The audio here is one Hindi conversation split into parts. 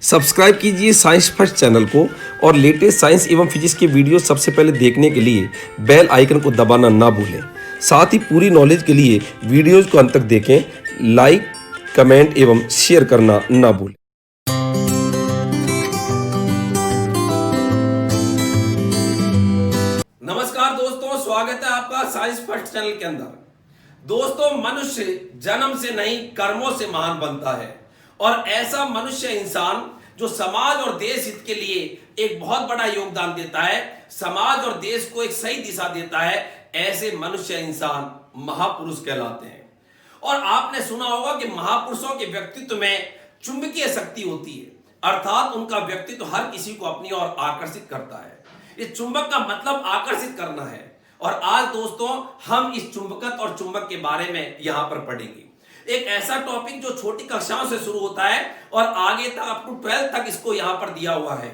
सब्सक्राइब कीजिए साइंस फर्स्ट चैनल को और लेटेस्ट साइंस एवं फिजिक्स के वीडियो सबसे पहले देखने के लिए बेल आइकन को दबाना ना भूलें। साथ ही पूरी नॉलेज के लिए वीडियोज को अंत तक देखें, लाइक, कमेंट एवं शेयर करना ना भूलें। नमस्कार दोस्तों, स्वागत है आपका साइंस फर्स्ट चैनल के अंदर। दोस्तों, मनुष्य जन्म से नहीं कर्मों से महान बनता है और ऐसा मनुष्य इंसान जो समाज और देश हित के लिए एक बहुत बड़ा योगदान देता है, समाज और देश को एक सही दिशा देता है, ऐसे मनुष्य इंसान महापुरुष कहलाते हैं। और आपने सुना होगा कि महापुरुषों के व्यक्तित्व में चुंबकीय शक्ति होती है, अर्थात उनका व्यक्तित्व हर किसी को अपनी ओर आकर्षित करता है। इस चुंबक का मतलब आकर्षित करना है और आज दोस्तों हम इस चुंबकत्व और चुंबक के बारे में यहां पर पढ़ेंगे। एक ऐसा टॉपिक जो छोटी कक्षाओं से शुरू होता है और आगे तक अप टू 12 तक इसको यहां पर दिया हुआ है।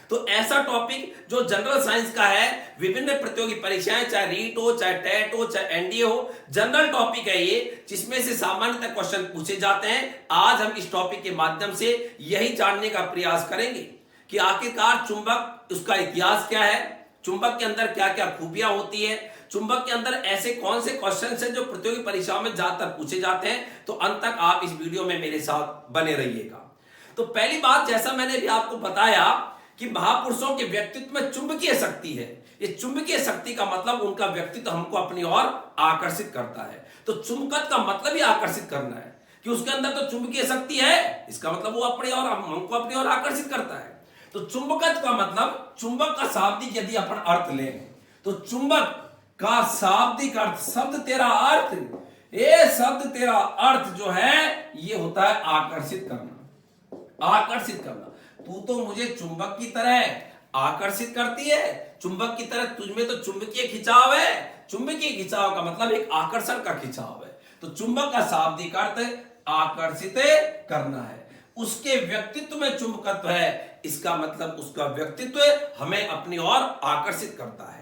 तो ऐसा टॉपिक जो जनरल साइंस का है, विभिन्न प्रतियोगी परीक्षाएं, चाहे रीट हो, चाहे टेट हो, चाहे एनडीए हो, जनरल टॉपिक है ये, जिसमें से सामान्यतः क्वेश्चन पूछे जाते हैं। आज हम इस टॉपिक के माध्यम से यही जानने का प्रयास करेंगे कि आखिरकार चुंबक, उसका इतिहास क्या है, चुंबक के अंदर क्या क्या खूबियां होती है, चुंबक के अंदर ऐसे कौन से क्वेश्चंस हैं जो प्रतियोगी परीक्षाओं में ज्यादातर पूछे जाते हैं। तो अंत तक आप इस वीडियो में मेरे साथ बने रहिएगा। तो पहली बात, जैसा मैंने भी आपको बताया कि महापुरुषों के व्यक्तित्व में चुंबकीय शक्ति है। ये चुंबकीय शक्ति का मतलब उनका व्यक्तित्व हमको अपनी ओर आकर्षित करता है। तो चुंबकत्व का मतलब ही आकर्षित करना है कि उसके अंदर तो चुंबकीय शक्ति है, इसका मतलब वो अपनी ओर, हमको अपनी ओर आकर्षित करता है। तो चुंबकत्व का मतलब, चुंबक का शाब्दिक यदि अपन अर्थ लें तो चुंबक का शाब्दिक अर्थ, शब्द तेरा अर्थ, ये शब्द तेरा अर्थ जो है ये होता है आकर्षित करना। आकर्षित करना, तू तो मुझे चुंबक की तरह आकर्षित करती है, चुंबक की तरह तुझमें तो चुंबकीय खिंचाव है। चुंबकीय खिंचाव का मतलब एक आकर्षण का खिंचाव है। तो चुंबक का शाब्दिक अर्थ आकर्षित करना है। उसके व्यक्तित्व में चुंबकत्व है, इसका मतलब उसका व्यक्तित्व हमें अपनी ओर आकर्षित करता है।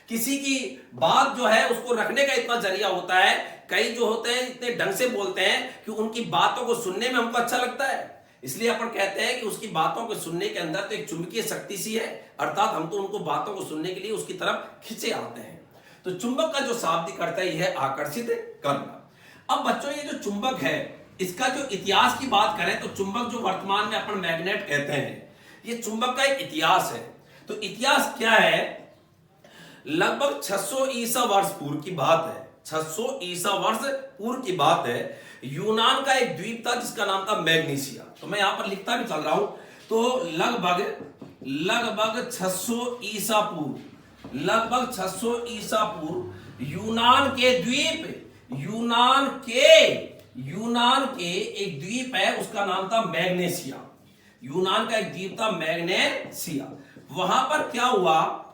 किसी की बात जो है उसको रखने का इतना जरिया होता है, कई जो होते हैं इतने ढंग से बोलते हैं कि उनकी बातों को सुनने में हमको अच्छा लगता है, इसलिए अपन कहते हैं कि उसकी बातों को सुनने के अंदर तो एक चुंबकीय शक्ति सी है, अर्थात हम तो उनको बातों को सुनने के लिए उसकी तरफ खिंचे आते हैं। तो चुंबक का जो शाब्दिक अर्थ है यह आकर्षित करना। अब बच्चों, ये जो चुंबक है इसका जो इतिहास की बात करें तो चुंबक जो वर्तमान में अपन मैग्नेट कहते हैं, ये चुंबक का एक इतिहास है। तो इतिहास क्या है, लगभग 600 ईसा वर्ष पूर्व की बात है। 600 ईसा वर्ष पूर्व की बात है। यूनान का एक द्वीप था जिसका नाम था मैग्नीसिया। तो मैं यहां पर लिखता भी चल रहा हूं। तो लगभग 600 ईसा पूर्व, लगभग 600 ईसा पूर्व यूनान के द्वीप, यूनान के एक द्वीप है, उसका नाम था मैग्नेसिया। यूनान का एक द्वीप था मैग्नेसिया। वहां पर क्या हुआ,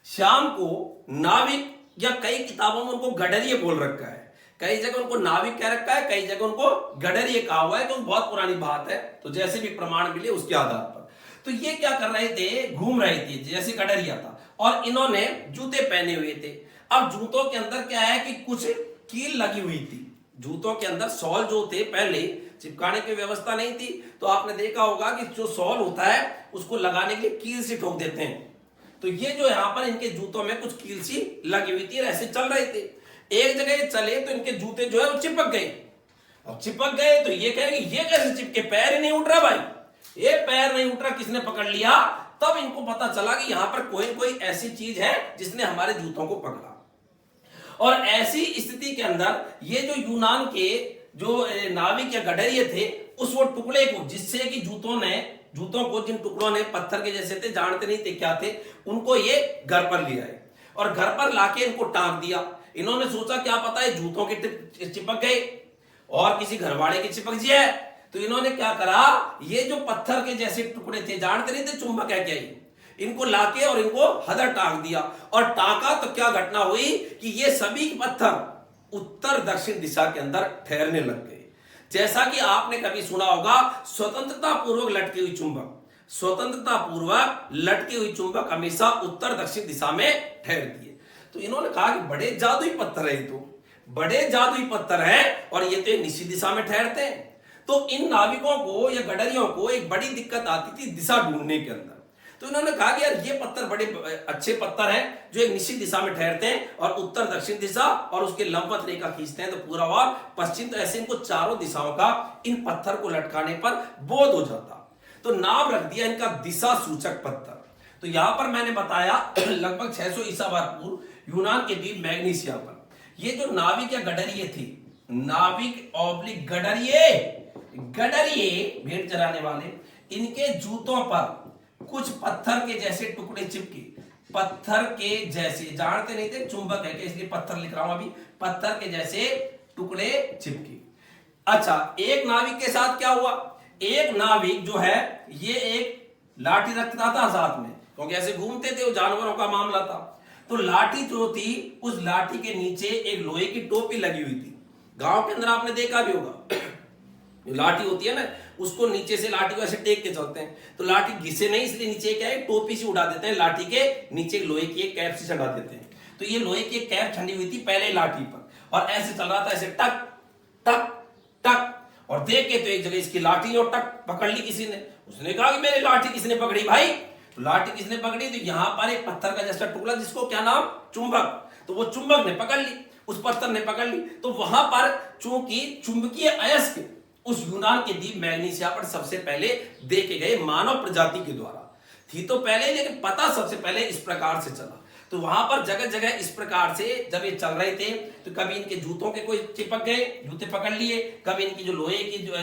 शाम को नाविक, या कई किताबों में उनको गडरिये बोल रखा है, कई जगह उनको नाविक कह रखा है, कई जगह उनको गडरिये कहा हुआ है, तो बहुत पुरानी बात है। तो जैसे भी प्रमाण मिले उसके आधार पर, तो ये क्या कर रहे थे, घूम रहे थे जैसे गडरिया था, और इन्होंने जूते पहने हुए थे। अब जूतों के अंदर क्या है कि कुछ कील लगी हुई थी। जूतों के अंदर सॉल जो थे, पहले चिपकाने की व्यवस्था नहीं थी, तो आपने देखा होगा कि जो सॉल होता है उसको लगाने के लिए कील से ठोक देते हैं। तो ये जो यहां पर इनके जूतों में कुछ कील सी लगी हुई थी, ऐसे चल रहे थे। एक जगह चले तो इनके जूते जो है वो चिपक गए। अब चिपक गए तो ये कहेंगे ये कैसे चिपके, पैर ही नहीं उठ रहा भाई, ये पैर नहीं उठ रहा, किसने पकड़ लिया। तब इनको पता चला कि यहां पर कोई ऐसी चीज है जिसने हमारे जूतों को पकड़ा। और ऐसी स्थिति के अंदर ये जो यूनान के जो नाविक या गडरिये थे, उस वो टुकड़े को, जिससे कि जूतों को, जिन टुकड़ों ने पत्थर के जैसे थे, जानते नहीं थे क्या थे, उनको ये घर पर ले आए और घर पर लाके इनको टांग दिया। इन्होंने सोचा क्या पता है जूतों के चिपक गए और किसी घरवाड़े के चिपक जाए। तो इन्होंने क्या करा, ये जो पत्थर के जैसे टुकड़े थे, जानते नहीं थे चुंबक है क्या ये, इनको लाके और इनको हदर टांग दिया। और टांका तो क्या घटना हुई कि ये सभी पत्थर उत्तर दक्षिण दिशा के अंदर ठहरने लग गए। जैसा कि आपने कभी सुना होगा, स्वतंत्रता पूर्वक लटकी हुई चुंबक, स्वतंत्रता पूर्वक लटकी हुई चुंबक हमेशा उत्तर दक्षिण दिशा में ठहरती है। तो इन्होंने कहा कि बड़े जादुई पत्थर है, तो बड़े जादुई पत्थर है और ये तो निश्चित दिशा में ठहरते हैं। तो इन नाविकों को या गडरियों को एक बड़ी दिक्कत आती थी दिशा ढूंढने के अंदर। तो इन्होंने कहा कि यार ये पत्थर बड़े अच्छे पत्थर हैं जो एक निश्चित दिशा में ठहरते हैं और उत्तर दक्षिण दिशा और उसके लंबवत रेखा खींचते हैं तो पूर्व और पश्चिम। तो ऐसे इनको चारों दिशाओं का इन पत्थर को लटकाने पर बोध हो जाता। तो नाम रख दिया इनका दिशा सूचक पत्थर। तो यहां पर मैंने बताया लगभग 600 ईसा पूर्व यूनान के द्वीप मैग्नीसिया पर ये जो नाविक या गडरिये थे, नाविक ऑब्लिक गडरिये, गडरिये भेंट चराने वाले, इनके जूतों पर कुछ पत्थर के जैसे टुकड़े चिपके, पत्थर के जैसे, जानते नहीं थे चुंबक है कि इसलिए पत्थर लिख रहा हूं अभी, पत्थर के जैसे टुकड़े चिपके। अच्छा, एक नाविक के साथ क्या हुआ, एक नाविक जो है ये एक लाठी रखता था साथ में, क्योंकि ऐसे घूमते थे, वो जानवरों का मामला था। तो लाठी जो थी, उस लाठी के नीचे एक लोहे की टोपी लगी हुई थी। गांव के अंदर आपने देखा भी होगा, जो लाठी होती है ना, उसको नीचे से लाठी को ऐसे टेक के चलते हैं, तो लाठी घिसे नहीं, इसलिए नीचे क्या है, टोपी से उड़ा देते हैं, लाठी के नीचे लोहे की एक कैप से चढ़ा देते हैं। तो ये लोहे की एक कैप ठंडी हुई थी पहले लाठी पर, और ऐसे चल रहा था, ऐसे टक टक टक, और देख के तो एक जगह इसकी लाठी और टक पकड़ ली किसी ने। उसने कहा कि मेरी लाठी किसने पकड़ी भाई? तो लाठी किसने पकड़ी? तो यहां पर एक पत्थर का जैसा टुकड़ा, जिसको क्या नाम, चुंबक, तो वो चुंबक ने पकड़ ली, उस पत्थर ने पकड़ ली। तो वहां पर चूंकि चुंबकीय अयस्क उस यूनान के द्वीप मैग्नीसिया पर सबसे पहले देखे गए मानव प्रजाति के द्वारा थी तो पहले, लेकिन पता सबसे पहले इस प्रकार से चला। तो वहां पर जगह जगह इस प्रकार से जब ये चल रहे थे, तो कभी इनके जूतों के कोई चिपक गए, जूते पकड़ लिए, कभी इनकी जो लोहे की जो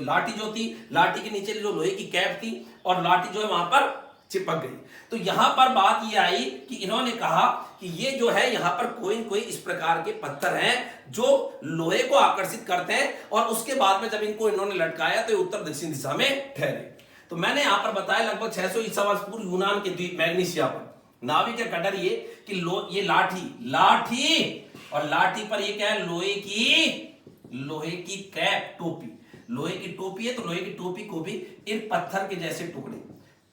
लाठी जो थी, लाठी के नीचे जो लोहे की कैप थी, और लाठी जो है वहां पर चिपक गई। तो यहां पर बात ये आई कि इन्होंने कहा कि ये जो है यहां पर कोई न कोई इस प्रकार के पत्थर हैं जो लोहे को आकर्षित करते हैं, और उसके बाद में जब इनको इन्होंने लटकाया तो ये उत्तर दक्षिण दिशा में ठहरे। तो मैंने यहां पर बताया लगभग 600 ईसा पूर्व यूनान के द्वीप मैग्नीसिया पर नाविक या गडर ये कि ये लाठी और लाठी पर ये क्या है, लोहे की कैप, टोपी, लोहे की टोपी है। तो लोहे की टोपी को भी इन पत्थर के जैसे टुकड़े,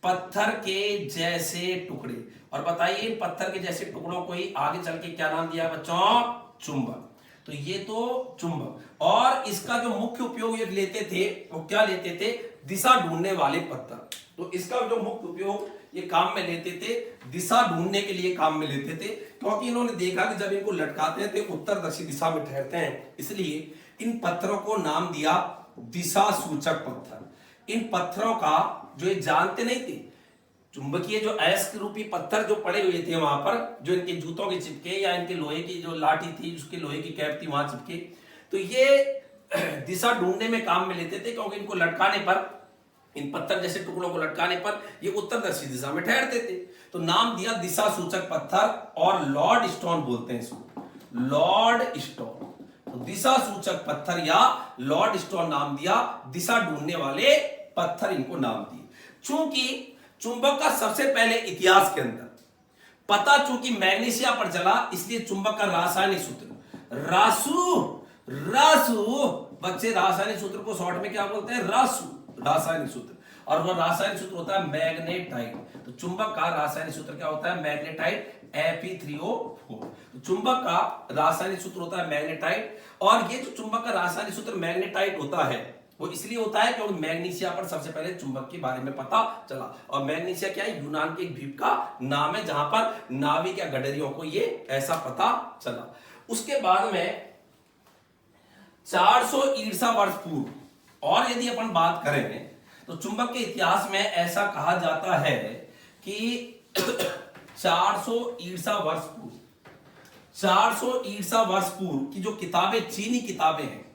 पत्थर के जैसे टुकड़े, और बताइए इन पत्थर के जैसे टुकड़ों को ही आगे चल के क्या नाम दिया बच्चों, चुंबक। तो ये तो चुंबक, और इसका जो मुख्य उपयोग ये लेते थे, वो क्या लेते थे, दिशा ढूंढने वाले पत्थर। तो इसका जो मुख्य उपयोग ये काम में लेते थे, दिशा ढूंढने के लिए काम में लेते थे, क्योंकि इन्होंने देखा कि जब इनको लटकाते हैं तो उत्तर दक्षिण दिशा में ठहरते हैं, इसलिए इन पत्थरों को नाम दिया दिशा सूचक पत्थर। इन पत्थरों का जो ये जानते नहीं थे, चुंबकीय जो अयस्क रूपी पत्थर जो पड़े हुए थे वहां पर, जो इनके जूतों के चिपके, या इनके लोहे की जो लाठी थी उसके लोहे की कैप थी वहां चिपके, तो ये दिशा ढूंढने में काम में लेते थे, क्योंकि इनको लटकाने पर, इन पत्थर जैसे टुकड़ों को लटकाने पर ये उत्तर दक्षिण दिशा में ठहरते थे। तो नाम दिया दिशा सूचक पत्थर, और लॉर्ड स्टोन बोलते हैं इसको, लॉर्ड स्टोन। तो दिशा सूचक पत्थर या लॉर्ड स्टोन नाम दिया, दिशा ढूंढने वाले पत्थर इनको नाम दिए। चूंकि चुंबक का सबसे पहले इतिहास के अंदर पता चूंकि मैग्नीसिया पर चला, इसलिए चुंबक का रासायनिक सूत्र रासू, बच्चे रासायनिक सूत्र को शॉर्ट में क्या बोलते हैं, रासू, रासायनिक सूत्र, और वह रासायनिक सूत्र होता है मैग्नेटाइट। तो चुंबक का रासायनिक सूत्र क्या होता है, मैग्नेटाइट, Fe3O4। तो चुंबक का रासायनिक सूत्र होता है मैग्नेटाइट, और ये जो चुंबक का रासायनिक सूत्र मैग्नेटाइट होता है वो इसलिए होता है क्योंकि मैग्नीसिया पर सबसे पहले चुंबक के बारे में पता चला। और मैग्नीसिया क्या है, यूनान के एक द्वीप का नाम है जहां पर नाविक या गडरियों को ये ऐसा पता चला। उसके बाद में 400 ईसा वर्ष पूर्व, और यदि अपन बात करें तो चुंबक के इतिहास में ऐसा कहा जाता है कि 400 ईसा वर्ष पूर्व, 400 ईसा वर्ष पूर्व की जो किताबें, चीनी किताबें हैं,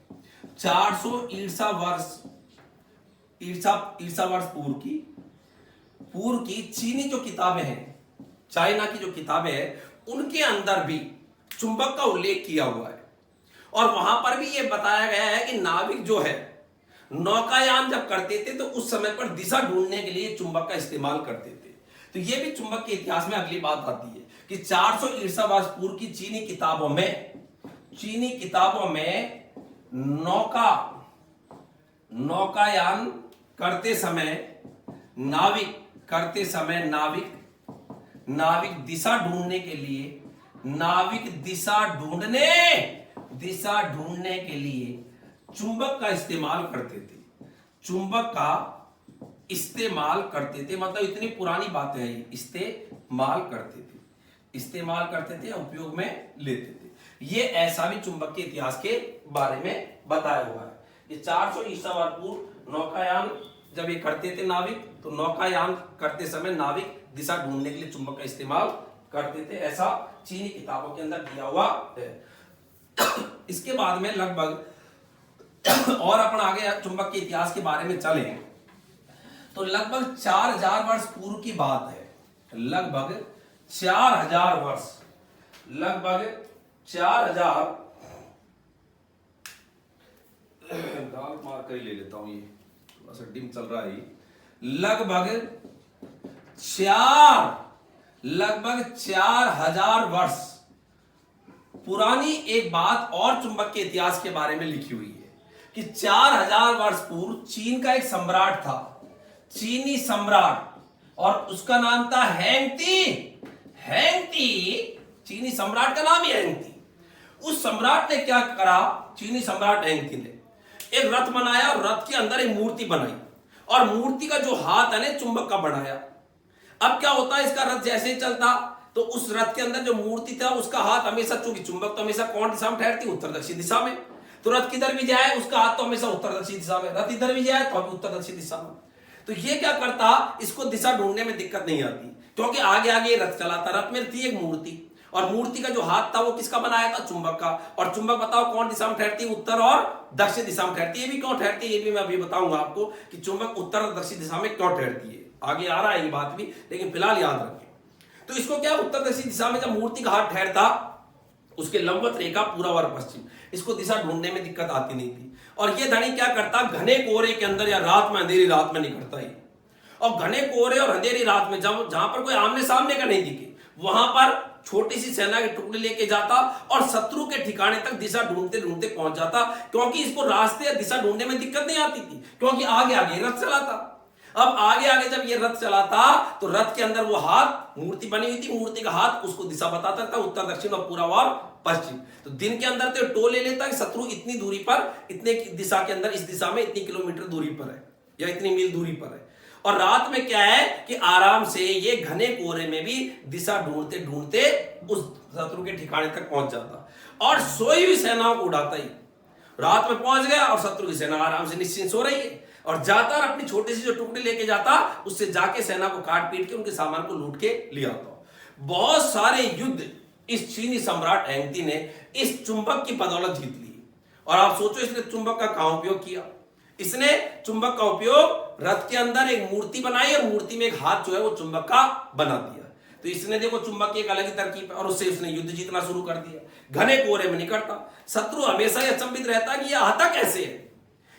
400 ईसा वर्ष पूर्व की चीनी जो किताबें हैं, चाइना की जो किताबें हैं, उनके अंदर भी चुंबक का उल्लेख किया हुआ है। और वहां पर भी यह बताया गया है कि नाविक जो है नौकायान जब करते थे तो उस समय पर दिशा ढूंढने के लिए चुंबक का इस्तेमाल करते थे। तो यह भी चुंबक के इतिहास में अगली बात आती है कि 400 ईसा वर्ष पूर्व की चीनी किताबों में नौकायान करते समय नाविक दिशा ढूंढने के लिए, दिशा ढूंढने के लिए चुंबक का इस्तेमाल करते थे। चुंबक का इस्तेमाल करते थे, मतलब इतनी पुरानी बातें हैं, ये इस्तेमाल करते थे या उपयोग में लेते थे। ये ऐसा भी चुंबक के इतिहास के बारे में बताया हुआ है। ये 400 ईसा पूर्व नौकायान जब ये करते थे नाविक, तो नौकायान करते समय नाविक दिशा ढूंढने के लिए चुंबक का इस्तेमाल करते थे, ऐसा चीनी किताबों के अंदर दिया हुआ है। इसके बाद में लगभग और अपन आगे चुंबक के इतिहास के बारे में चले तो लगभग 4000 वर्ष पूर्व की बात है। लगभग 4000 वर्ष, लगभग 4000 दाल मार कर ही ले लेता हूं, ये थोड़ा सा डिम चल रहा है। लगभग 4000 वर्ष पुरानी एक बात और चुंबक के इतिहास के बारे में लिखी हुई है कि 4000 वर्ष पूर्व चीन का एक सम्राट था, चीनी सम्राट, और उसका नाम था हैंगती। चीनी सम्राट का नाम ही हैंगती। उस सम्राट ने क्या करा, चीनी सम्राट हैंगती ने एक रथ बनाया और रथ के अंदर एक मूर्ति बनाई, और मूर्ति का जो हाथ है ना चुंबक का बनाया। अब क्या होता है, इसका रथ जैसे ही चलता तो उस रथ के अंदर जो मूर्ति था उसका हाथ हमेशा, चूंकि चुंबक तो हमेशा कौन दिशा में ठहरती, उत्तर दक्षिण दिशा में, तो रथ किधर भी जाए उसका हाथ तो हमेशा उत्तर दक्षिण दिशा में, रथ इधर भी जाए तो उत्तर दक्षिण दिशा में। तो ये क्या करता, इसको दिशा ढूंढने में दिक्कत नहीं आती, क्योंकि आगे आगे रथ चलाता। रथ में थी एक मूर्ति, और मूर्ति का जो हाथ था वो किसका बनाया था, चुंबक का। और चुंबक बताओ कौन दिशा में ठहरती है, उत्तर और दक्षिण दिशा में ठहरती है। ये भी क्यों ठहरती है ये भी मैं अभी बताऊंगा आपको कि चुंबक उत्तर और दक्षिण दिशा में क्यों ठहरती है, आगे आ रहा है ये बात भी, लेकिन फिलहाल याद रखें। तो इसको क्या, उत्तर दक्षिण दिशा में जब मूर्ति का हाथ ठहरता, उसके लंबवत रेखा पूर्व और पश्चिम, इसको दिशा ढूंढने में दिक्कत आती नहीं थी। और ये धनी क्या करता, घने कोहरे के अंदर या रात में, अंधेरी रात में नहीं करता ही, और घने कोहरे और अंधेरी रात में जब जहां पर कोई आमने सामने का नहीं दिखे, वहां पर छोटी सी सेना के टुकड़े लेके जाता और शत्रु के ठिकाने तक दिशा ढूंढते ढूंढते पहुंच जाता, क्योंकि इसको रास्ते या दिशा ढूंढने में दिक्कत नहीं आती थी, क्योंकि आगे आगे रथ चलाता। अब आगे आगे जब ये रथ चलाता तो रथ के अंदर वो हाथ, मूर्ति बनी हुई थी, मूर्ति का हाथ उसको दिशा बताता था, उत्तर दक्षिण और पूर्व और पश्चिम। तो दिन के अंदर तो टोल ले लेता कि शत्रु इतनी दूरी पर, इतने दिशा के अंदर, इस दिशा में इतनी किलोमीटर दूरी पर है या इतनी मील दूरी पर है। और रात में क्या है कि आराम से ये घने कोहरे में भी दिशा ढूंढते ढूंढते उस शत्रु के ठिकाने तक पहुंच जाता, और सोई हुई सेनाओं को उड़ाता ही। रात में पहुंच गया और शत्रु की सेना आराम से निश्चिंत सो रही है, और जाता और अपनी छोटी सी जो टुकड़ी लेके जाता, उससे जाके सेना को काट पीट के उनके सामान को लूट के ले आता। बहुत सारे युद्ध इस चीनी सम्राट हैंगती ने इस चुंबक की बदौलत जीत ली। और आप सोचो इसने चुंबक का कहां उपयोग किया, इसने चुंबक का उपयोग रथ के अंदर एक मूर्ति बनाई, और मूर्ति में एक हाथ जो है वो चुंबक का बना दिया। तो इसने देखो चुंबक की एक अलग ही तरकीब है, और उससे उसने युद्ध जीतना शुरू कर दिया। घने कोहरे में निकलता, शत्रु हमेशा ही अचंभित रहता कि यह आता कैसे है,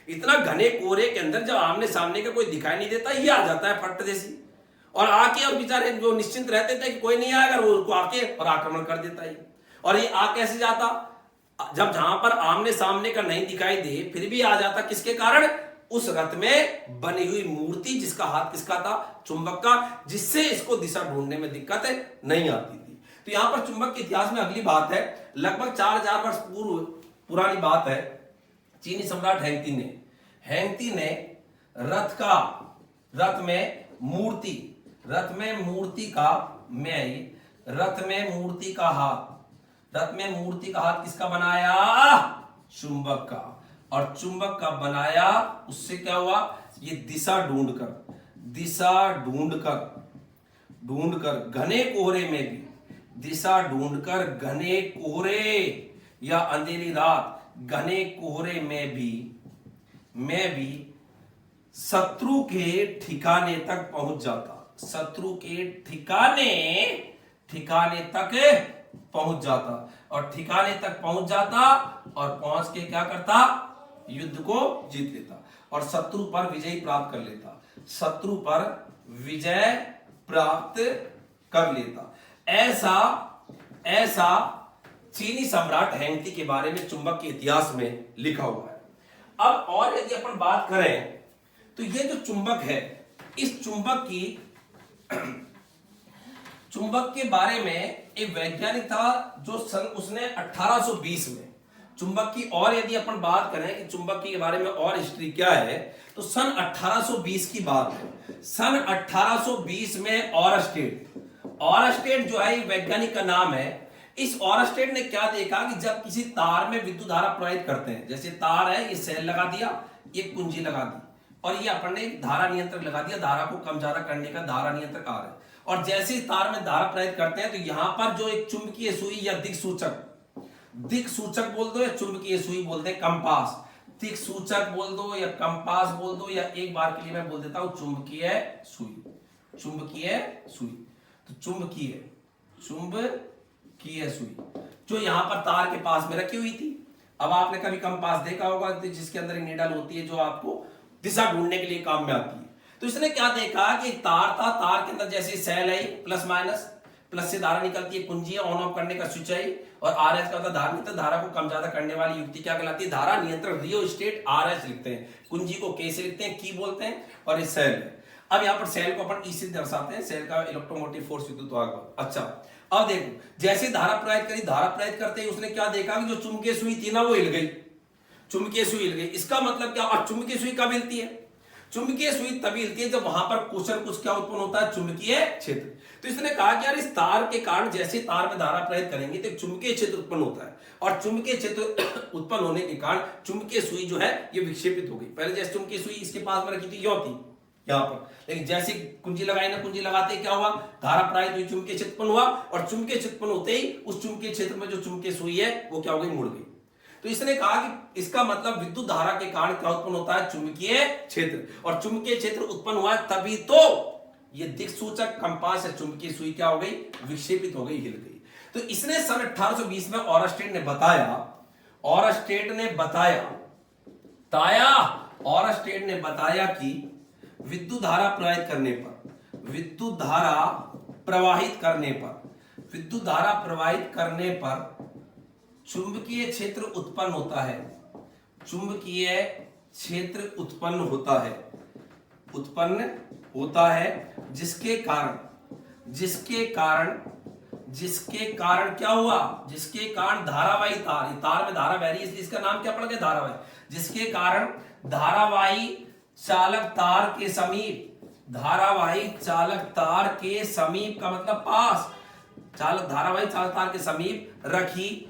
इतना घने कोहरे के अंदर जब आमने सामने का कोई दिखाई नहीं देता, ये आ जाता है फट जैसी, और आके और बेचारे जो निश्चिंत रहते थे कि कोई नहीं आएगा, वो उसको आके और आक्रमण कर देता है। और ये आ कैसे जाता, जब जहां पर आमने सामने का नहीं दिखाई दे फिर भी आ जाता, किसके कारण, उस रथ में बनी हुई मूर्ति जिसका हाथ किसका था, चुंबक का, जिससे इसको दिशा ढूंढने में दिक्कत नहीं आती थी। तो यहां पर चुंबक के इतिहास में अगली बात है, लगभग 4000 वर्ष पूर्व पुरानी बात है, चीनी सम्राट हैंगती ने रथ में मूर्ति का हाथ किसका बनाया, चुंबक का। और चुंबक का बनाया, उससे क्या हुआ, ये दिशा ढूंढकर घने कोहरे में भी, दिशा ढूंढकर घने कोहरे या अंधेरी रात, घने कोहरे में भी शत्रु के ठिकाने तक पहुंच जाता, शत्रु के ठिकाने तक पहुंच जाता, और ठिकाने तक पहुंच जाता, और पहुंच के क्या करता, युद्ध को जीत लेता और शत्रु पर विजय प्राप्त कर लेता। ऐसा चीनी सम्राट हैंगती के बारे में चुंबक के इतिहास में लिखा हुआ है। अब और यदि अपन बात करें तो ये जो चुंबक है, इस चुंबक के बारे में एक वैज्ञानिक था जो उसने 1820 चुंबक की और यदि अपन बात करें कि चुंबक के बारे में और हिस्ट्री क्या है, तो सन 1820 की बात है। सन 1820 में ऑरस्टेड जो है वैज्ञानिक का नाम है। इस ऑरस्टेड ने क्या देखा कि जब किसी तार में विद्युत धारा प्रवाहित करते हैं, जैसे तार है, ये सेल लगा दिया, ये कुंजी लगा दी और ये अपन ने धारा नियंत्रक लगा दिया, धारा को कम ज्यादा करने का धारा नियंत्रक आ रहा है। और जैसे ही तार में धारा प्रवाहित करते हैं तो यहां पर जो एक चुंबकीय सुई या दिक सूचक बोल दो या चुंबकीय सुई बोलते हैं, कंपास, दिक सूचक बोल दो या कंपास बोल दो, या एक बार के लिए मैं बोल देता हूं चुंबकीय सुई। तो चुंबकीय सुई जो यहां पर तार के पास में रखी हुई थी। अब आपने कभी कंपास देखा होगा जिसके अंदर नीडल होती है जो आपको दिशा ढूंढने के लिए काम में आती है। तो इसने क्या देखा कि तार था, तार के अंदर जैसे सेल है, प्लस माइनस, प्लस से धारा निकलती है, कुंजी है, ऑन ऑफ करने का स्विच है, और आरएस का होता है धारा नियंत्रक। धारा को कम ज्यादा करने वाली युक्ति क्या कहलाती है? धारा नियंत्रक। रियोस्टेट आरएस लिखते हैं, कुंजी को के से लिखते हैं, की बोलते हैं, और ये सेल है। अब यहाँ पर सेल को अपन ई से दर्शाते हैं, सेल का इलेक्ट्रोमोटिव फोर्स विद्युत वाहक बल। अच्छा, अब देखो जैसे धारा प्रवाहित करी, धारा प्रवाहित करते ही उसने क्या देखा कि जो चुंबकीय सुई थी ना वो हिल गई, चुंबकीय सुई हिल गई। इसका मतलब क्या? और चुंबकीय सुई कब हिलती है? चुंबकीय सुई तभी हिलती है जब वहां पर कुछ क्या उत्पन्न होता है? चुंबकीय क्षेत्र। तो इसने कहा कि यार इस तार के कारण जैसे तार में धारा प्रवाहित करेंगे तो चुंबकीय क्षेत्र उत्पन्न होता है, और चुंबकीय क्षेत्र उत्पन्न होने के कारण चुंबकीय सुई जो है ये विक्षेपित हो गई। पहले जैसे चुंबकीय सुई इसके पास में रखी थी, यो थी यहाँ पर, लेकिन जैसे कुंजी लगाई ना, कुंजी लगाते क्या हुआ? धारा प्रवाहित हुई, चुंबकीय क्षेत्र उत्पन्न हुआ, और चुंबकीय क्षेत्र उत्पन्न होते ही उस चुंबकीय क्षेत्र में जो चुंबकीय सुई है वो क्या हो गई? मुड़ गई। तो इसने कहा कि इसका मतलब विद्युत धारा के कारण क्या उत्पन्न होता है? चुंबकीय क्षेत्र। और चुंबकीय क्षेत्र उत्पन्न हुआ तभी तो ये दिक्सूचक कंपास या चुंबकीय सुई क्या हो गई? विक्षेपित हो गई, हिल गई। तो इसने सन 1820 में ऑरस्टेड ने बताया कि विद्युत धारा प्रवाहित करने पर, विद्युत धारा प्रवाहित करने पर चुंबकीय क्षेत्र उत्पन्न होता है, चुंबकीय क्षेत्र उत्पन्न होता है, जिसके कारण क्या हुआ? जिसके कारण धारावाही तार में धारा बह रही है, इसलिए इसका नाम क्या पड़ गया? धारावाही। जिसके कारण धारावाही चालक तार के समीप का मतलब पास, धारावाही चालक तार के समीप रखी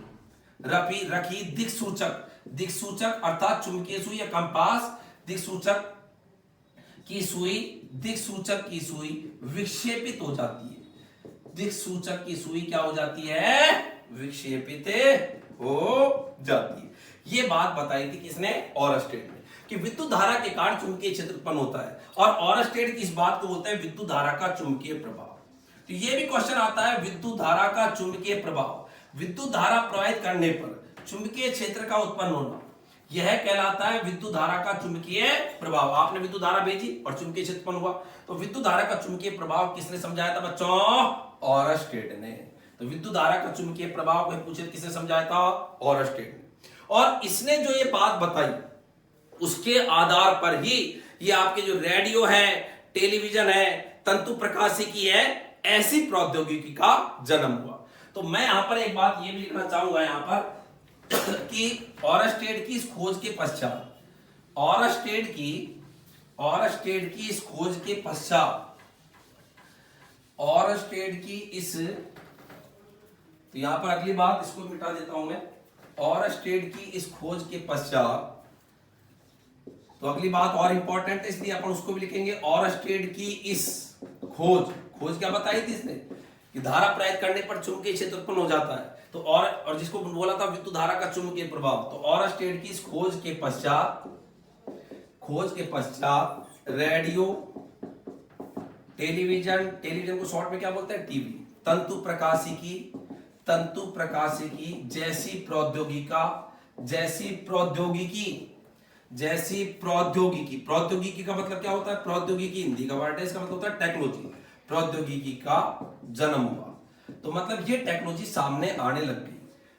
दिक्सूचक अर्थात चुंबकीय सुई या कंपास, दिक्सूचक की सुई विक्षेपित हो जाती है। दिक्सूचक की सुई क्या हो जाती है? विक्षेपित हो जाती है। ये बात बताई थी किसने? ऑरस्टेड ने, कि विद्युत धारा के कारण चुंबकीय क्षेत्र उत्पन्न होता है, और ऑरस्टेड इस बात को बोलते हैं विद्युत धारा का चुंबकीय प्रभाव। तो ये भी क्वेश्चन आता है, विद्युत धारा का चुंबकीय प्रभाव। विद्युत धारा प्रवाहित करने पर चुंबकीय क्षेत्र का उत्पन्न होना, यह कहलाता है विद्युत धारा का चुंबकीय प्रभाव। आपने विद्युत धारा भेजी और चुंबकीय क्षेत्र उत्पन्न हुआ, तो विद्युत धारा का चुंबकीय प्रभाव किसने समझाया था बच्चों? ऑरस्टेड ने। तो विद्युत धारा का चुंबकीय प्रभाव को पूछे किसने समझाया था? ऑरस्टेड ने। और इसने जो ये बात बताई उसके आधार पर ही ये आपके जो रेडियो है, टेलीविजन है, तंतु प्रकाशिकी है, ऐसी प्रौद्योगिकी का जन्म हुआ। तो मैं यहां पर एक बात ये भी लिखना चाहूंगा यहां पर कि ऑरस्टेड की इस खोज के पश्चात, तो यहां पर अगली बात इसको मिटा देता हूं मैं, ऑरस्टेड की इस खोज के पश्चात, तो अगली बात और इंपॉर्टेंट है इसलिए अपन उसको भी लिखेंगे। ऑरस्टेड की इस खोज क्या बताई थी इसने? कि धारा प्रवाहित करने पर चुंबकीय क्षेत्र उत्पन्न हो जाता है, तो और जिसको बोला था विद्युत धारा का चुंबकीय प्रभाव। तो ऑरस्टेड की इस खोज के पश्चात रेडियो, टेलीविजन को शॉर्ट में क्या बोलते हैं? टीवी, तंतु प्रकाशिकी जैसी प्रौद्योगिकी का मतलब क्या होता है? प्रौद्योगिकी हिंदी का वर्ड है, इसका मतलब होता है टेक्नोलॉजी। प्रौद्योगिकी का जन्म हुआ, तो मतलब ये टेक्नोलॉजी सामने आने लग गई,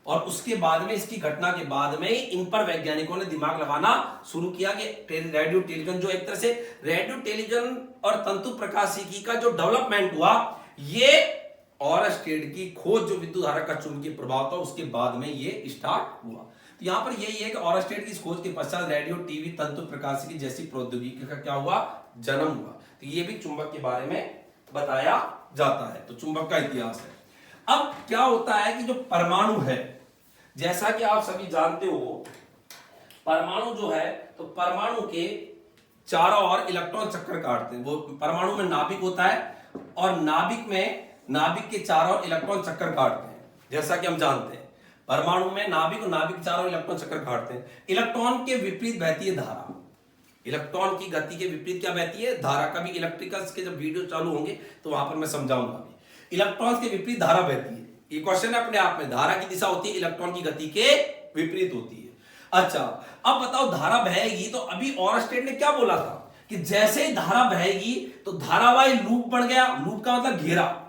और उसके बाद में, इसकी घटना के बाद में इन पर वैज्ञानिकों ने दिमाग लगाना शुरू किया कि रेडियो टेलीविजन, जो एक तरह से रेडियो टेलीविजन और तंतु प्रकाशिकी का जो डेवलपमेंट हुआ, ये ऑरस्टेड की खोज जो विद्युत धारा का चुंबकीय प्रभाव था उसके बाद में ये स्टार्ट हुआ। तो यहां पर यही है कि ऑरस्टेड की खोज के पश्चात रेडियो, टीवी, तंतु प्रकाशिकी जैसी प्रौद्योगिकी का क्या हुआ, जन्म हुआ। तो ये भी चुंबक के बारे में बताया जाता है। तो चुंबक का इतिहास है। अब क्या होता है कि जो परमाणु है, जैसा कि आप सभी जानते हो, परमाणु जो है, तो परमाणु के चारों ओर इलेक्ट्रॉन चक्कर काटते हैं। वो परमाणु में नाभिक होता है और नाभिक के चारों ओर इलेक्ट्रॉन चक्कर काटते हैं। जैसा कि हम जानते हैं परमाणु में नाभिक और नाभिक चारों ओर इलेक्ट्रॉन चक्कर काटते हैं। इलेक्ट्रॉन के विपरीत बहती है धारा। इलेक्ट्रॉन की गति के विपरीत क्या बहती है, धारा। कभी इलेक्ट्रिकल्स के जब वीडियो चालू होंगे तो वहां पर मैं समझाऊंगा भी। इलेक्ट्रॉन के विपरीत धारा बहती है। ये क्वेश्चन है अपने आप में। धारा की दिशा होती है इलेक्ट्रॉन की गति के विपरीत होती है। अच्छा, अब बताओ धारा बहेगी तो अभी ऑरस्टेड ने क्या बोला था कि जैसे ही धारा बहेगी तो धारावाही लूप बन गया। लूप का मतलब घेरा।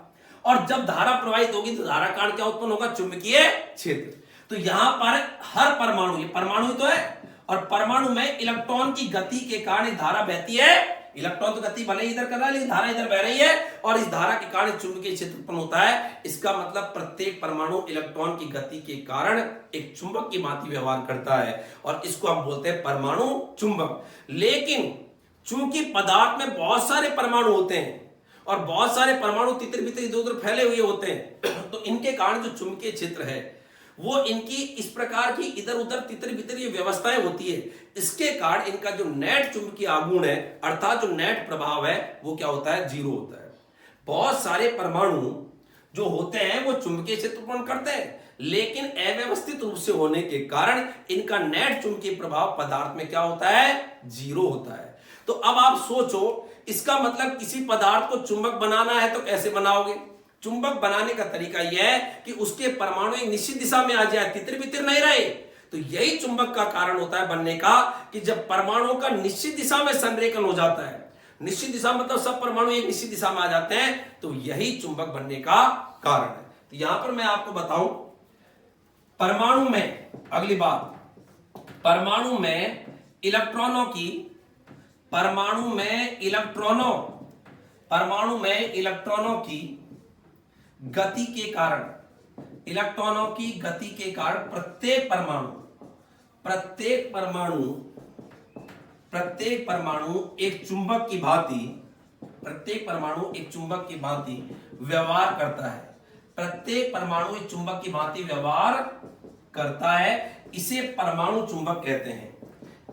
और जब धारा प्रवाहित होगी तो धारा कारण क्या उत्पन्न होगा, चुंबकीय क्षेत्र। तो यहां पर हर परमाणु, ये परमाणु ही तो है, और परमाणु में इलेक्ट्रॉन की गति के कारण धारा बहती है। इलेक्ट्रॉन तो गति भले ही इधर कर रहा है लेकिन धारा इधर बह रही है, और इस धारा के कारण चुंबकीय क्षेत्र उत्पन्न होता है। इसका मतलब प्रत्येक परमाणु इलेक्ट्रॉन की गति के कारण एक चुंबक की भांति व्यवहार करता है, और इसको हम बोलते हैं परमाणु चुंबक। लेकिन चूंकि पदार्थ में बहुत सारे परमाणु होते हैं और बहुत सारे परमाणु तितर बितर इधर उधर फैले हुए होते हैं, तो इनके कारण जो चुंबकीय क्षेत्र है वो इनकी इस प्रकार की इधर उधर तितर बितर ये व्यवस्थाएं होती है। इसके कारण इनका जो नेट चुंबकीय आघूर्ण है, अर्थात जो नेट प्रभाव है, वो क्या होता है, जीरो होता है। बहुत सारे परमाणु जो होते हैं वो चुंबकीय क्षेत्र उत्पन्न करते हैं, लेकिन अव्यवस्थित रूप से होने के कारण इनका नेट चुंबकीय प्रभाव पदार्थ में क्या होता है, जीरो होता है। तो अब आप सोचो, इसका मतलब किसी पदार्थ को चुंबक बनाना है तो कैसे बनाओगे। चुंबक बनाने का तरीका यह है कि उसके परमाणु एक निश्चित दिशा में आ जाए, तितर बितर नहीं रहे। तो यही चुंबक का कारण होता है बनने का, कि जब परमाणुओं का निश्चित दिशा में संरेखन हो जाता है, निश्चित दिशा मतलब सब परमाणु एक निश्चित दिशा में आ जाते हैं, तो यही चुंबक बनने का कारण है। तो यहां पर मैं आपको बताऊं, परमाणु में अगली बात, परमाणु में इलेक्ट्रॉनों की गति के कारण, प्रत्येक परमाणु एक चुंबक की भांति व्यवहार करता है। प्रत्येक परमाणु एक चुंबक की भांति व्यवहार करता है। इसे परमाणु चुंबक कहते हैं।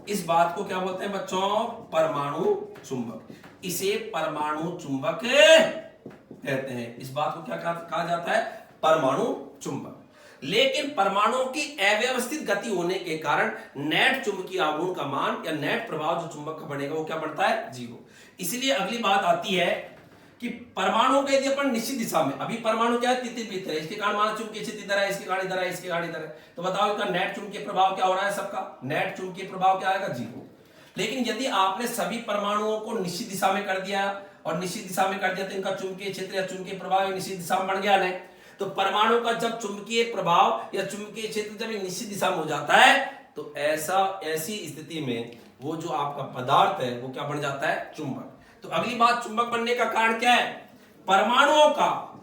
इस बात को क्या बोलते हैं बच्चों, परमाणु चुंबक। इसे परमाणु चुंबक कहते हैं। इस बात को क्या कहा जाता है, परमाणु चुंबक। लेकिन परमाणुओं की अव्यवस्थित गति होने के कारण नेट चुंबकीय आघूर्ण का मान या नेट प्रभाव जो चुंबक का बढ़ेगा वो क्या बढ़ता है, जीरो। इसलिए अगली बात आती है कि परमाणु के यदि अपन निश्चित दिशा में, अभी परमाणु क्या है, तितर बितर है, इसके कारण माना चुंबकीय क्षेत्र इधर है, इसके कारण इधर है, इसके कारण इधर है, तो बताओ इसका नेट चुंबकीय प्रभाव क्या हो रहा है, सबका नेट चुंबकीय प्रभाव क्या आएगा, जीरो। लेकिन यदि आपने सभी परमाणुओं को निश्चित दिशा में कर दिया और निश्चित दिशा में कर दिया तो इनका चुंबकीय क्षेत्र या चुंबकीय प्रभाव निश्चित दिशा में बढ़ गया नहीं। तो परमाणु का जब चुंबकीय प्रभाव या चुंबकीय क्षेत्र जब एक निश्चित दिशा में हो जाता है तो ऐसी स्थिति में वो जो आपका पदार्थ है वो क्या बन जाता है, चुंबक। तो अगली बात, चुंबक बनने का कारण क्या है, परमाणुओं का,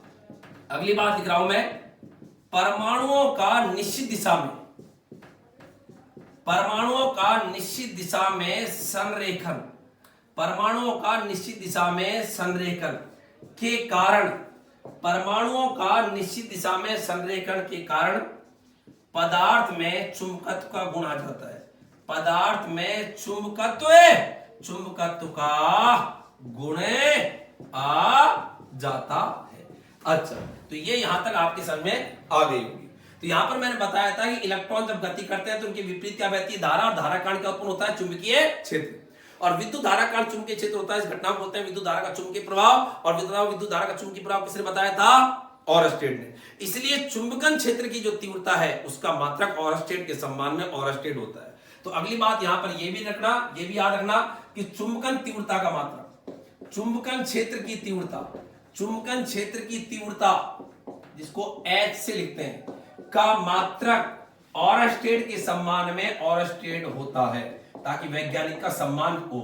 अगली बात लिख रहा हूं मैं, परमाणुओं का निश्चित दिशा में, परमाणुओं का निश्चित दिशा में संरेखन, परमाणुओं का निश्चित दिशा में संरेखन के कारण, परमाणुओं का निश्चित दिशा में संरेखन के कारण पदार्थ में चुंबकत्व का गुण आ जाता है। पदार्थ में चुंबकत्व का गुण आ जाता है। अच्छा, तो ये यहां तक आपके समझ में आ गई होगी। तो यहां पर मैंने बताया था कि इलेक्ट्रॉन जब गति करते हैं तो उनके विपरीत क्या बहती है, धारा, और धारा कारण क्या उत्पन्न होता है, चुंबकीय क्षेत्र। और विद्युत धारा कारण चुंबकीय क्षेत्र होता है। इस घटना को बोलते हैं विद्युत धारा का चुंबकीय प्रभाव। और विद्युत धारा का चुंबकीय प्रभाव किसने बताया था, ऑरस्टेड ने। इसलिए चुंबकन क्षेत्र की जो तीव्रता है उसका मात्रक ऑरस्टेड के सम्मान में ऑरस्टेड होता है। तो अगली बात यहां पर ये भी याद रखना कि चुंबकन तीव्रता का मात्रक, चुंबकन क्षेत्र की तीव्रता जिसको H से लिखते हैं, का मात्रक ऑरस्टेड के सम्मान में ऑरस्टेड होता है, ताकि वैज्ञानिक का सम्मान हो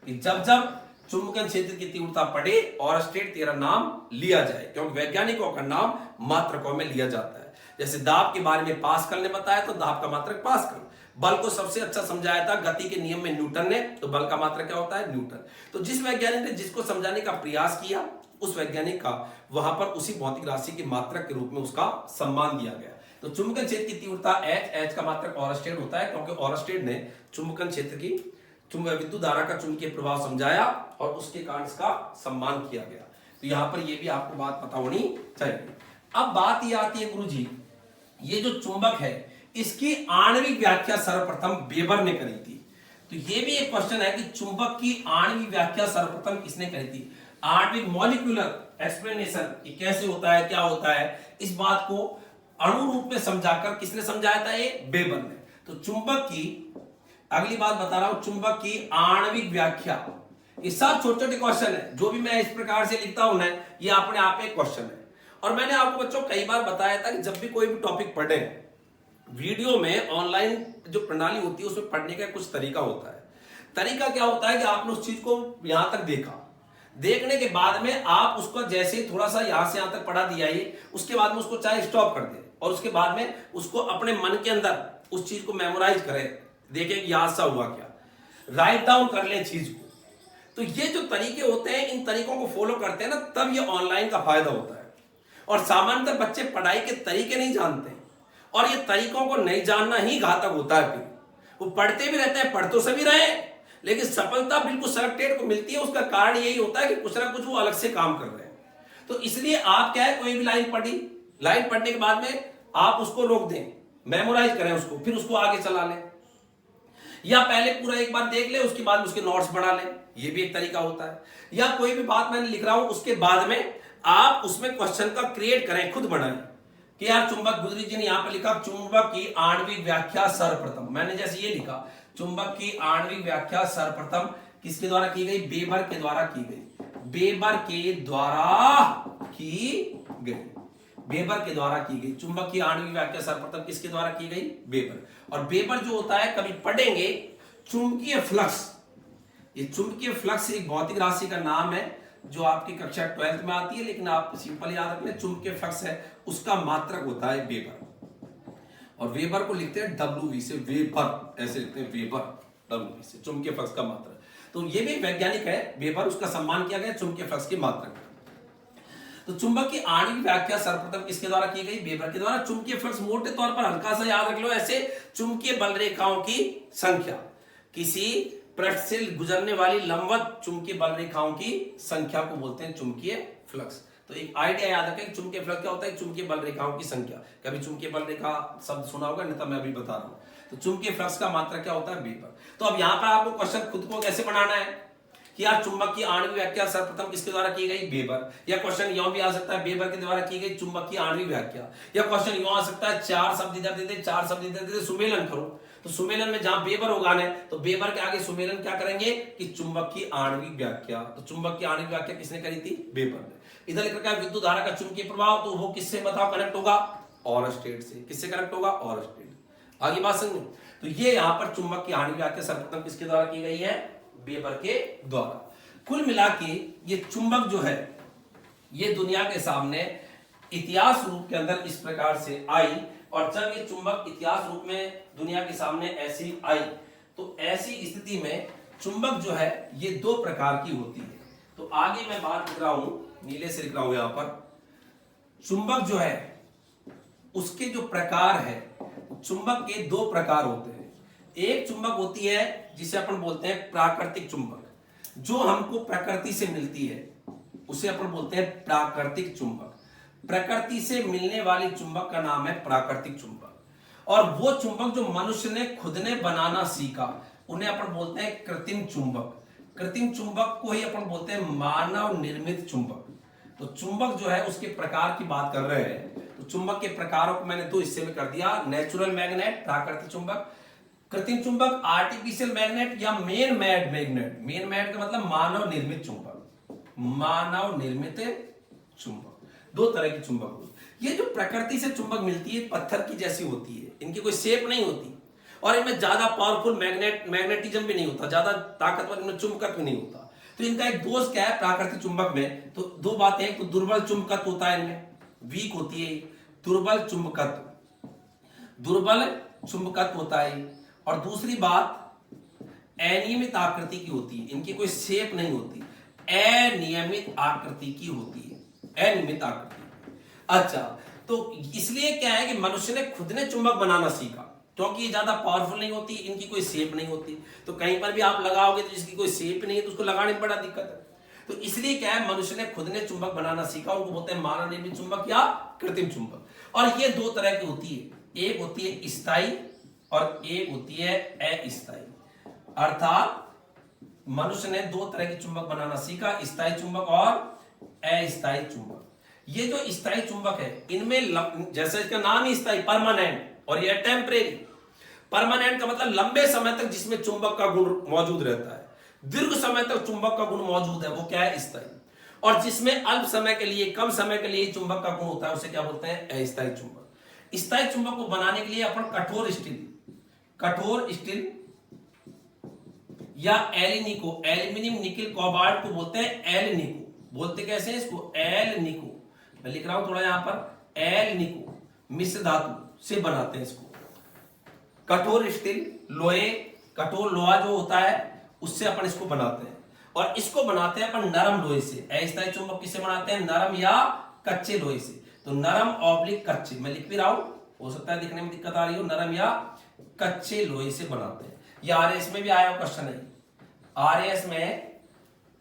कि जब जब चुंबकन क्षेत्र की तीव्रता पड़े ऑरस्टेड तेरा नाम लिया जाए, क्योंकि वैज्ञानिकों का नाम मात्रकों में लिया जाता है। जैसे दाब के बारे में पास्कल ने बताया तो दाब का मात्रक पास्कल। बल को सबसे अच्छा समझाया था गति के नियम में न्यूटन ने, तो बल का मात्रक क्या होता है? न्यूटन। तो जिस वैज्ञानिक ने जिसको समझाने का प्रयास किया उस वैज्ञानिक का वहां पर उसी भौतिक राशि के मात्रक के रूप में उसका सम्मान दिया गया। तो चुंबकन क्षेत्र की तीव्रता H का मात्रक ओरस्टेड होता है, क्योंकि ओरस्टेड ने चुंबकन क्षेत्र की विद्युत धारा का चुंबकीय प्रभाव समझाया और उसके कारण इसका सम्मान किया गया। तो यहां पर यह भी आपको बात पता होनी चाहिए। अब बात यह आती है गुरुजी, ये जो चुंबक है इसकी आणविक व्याख्या सर्वप्रथम वेबर ने करी थी। तो ये भी एक क्वेश्चन है कि चुंबक की आणविक व्याख्या सर्वप्रथम किसने करी थी? आणविक मॉलिक्यूलर एक्सप्लेनेशन ये कैसे होता है, क्या होता है, इस बात को अणु रूप में समझाकर किसने समझाया था? ये वेबर ने। तो चुंबक की, अगली बात बता रहा हूं, चुंबक की आणविक व्याख्या, ये सब छोटे छोटे क्वेश्चन है जो भी मैं इस प्रकार से लिखता हूं ना, ये अपने आप एक क्वेश्चन है। और मैंने आपको बच्चों कई बार बताया था कि जब भी कोई भी टॉपिक पढ़े, वीडियो में ऑनलाइन जो प्रणाली होती है उसमें पढ़ने का कुछ तरीका होता है। तरीका क्या होता है कि आपने उस चीज को यहां तक देखा, देखने के बाद में आप उसको जैसे ही थोड़ा सा यहां से यहां तक पढ़ा दिया ये, उसके बाद में उसको चाहे स्टॉप कर दे और उसके बाद में उसको अपने मन के अंदर उस चीज को मेमोराइज करें, देखें कि याद सा हुआ क्या, राइट डाउन कर ले चीज को। तो ये जो तरीके होते हैं, इन तरीकों को फॉलो करते हैं ना, तब ये ऑनलाइन का फायदा होता है। और सामान्यतः बच्चे पढ़ाई के तरीके नहीं जानते और ये तरीकों को नहीं जानना ही घातक होता है। फिर वो पढ़ते भी रहते हैं, पढ़ तो सभी रहे, लेकिन सफलता बिल्कुल सेलेक्टेड को मिलती है। उसका कारण यही होता है कि कुछ ना कुछ वो अलग से काम कर रहे हैं। तो इसलिए आप क्या है, कोई भी लाइन पढ़ी, लाइन पढ़ने के बाद में आप उसको रोक दें, मेमोराइज करें उसको, फिर उसको आगे चला लें, या पहले पूरा एक बार देख ले उसके बाद उसके नोट्स बना लें, ये भी एक तरीका होता है। या कोई भी बात मैंने लिख रहा हूं उसके बाद में आप उसमें क्वेश्चन का क्रिएट करें, खुद बनाएं कि यार चुंबक, गुजरी जी ने यहां पर लिखा चुंबक की आणविक व्याख्या सर्वप्रथम, मैंने जैसे ये लिखा चुंबक की आणविक व्याख्या सर्वप्रथम किसके द्वारा की गई? वेबर के द्वारा की गई। वेबर के द्वारा की गई, वेबर के द्वारा की गई। चुंबक की आणविक व्याख्या सर्वप्रथम किसके द्वारा की गई? वेबर। और वेबर जो होता है, कभी पढ़ेंगे चुंबकीय फ्लक्स, ये चुंबकीय फ्लक्स एक भौतिक राशि का नाम है जो आपकी कक्षा 12th में आती है, लेकिन आप सिंपल याद रखना, चुंबकीय फ्लक्स है उसका मात्रक होता है वेबर। और वेबर को लिखते हैं WV से, वेबर ऐसे लिखते हैं, वेबर WV से, चुंबकीय फ्लक्स का मात्रक। तो ये भी वैज्ञानिक है वेबर, उसका सम्मान किया गया चुंबकीय फ्लक्स के मात्रक। तो चुंबक की आणविक व्याख्या सर्वप्रथम किसके द्वारा की गई? वेबर के द्वारा। चुंबकीय फ्लक्स मोटे तौर पर हल्का सा याद रख लो ऐसे, चुंबकीय बल रेखाओं की संख्या, किसी पृष्ठ से गुजरने वाली लंबवत चुंबकीय बल रेखाओं की संख्या को बोलते हैं चुंबकीय फ्लक्स। तो एक आइडिया याद रखें, चुंबकीय फ्लक्स क्या होता है? चुंबकीय बल रेखाओं की संख्या। कभी चुंबकीय बल रेखा शब्द सुना होगा, नहीं तो मैं अभी बता रहा हूं। तो चुंबकीय फ्लक्स का मात्रा क्या होता है? वेबर। तो अब यहां पर आपको क्वेश्चन खुद को कैसे बनाना है कि यार चुंबक की आणविक व्याख्या सर्वप्रथम किसके द्वारा की गई? वेबर। या क्वेश्चन यूं भी आ सकता है, वेबर के द्वारा की गई चुंबक की आणविक व्याख्या। या क्वेश्चन यूं आ सकता है, चार शब्द इधर दे दे, चार शब्द इधर दे दे, सुमेलन करो। तो सुमेलन में जहां वेबर होगा ना, तो वेबर के आगे सुमेलन क्या करेंगे कि चुंबक की आणविक व्याख्या। तो चुंबक की आणविक व्याख्या किसने करी थी? वेबर ने। इधर लिख रखा है विद्युत धारा का चुंबकीय प्रभाव, तो वो किससे बताओ कनेक्ट होगा? ओरस्टेड से। किससे कनेक्ट होगा? ओरस्टेड। आगे बात समझो। तो ये यहां पर चुंबक की आणविक व्याख्या सर्वप्रथम किसके द्वारा की गई है? वेबर के द्वारा। कुल मिला के ये चुंबक जो है ये दुनिया के सामने इतिहास रूप के अंदर इस प्रकार से आई। और जब ये चुंबक इतिहास रूप में दुनिया के सामने ऐसी आई, तो ऐसी स्थिति में चुंबक जो है ये दो प्रकार की होती है। तो आगे मैं बात लिख रहा हूं, नीले से लिख रहा हूं यहां पर, चुंबक जो है उसके जो प्रकार है, चुंबक के दो प्रकार होते हैं। एक चुंबक होती है जिसे अपन बोलते हैं प्राकृतिक चुंबक, जो हमको प्रकृति से मिलती है उसे अपन बोलते हैं प्राकृतिक चुंबक। प्रकृति से मिलने वाली चुंबक का नाम है प्राकृतिक चुंबक। और वो चुंबक जो मनुष्य ने खुद ने बनाना सीखा उन्हें अपन बोलते हैं कृत्रिम चुंबक। कृत्रिम चुंबक को ही अपन बोलते हैं मानव निर्मित चुंबक। तो चुंबक जो है उसके प्रकार की बात कर रहे हैं, तो चुंबक के प्रकारों को मैंने दो हिस्से में कर दिया, नेचुरल मैग्नेट प्राकृतिक चुंबक, कृत्रिम चुंबक आर्टिफिशियल मैग्नेट या main made magnet. Main made का मतलब मानव निर्मित चुंबक, मानव निर्मित चुंबक। दो तरह की चुंबक होती है। ये जो प्रकृति से चुंबक मिलती है पत्थर की जैसी होती है, इनकी कोई शेप नहीं होती और इनमें ज्यादा पावरफुल मैग्नेटिज्म भी नहीं होता, ज्यादा ताकतवर इनमें चुंबकत्व भी नहीं होता। तो इनका एक दोष क्या है प्राकृतिक चुंबक में? तो दो बातें हैं, तो दुर्बल चुंबकत्व होता है इनमें, वीक होती है, दुर्बल चुंबकत्व, दुर्बल चुंबकत्व होता है। और दूसरी बात, अनियमित आकृति की होती है, इनकी कोई शेप नहीं होती, अनियमित आकृति की होती है, अनियमित आकृति। अच्छा, तो इसलिए क्या है कि मनुष्य ने खुद ने चुंबक बनाना सीखा, क्योंकि ये ज्यादा पावरफुल नहीं होती, इनकी कोई शेप नहीं होती। तो कहीं पर भी आप लगाओगे तो जिसकी कोई शेप नहीं है तो उसको लगाने में बड़ा दिक्कत है। तो इसलिए क्या है, मनुष्य ने खुद ने चुंबक बनाना सीखा, उनको बोलते हैं मानव निर्मित चुंबक या कृत्रिम चुंबक। और ये दो तरह की होती है, एक होती है स्थायी और एक होती है अस्थायी। अर्थात मनुष्य ने दो तरह की चुंबक बनाना सीखा, स्थायी चुंबक और अस्थायी चुंबक। ये जो स्थायी चुंबक है, इनमें जैसे इसका नाम ही स्थायी, परमानेंट, और ये टेम्परेरी। परमानेंट का मतलब लंबे समय तक जिसमें चुंबक का गुण मौजूद रहता है, दीर्घ समय तक चुंबक का गुण मौजूद है, वो क्या है, स्थायी। और जिसमें अल्प समय के लिए, कम समय के लिए चुंबक का गुण होता है, उसे क्या बोलते हैं, अस्थायी चुंबक। स्थायी चुंबक को बनाने के लिए अपन कठोर स्टील या एलिनिको, एल्यूमिनियम निकिल कोबाल्ट को बोलते हैं एलिनिको। बोलते कैसे हैं इसको, एलिनिको। मैं लिख रहा हूं थोड़ा यहां पर, एलिनिको मिश्र धातु से बनाते हैं इसको। कठोर स्टील, लोहे, कठोर लोहा जो होता है उससे अपन इसको बनाते हैं। और इसको बनाते हैं अपन नरम लोहे से। अस्थायी चुंबक किससे बनाते हैं, नरम या कच्चे लोहे से। तो नरम ऑब्लिक कच्चे, मैं लिख भी रहा हूं, हो सकता है दिखने में दिक्कत आ रही हो, नरम या कच्चे लोहे से बनाते हैं। ये आरएएस में भी आया क्वेश्चन है। आरएएस में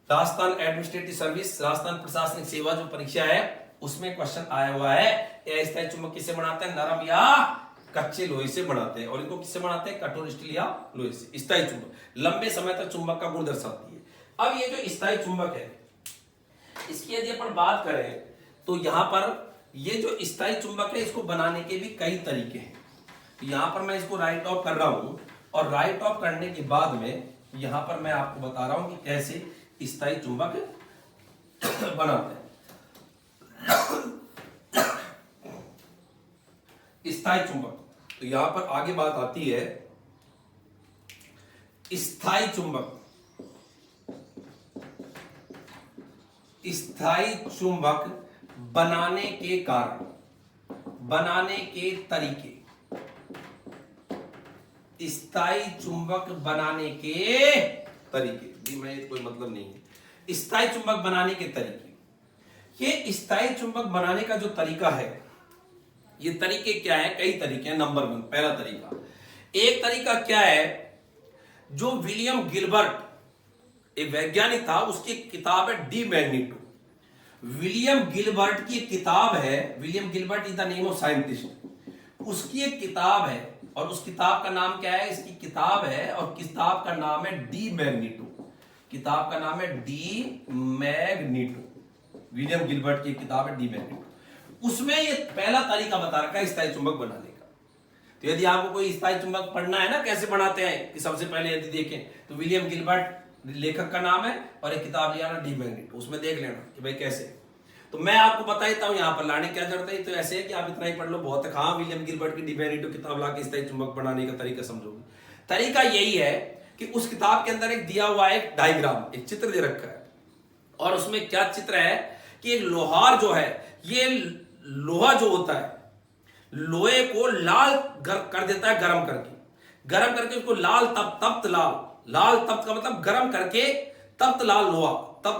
राजस्थान एडमिनिस्ट्रेटिव सर्विस, राजस्थान प्रशासनिक सेवा जो परीक्षा है, उसमें क्वेश्चन आया हुआ है, अस्थायी चुंबक किससे बनाते हैं, नरम या कच्चे लोहे से बनाते हैं। और इनको किससे बनाते हैं, कठोर स्टील या लोहे से। स्थायी चुंबक लंबे समय तक चुंबक का गुण दर्शाती है। अब ये जो स्थायी चुंबक है, इसकी यदि अपन बात करें तो यहां पर ये जो स्थायी चुंबक है, इसको बनाने के भी कई तरीके हैं। तो यहां पर मैं इसको राइट ऑफ कर रहा हूं, और राइट ऑफ करने के बाद में यहां पर मैं आपको बता रहा हूं कि कैसे स्थायी चुंबक बनाते हैं। स्थायी चुंबक, तो यहां पर आगे बात आती है स्थायी चुंबक। स्थायी चुंबक बनाने के कारण, बनाने के तरीके। स्थायी चुंबक बनाने के तरीके जी, मैं कोई मतलब नहीं है। स्थायी चुंबक बनाने के तरीके, ये स्थायी चुंबक बनाने का जो तरीका है, ये तरीके क्या है, कई तरीके हैं। नंबर 1, पहला तरीका, एक तरीका क्या है, जो विलियम गिलबर्ट एक वैज्ञानिक था, उसकी किताब है डी मैग्नीटो। विलियम गिलबर्ट की किताब है, William Gilbert is the name of scientist. उसकी एक किताब है, और उस किताब का नाम क्या है, इसकी किताब है, और किताब का नाम है डी मैग्नीटो। किताब का नाम है डी मैग्नीटो। विलियम गिलबर्ट की किताब है डी मैग्नीटो। उसमें ये पहला तरीका बता रखा है स्थायी चुंबक बनाने का। तो यदि आपको कोई स्थायी चुंबक पढ़ना है ना, कैसे बनाते हैं, कि सबसे पहले यदि देखें तो विलियम गिलबर्ट लेखक का नाम है, और एक किताब लिया ना डी मैग्नीटो, उसमें देख लेना कि भाई कैसे। तो मैं आपको बता देता हूं, यहां पर लाने क्या जरूरत है। तो ऐसे है कि आप इतना ही पढ़ लो, बहुत है। हाँ, विलियम गिलबर्ट की डी मैग्नीटो किताब लाके स्थायी चुंबक बनाने का तरीका समझोगे। तरीका यही है कि उस किताब के अंदर एक दिया हुआ एक डायग्राम, एक चित्र दे रखा है, और उसमें क्या चित्र है कि एक लोहार जो है, ये लोहा जो होता है, लोहे को लाल कर देता है गर्म करके उसको लाल तप्त लाल तप्त का मतलब गर्म करके तप्त लाल लोहा का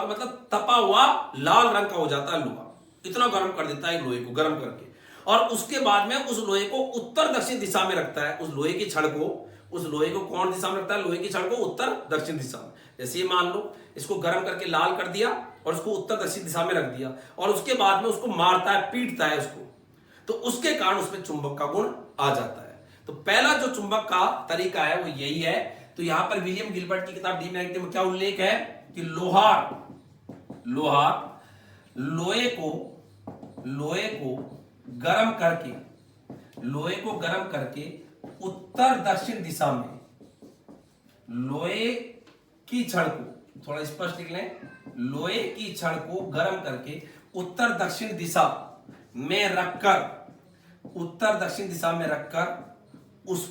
मतलब तपा हुआ लाल रंग का हो जाता है लोहा। इतना गर्म कर देता है लोहे को गर्म करके, और उसके बाद में उस लोहे को उत्तर दक्षिण दिशा में रखता है। उस लोहे की छड़ को कौन दिशा में रखता है, लोहे की छड़ को उत्तर दक्षिण दिशा में। जैसे मान लो इसको गर्म करके लाल कर दिया और उसको उत्तर दक्षिण दिशा में रख दिया, और उसके बाद में उसको मारता है, पीटता है उसको, तो उसके कारण उसमें चुंबक का गुण आ जाता है। तो पहला जो चुंबक का तरीका है वो यही है। तो यहां पर विलियम गिलबर्ट की किताब डी मैग्नीटो में क्या उल्लेख है कि लोहे को गर्म करके उत्तर दक्षिण दिशा में, लोहे की छड़ को, थोड़ा स्पष्ट लिख लें, लोहे की छड़ को गर्म करके उत्तर दक्षिण दिशा में रखकर उस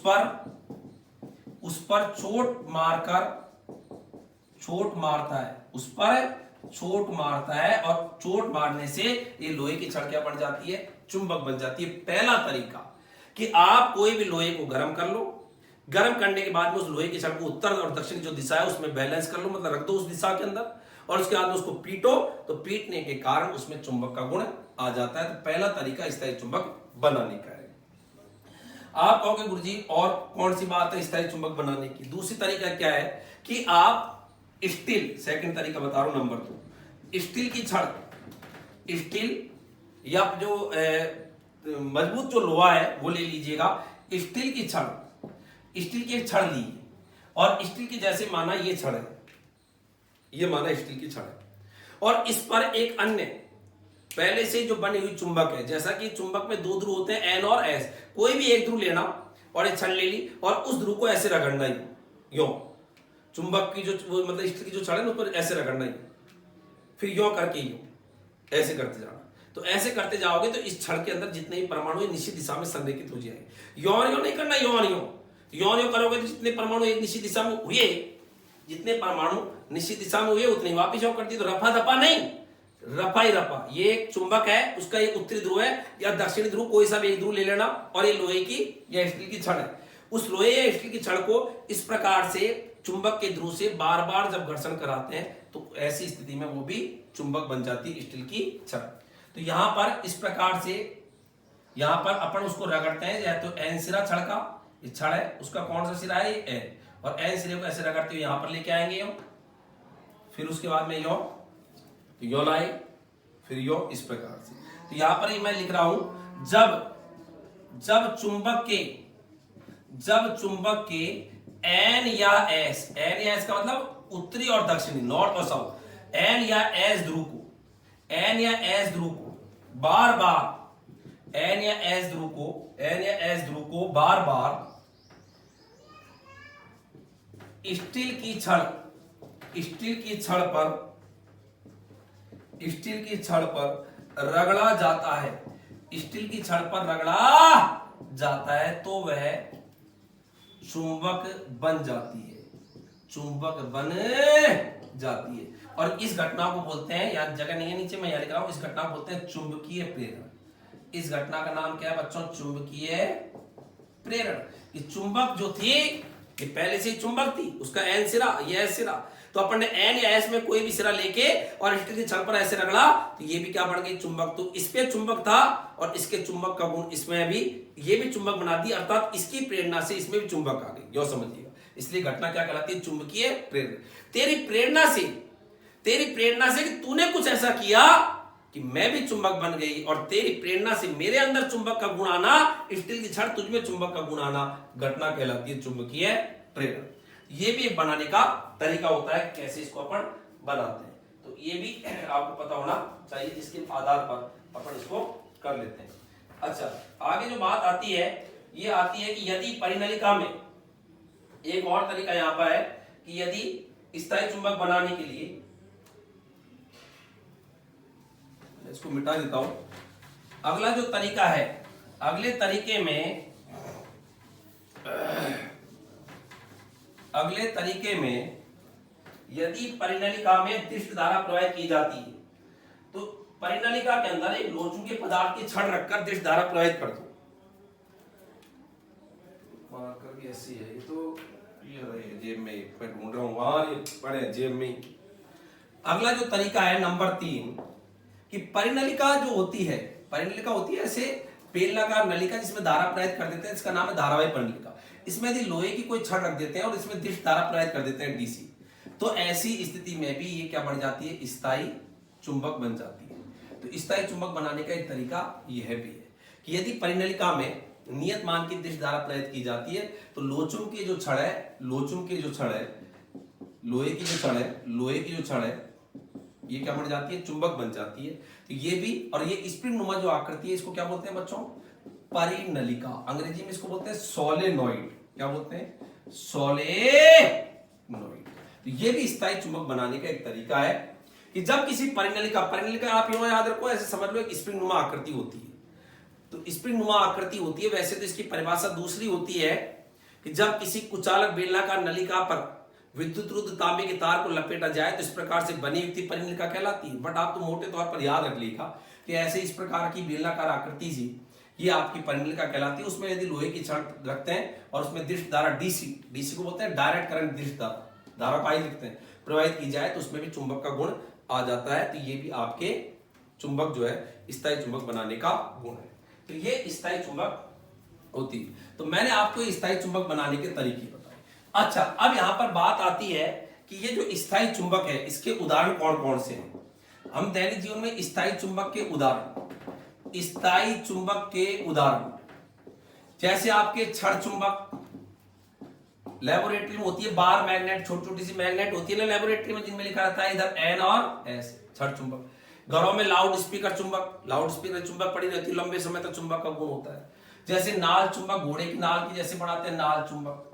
पर चोट मारता है, उस पर चोट मारता है और चोट मारने से ये लोहे की छड़ क्या बन जाती है, चुंबक बन जाती है। पहला तरीका कि आप कोई भी लोहे को गर्म कर लो, गर्म करने के बाद में उस लोहे की छड़ को उत्तर और दक्षिण जो दिशा है उसमें बैलेंस कर लो, मतलब रख दो उस दिशा के अंदर, और उसके बाद में उसको पीटो, तो पीटने के कारण उसमें चुंबक का गुण आ जाता है। तो पहला तरीका स्थायी चुंबक बनाने का है। आप कहोगे गुरुजी और कौन सी बात है स्थायी चुंबक बनाने की? दूसरी तरीका क्या है कि आप स्टील, सेकंड तरीका बता रहा हूं नंबर 2, स्टील की छड़, स्टील या जो मजबूत जो लोहा है वो ले लीजिएगा, स्टील की छड़, स्टील की एक छड़ ली और स्टील की जैसे माना ये छड़ है, ये माना स्टील की छड़ है, और इस पर एक अन्य पहले से जो बनी हुई चुंबक है, जैसा कि चुंबक में दो ध्रुव होते हैं एन और एस, कोई भी एक ध्रुव लेना और एक छड़ ले ली और उस ध्रुव को ऐसे रगड़ना ही, यो चुंबक की जो मतलब स्टील की जो छड़ है उस पर ऐसे रगड़ना ही, फिर यो करके यो ऐसे करते जाना। तो ऐसे करते जाओगे तो इस छड़ के अंदर जितने भी परमाणु निश्चित दिशा में संरेखित हो जाएंगे। यो नहीं करना, यो करोगे तो जितने परमाणु एक निश्चित दिशा में हुए, जितने परमाणु निश्चित दिशा में हुए उतने वापिस यो कर दी। तो रफा दफा नहीं, रफा ही रफा। ये एक चुंबक है, उसका एक उत्तरी ध्रुव है या दक्षिणी ध्रुव, कोई सा भी एक ध्रुव ले लेना, और ये लोहे की या स्टील की छड़ है। उस लोहे या स्टील की छड़ को इस प्रकार से चुंबक के ध्रुव से बार बार जब घर्षण कराते हैं तो ऐसी स्थिति में वो भी चुंबक बन जाती है स्टील की छड़। तो यहां पर इस प्रकार से यहां पर अपन उसको रगड़ते हैं, या तो एन सिरा छड़ का, ये छड़ है उसका कौन सा सिरा है, ये एन, और एन सिरे को ऐसे रगड़ते हुए यहां पर लेके आएंगे यो, फिर उसके बाद में यो, तो यो लाए, फिर यो, इस प्रकार से। तो यहां पर ही मैं लिख रहा हूं, जब चुंबक के एन या एस, एन या एस का मतलब उत्तरी और दक्षिणी, नॉर्थ और साउथ, एन या एस ध्रुव को बार बार एन या एस ध्रुव को बार बार स्टील की छड़ पर रगड़ा जाता है, तो वह चुंबक बन जाती है। और इस घटना को बोलते हैं, यहां जगह नहीं है नीचे, मैं यहां लिख रहा हूं, इस घटना को बोलते हैं चुंबकीय प्रेरण। इस घटना का नाम क्या है बच्चों? चुंबकीय प्रेरण। ये चुंबक जो थी ये पहले से ही चुंबक थी, उसका एन सिरा, ये एस सिरा, तो अपन ने एन या एस में कोई भी सिरा लेके और स्टील की छड़ पर ऐसे रगड़ा, तो ये भी क्या बन गई? चुंबक। तो इस पे चुंबक था और इसके चुंबक का गुण इसमें भी, ये भी चुंबक बना दी, अर्थात इसकी प्रेरणा से इसमें भी चुंबक आ गई, यो समझिएगा। इसलिए घटना क्या कहलाती है? चुंबकीय प्रेरण। तेरी प्रेरणा से कि तूने कुछ ऐसा किया कि मैं भी चुंबक बन गई, और तेरी प्रेरणा से मेरे अंदर चुंबक का गुण आना, स्टील की छड़ तुझमें चुंबक का गुण आना, घटना कहलाती है चुंबकीय प्रेरण। ये भी एक बनाने का तरीका होता है, कैसे इसको अपन बनाते हैं, तो ये भी आपको पता होना चाहिए, जिसके आधार पर अपन इसको कर लेते हैं। अच्छा, आगे जो बात आती है, ये आती है कि यदि परिनलिका में, एक और तरीका यहां पर है कि यदि स्थायी चुंबक बनाने के लिए, इसको मिटा देता हूं, अगला जो तरीका है, अगले तरीके में यदि परिनलिका में दृष्ट धारा प्रवाहित की जाती है, तो परिनलिका के अंदर एक लोचू के पदार्थ की छड़ रखकर दृष्ट धारा प्रवाहित कर दो। मार्कर भी ऐसी है, ये तो ये रहे जेब में, मैं ढूंढ रहा हूं वहां, ये पड़े जेब में। अगला जो तरीका है नंबर 3, कि परिनलिका जो होती है, परिनलिका होती है ऐसे बेलनाकार नलिका जिसमें धारा प्रवाहित कर देते हैं, इसका नाम है धारावाही परिनलिका। इसमें यदि लोहे की कोई छड़ रख देते हैं और इसमें दृष्ट धारा प्रवाहित कर देते हैं डीसी, तो ऐसी स्थिति में भी ये क्या बन जाती है? स्थायी चुंबक बन जाती है। तो स्थायी चुंबक बनाने का एक तरीका यह भी है कि यदि परिनलिका में नियत मान की दृष्ट धारा प्रवाहित की जाती है, तो लोचुम की जो छड़ है, लोहे की जो छड़ है, ये क्या बन जाती है? चुंबक बन जाती है। तो ये भी, और ये स्प्रिंग नुमा जो आकृति है, इसको क्या बोलते हैं बच्चों? परिनलिका। अंग्रेजी में इसको बोलते हैं सोलेनॉइड। क्या बोलते हैं? सोलेनॉइड। तो ये भी स्थायी चुंबक बनाने का एक तरीका है कि जब किसी परिनलिका आप यूं याद रखो, ऐसे समझ लो एक स्प्रिंग नुमा आकृति होती है। तो स्प्रिंग नुमा आकृति होती है, वैसे तो इसकी परिभाषा दूसरी होती है कि जब किसी कुचालक बेलनाकार नलिका पर विद्युत रुद्ध तांबे के तार को लपेटा जाए तो इस प्रकार से बनी युक्ति परिणलिका कहलाती है। बट आप तो मोटे तौर पर याद रख लीजिएगा कि ऐसे इस प्रकार की बेलनाकार आकृति सी ये आपकी परिणलिका कहलाती है। उसमें यदि लोहे की छड़ रखते हैं और उसमें दृष्ट धारा डीसी को बोलते हैं डायरेक्ट करंट दृष्ट धारा पाई लिखते हैं, प्रवाहित की जाए तो उसमें भी चुंबक का गुण आ जाता है। तो ये भी आपके चुंबक जो है स्थायी चुंबक बनाने का गुण है। तो ये स्थायी चुंबक होती है। तो मैंने आपको स्थायी चुंबक बनाने के तरीके बताए। अच्छा, अब यहां पर बात आती है कि ये जो स्थायी चुंबक है इसके उदाहरण कौन कौन से हैं। हम दैनिक जीवन में स्थायी चुंबक के उदाहरण जैसे आपके छड़ चुंबक लेबोरेटरी में होती है, बार मैग्नेट, छोटी छोटी सी मैग्नेट होती है ना लेबोरेटरी में, जिनमें लिखा रहता है इधर एन और एस, छड़ चुंबक। घरों में लाउड स्पीकर चुंबक पड़ी रहती है, लंबे समय तक चुंबक का गुण होता है। जैसे नाल चुंबक, घोड़े की नाल की जैसे बनाते हैं नाल चुंबक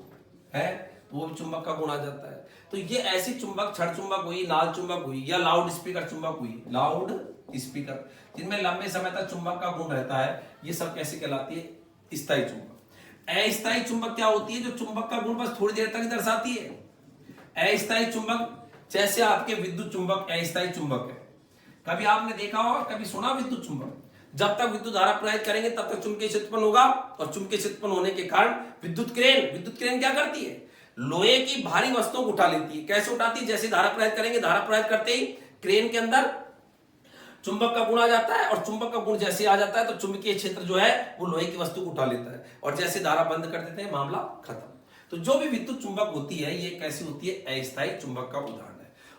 है, तो वो भी चुंबक का गुण आ जाता है। तो ये ऐसी चुंबक, छड़ चुंबक हुई, नाल चुंबक हुई या लाउड स्पीकर चुंबक हुई, लाउड स्पीकर, जिनमें लंबे समय तक चुंबक का गुण रहता है, ये सब कैसे कहलाती है? स्थायी चुंबक। अस्थायी चुंबक क्या होती है? जो चुंबक का गुण बस थोड़ी देर तक ही दर्शाती है। अस्थायी चुंबक जैसे आपके विद्युत चुंबक अस्थायी चुंबक है। कभी आपने देखा होगा, कभी सुना विद्युत चुंबक? जब तक विद्युत धारा प्रवाहित करेंगे तब तक चुंबकीय क्षेत्र उत्पन्न होगा, और चुंबकीय क्षेत्र उत्पन्न होने के कारण विद्युत क्रेन क्या करती है? लोहे की भारी वस्तुओं को उठा लेती है। कैसे उठाती है? जैसे धारा प्रवाहित करेंगे, धारा प्रवाहित करते ही क्रेन के अंदर चुंबक का गुण आ जाता है, और चुंबक का गुण जैसे आ जाता है तो चुंबकीय क्षेत्र जो है वो लोहे की वस्तु को उठा लेता है, और जैसे धारा बंद कर देते हैं मामला खत्म। तो जो भी विद्युत चुंबक होती है ये कैसी होती है? अस्थायी चुंबक का उदाहरण है।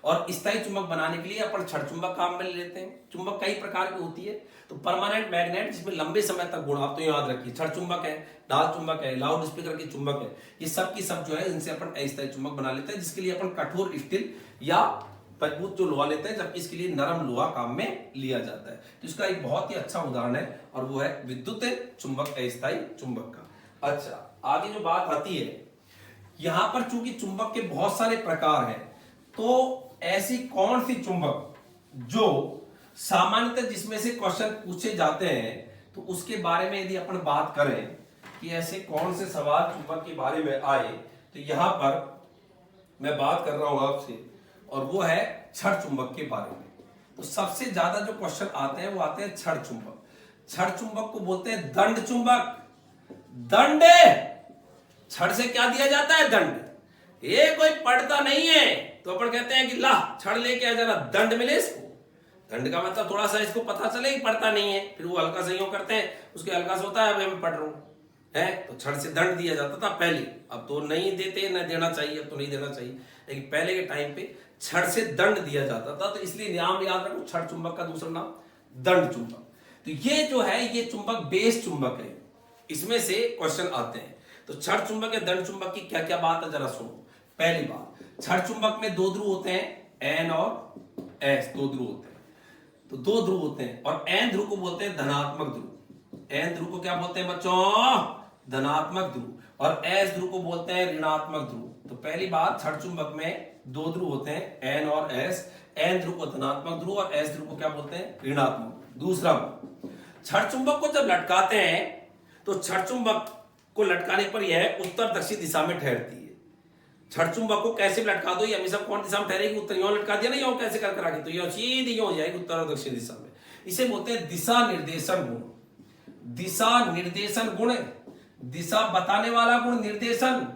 और स्थायी चुंबक बनाने के लिए अपन छड़ चुंबक काम में ले लेते हैं। चुंबक कई प्रकार की होती है, तो परमानेंट मैग्नेट जिसमें लंबे समय तक गुण, आप तो याद रखिए, छड़ चुंबक है, डाल चुंबक है, लाउड स्पीकर की चुंबक है, ये सब की सब जो है इनसे अपन अस्थायी चुंबक बना लेते हैं, जिसके लिए अपन कठोर स्टील या मजबूत जो लोहा लेते हैं, जबकि इसके लिए नरम लोहा काम में लिया जाता है। तो इसका एक बहुत ही अच्छा उदाहरण है, और वो है विद्युत चुंबक अस्थायी चुंबक का। अच्छा, आगे जो बात आती है, यहां पर चूंकि चुंबक के बहुत सारे प्रकार हैं, तो ऐसी कौन सी चुंबक जो सामान्यतः जिसमें से क्वेश्चन पूछे जाते हैं, तो उसके बारे में यदि अपन बात करें कि ऐसे कौन से सवाल चुंबक के बारे में आए, तो यहां पर मैं बात कर रहा हूं आपसे, और वो है छड़ चुंबक के बारे में। तो सबसे ज्यादा जो क्वेश्चन आते हैं वो आते हैं छड़ चुंबक। छड़ चुंबक को बोलते हैं दंड चुंबक। दंड, छड़ से क्या दिया जाता है? दंड। ये कोई पढ़ता नहीं है तो अपन कहते हैं कि ला छड़ लेके आ, जरा दंड मिले इसको। दंड का मतलब थोड़ा सा इसको पता चले कि पढ़ता नहीं है, फिर वो हल्का सहयोग करते हैं, उसके हल्का से होता है अभी मैं पढ़ रहा हूं है, तो छड़ से दंड दिया जाता था पहले। अब तो नहीं देते, न देना चाहिए, अब तो नहीं देना चाहिए, लेकिन पहले के टाइम पे छड़ से दंड दिया जाता था। तो इसलिए नाम याद रखो, छड़ चुंबक का दूसरा नाम दंड चुंबक। तो ये जो है ये चुंबक बेस चुंबक है, इसमें से क्वेश्चन आते हैं। तो छड़ चुंबक या दंड चुंबक की क्या क्या बात है जरा सुनो। पहली बात, छड़ चुंबक में दो ध्रुव होते हैं, एन और एस, दो ध्रुव होते हैं। तो दो ध्रुव होते हैं, और एन ध्रुव को बोलते हैं धनात्मक ध्रुव। एन ध्रुव को क्या बोलते हैं बच्चों? धनात्मक ध्रुव। और एस ध्रुव को बोलते हैं ऋणात्मक ध्रुव। तो पहली बात, छड़ चुंबक में दो ध्रुव होते हैं, एन और एस। एन ध्रुव को धनात्मक ध्रुव और एस ध्रुव को क्या बोलते हैं? ऋणात्मक। दूसरा, छड़ चुंबक को जब लटकाते हैं तो छड़ चुंबक को लटकाने पर यह उत्तर दक्षिण दिशा में ठहरती है। छड़ चुंबक को कैसे लटका दो, ये हमेशा कौन दिशा में ठहरेगी? उत्तर। यूं लटका दिया ना, यूं कैसे कर आगे, तो ये सीधी यूं हो जाएगी उत्तर और दक्षिण दिशा में। इसे बोलते हैं दिशा निर्देशन गुण। दिशा निर्देशन गुण, दिशा बताने वाला गुण, निर्देशन,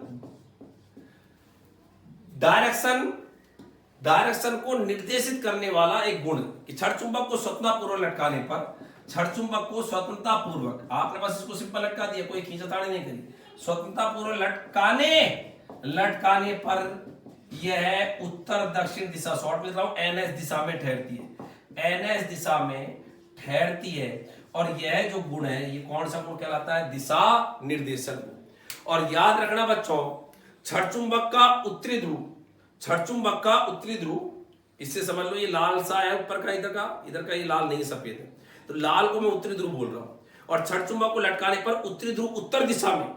डायरेक्शन को निर्देशित करने वाला एक गुण। कि छड़ चुंबक को स्वतंत्रतापूर्वक लटकाने पर, छड़ चुंबक को स्वतंत्रतापूर्वक, आपने बस इसको सिंपल लटका दिया, कोई खींचातानी नहीं करी, स्वतंत्रतापूर्वक लटकाने पर यह उत्तर दक्षिण दिशा, शॉर्ट में लिख रहा हूं, एनएस दिशा में ठहरती है। एनएस दिशा में ठहरती है, और यह जो गुण है ये कौन सा गुण कहलाता है? दिशा निर्देशन गुण। और याद रखना बच्चों, छड़ चुंबक का उत्तरी ध्रुव, छड़ चुंबक का उत्तरी ध्रुव, इससे समझ लो ये लाल सा है ऊपर का, इधर का ये लाल नहीं सफेद है, तो लाल को मैं उत्तरी ध्रुव बोल रहा हूं। और छड़ चुंबक को लटकाने पर उत्तरी ध्रुव उत्तर दिशा में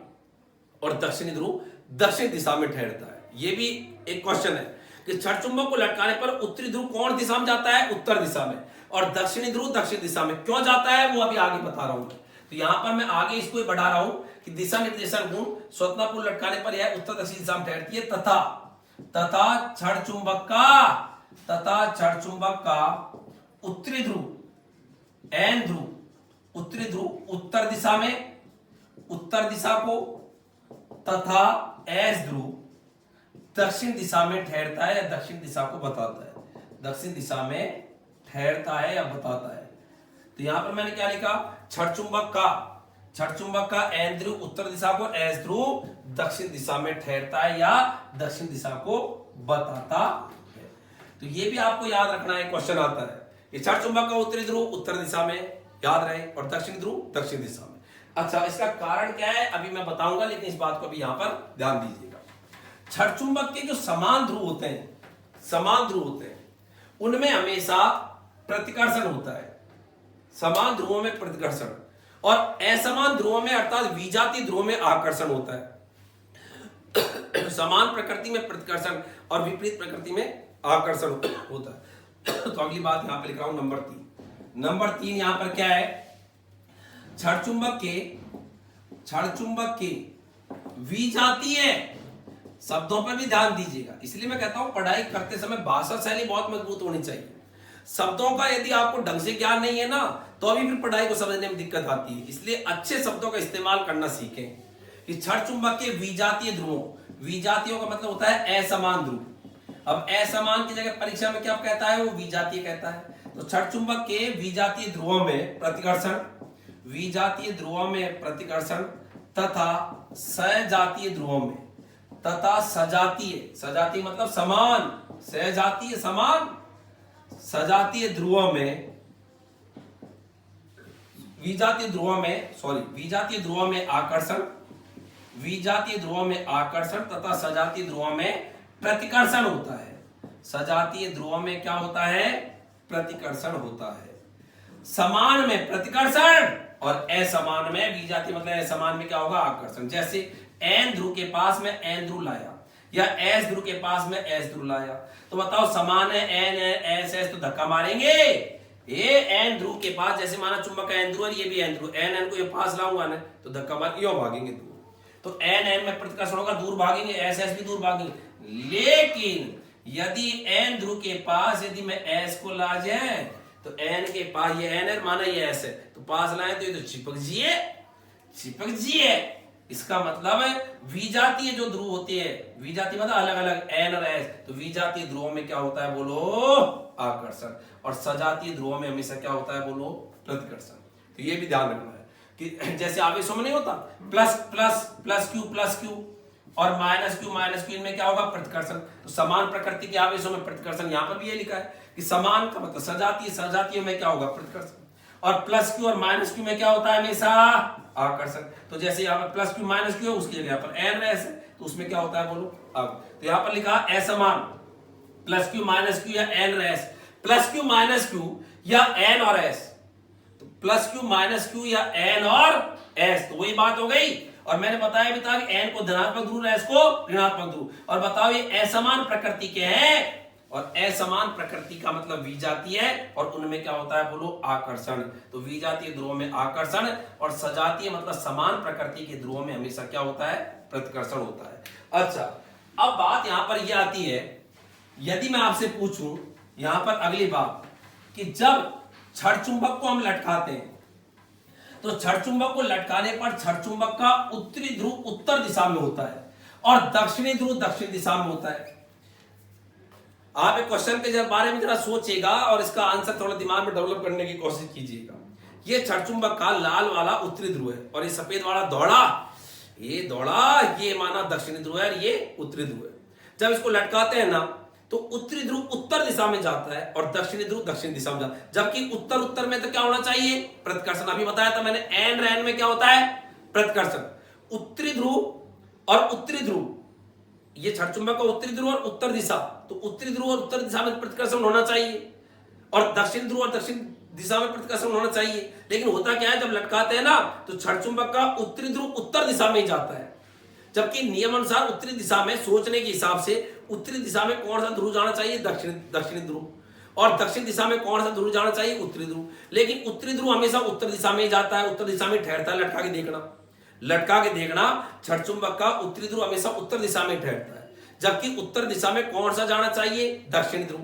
और दक्षिणी ध्रुव दक्षिण दिशा में ठहरता है। ये भी एक क्वेश्चन है कि छड़ चुंबक को लटकाने पर उत्तरी ध्रुव कौन दिशा में जाता है? उत्तर दिशा में, और दक्षिणी ध्रुव दक्षिण दिशा में। क्यों जाता है वो अभी आगे बता रहा हूं। तो यहां पर मैं आगे इसको बढ़ा रहा हूं कि दिशा निर्देशन गुण स्वतंत्रतापूर्वक लटकाने पर यह उत्तर दक्षिण दिशा में ठहरती है, तथा तथा क्षण चुंबक का उत्तरी ध्रुव एन ध्रुव उत्तरी ध्रुव उत्तर दिशा को तथा एस ध्रुव दक्षिण दिशा में ठहरता है या दक्षिण दिशा को बताता है, दक्षिण दिशा में ठहरता है या बताता है। तो यहां पर मैंने क्या लिखा, क्षण चुंबक का एन ध्रुव उत्तर दिशा को, एस ध्रुव दक्षिण दिशा में ठहरता है या दक्षिण दिशा को बताता है। तो ये भी आपको याद रखना है, क्वेश्चन आता है कि क्षण चुंबक का उत्तरी ध्रुव उत्तर दिशा में याद रहे और दक्षिण ध्रुव दक्षिण दिशा में। अच्छा, इसका कारण क्या है अभी मैं बताऊंगा, लेकिन इस बात को भी यहां पर ध्यान दीजिएगा। क्षण चुंबक के जो समान ध्रुव होते हैं उनमें हमेशा प्रतिकर्षण होता है, समान ध्रुवों में प्रतिकर्षण, और असमान ध्रुवों में अर्थात विजातीय ध्रुवों में आकर्षण होता है। समान प्रकृति में प्रतिकर्षण और विपरीत प्रकृति में आकर्षण होता है। तो अगली बात यहां पे लिख रहा हूं नंबर 3 यहां पर क्या है, क्षण चुंबक के विजातीय शब्दों पर भी ध्यान दीजिएगा। इसलिए मैं कहता हूं पढ़ाई करते समय भाषा शैली बहुत मजबूत होनी चाहिए। शब्दों का यदि आपको ढंग से ज्ञान नहीं है ना, तो अभी फिर पढ़ाई को समझने में दिक्कत आती है। इसलिए अच्छे शब्दों का इस्तेमाल करना सीखें कि क्षण चुंबक के विजातीय ध्रुवों, विजातीयों का मतलब होता है असमान ध्रुव। अब असमान की जगह परीक्षा में क्या कहता है, वो विजातीय कहता है। तो क्षण चुंबक के विजातीय ध्रुवों में प्रतिकर्षण, विजातीय ध्रुवों में प्रतिकर्षण तथा सजातीय ध्रुवों में तथा सजातीय मतलब समान, सजातीय समान, सजातीय ध्रुवों में विजातीय ध्रुवों में आकर्षण, विजातीय ध्रुवों में आकर्षण तथा सजातीय ध्रुवों में प्रतिकर्षण होता है। सजातीय ध्रुवों में क्या होता है, प्रतिकर्षण होता है। समान में प्रतिकर्षण और असमान में विजातीय मतलब असमान में क्या होगा, आकर्षण। जैसे एन ध्रुव के पास में एन ध्रुव लाया या एस ध्रुव के पास में एस ध्रुव लाया, तो बताओ समान है एन एस एस, तो धक्का मारेंगे। ये एन ध्रुव के पास, जैसे माना चुंबक का एन ध्रुव और ये भी एन ध्रुव, एन को ये पास लाऊंगा ना तो धक्का मार यो भागेंगे दूर, तो एन में प्रतिकर्षण होगा, दूर भागेंगे, एस एस भी दूर भागेंगे। लेकिन यदि एन ध्रुव के पास यदि मैं एस को ला जाए तो एन के पास ये एन है, माना ये एस है, तो पास लाए तो ये तो चिपक जिए। इसका मतलब है विजातीय जो ध्रुव होती है, विजातीय मतलब अलग अलग एन और एस, तो विजातीय ध्रुवों में क्या होता है बोलो, आकर्षण, और सजातीय ध्रुवों में हमेशा क्या होता है बोलो, प्रतिकर्षण। तो ये भी ध्यान रखना है कि जैसे आवेशों में नहीं होता प्लस क्यू और माइनस क्यू, इनमें क्या होगा, प्रतिकर्षण। तो समान प्रकृति के आवेशों में प्रतिकर्षण, यहां पर भी ये लिखा है कि समान का मतलब सजातीय में क्या होगा, प्रतिकर्षण, और प्लस क्यू और माइनस क्यू में क्या होता है, हमेशा आकर्षण। तो जैसे यहाँ पर प्लस क्यू माइनस क्यू है, उसकी जगह पर एन एस है, तो उसमें क्या होता है बोलो, अब तो यहाँ पर लिखा असमान, प्लस क्यू माइनस क्यू या N S, plus Q minus Q या एन और एस, तो प्लस क्यू माइनस क्यू या एन और एस, तो वही बात हो गई। और मैंने बताया भी था कि एन को धनात्मक ध्रुव, एस को ऋणात्मक ध्रुव। और बताओ ये असमान प्रकृति के हैं, और असमान प्रकृति का मतलब विजातीय है, और उनमें क्या होता है बोलो, आकर्षण। तो विजातीय ध्रुवों में आकर्षण और सजातीय मतलब समान प्रकृति के ध्रुवों में हमेशा क्या होता है, प्रतिकर्षण होता है। अच्छा, अब बात यहां पर यह आती है, यदि मैं आपसे पूछूं यहां पर अगली बात कि जब क्षण चुंबक को हम लटकाते हैं, तो क्षण चुंबक को लटकाने पर क्षण चुंबक का उत्तरी ध्रुव उत्तर दिशा में होता है और दक्षिणी ध्रुव दक्षिण दिशा में होता है। आप एक क्वेश्चन के बारे में जरा सोचिएगा और इसका आंसर थोड़ा दिमाग में डेवलप करने की कोशिश कीजिएगा। ये क्षण चुंबक का लाल वाला उत्तरी ध्रुव है और ये सफेद वाला दौड़ा ये माना दक्षिणी ध्रुव है, ये उत्तरी ध्रुव है। जब इसको लटकाते हैं ना, तो उत्तरी ध्रुव उत्तर दिशा में जाता है और दक्षिणी ध्रुव दक्षिण दिशा में जाता है। जबकि उत्तर में तो क्या होना चाहिए, प्रतिकर्षण। अभी बताया था मैंने, एन में क्या होता है, प्रतिकर्षण। उत्तरी ध्रुव और उत्तरी ध्रुव, ये क्षण चुंबक का उत्तरी ध्रुव और उत्तर दिशा, तो उत्तरी ध्रुव और उत्तर दिशा में प्रतिकर्षण होना चाहिए, और दक्षिण ध्रुव और दक्षिण दिशा में प्रतिकर्षण होना चाहिए। लेकिन होता क्या है, जब लटकाते हैं ना, तो क्षण चुंबक का उत्तरी ध्रुव उत्तर दिशा में ही जाता है, जबकि नियम अनुसार उत्तरी दिशा में, सोचने के हिसाब से उत्तरी दिशा में कौन सा ध्रुव जाना चाहिए, दक्षिणी ध्रुव, और दक्षिण दिशा में कौन सा ध्रुव जाना चाहिए, उत्तरी ध्रुव। लेकिन उत्तरी ध्रुव हमेशा उत्तर दिशा में ही जाता है, उत्तर दिशा में ठहरता है। लटका के देखना, क्षण चुंबक का उत्तरी ध्रुव हमेशा उत्तर दिशा में ठहरता है, जबकि उत्तर दिशा में कौन सा जाना चाहिए? दक्षिणी ध्रुव।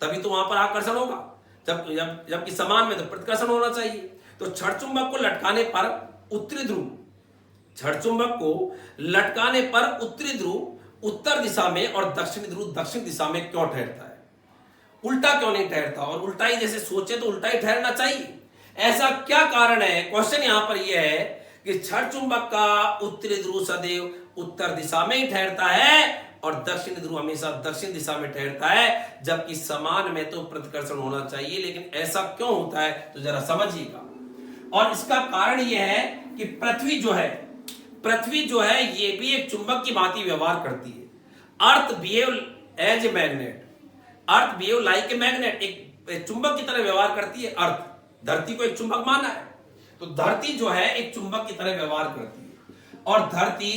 तभी तो वहां पर आकर्षण होगा। जबकि समान में तो प्रतिकर्षण होना चाहिए। तो छड़ चुंबक को लटकाने पर उत्तरी ध्रुव, छड़ चुंबक को लटकाने पर उत्तरी ध्रुव उत्तर दिशा में और दक्षिणी ध्रुव दक्षिण दिशा में क्यों ठहरता है? उल्टा क्यों नहीं ठहरता? और उल्टा ही जैसे सोचे तो उल्टा ही ठहरना चाहिए। ऐसा क्या कारण है? क्वेश्चन यहां पर यह है कि छड़ चुंबक का उत्तरी ध्रुव सदैव उत्तर दिशा में ही ठहरता है और दक्षिण ध्रुव हमेशा दक्षिण दिशा में ठहरता है, जबकि समान में तो प्रतिकर्षण होना चाहिए। लेकिन ऐसा क्यों होता है तो जरा समझिएगा। और इसका कारण यह है कि पृथ्वी जो है ये भी एक चुंबक की भांति व्यवहार करती है। Earth behave as a magnet, earth behave like a magnet, एक चुंबक की तरह व्यवहार करती है। अर्थ धरती को एक चुंबक माना है, तो धरती जो है एक चुंबक की तरह व्यवहार करती है। और धरती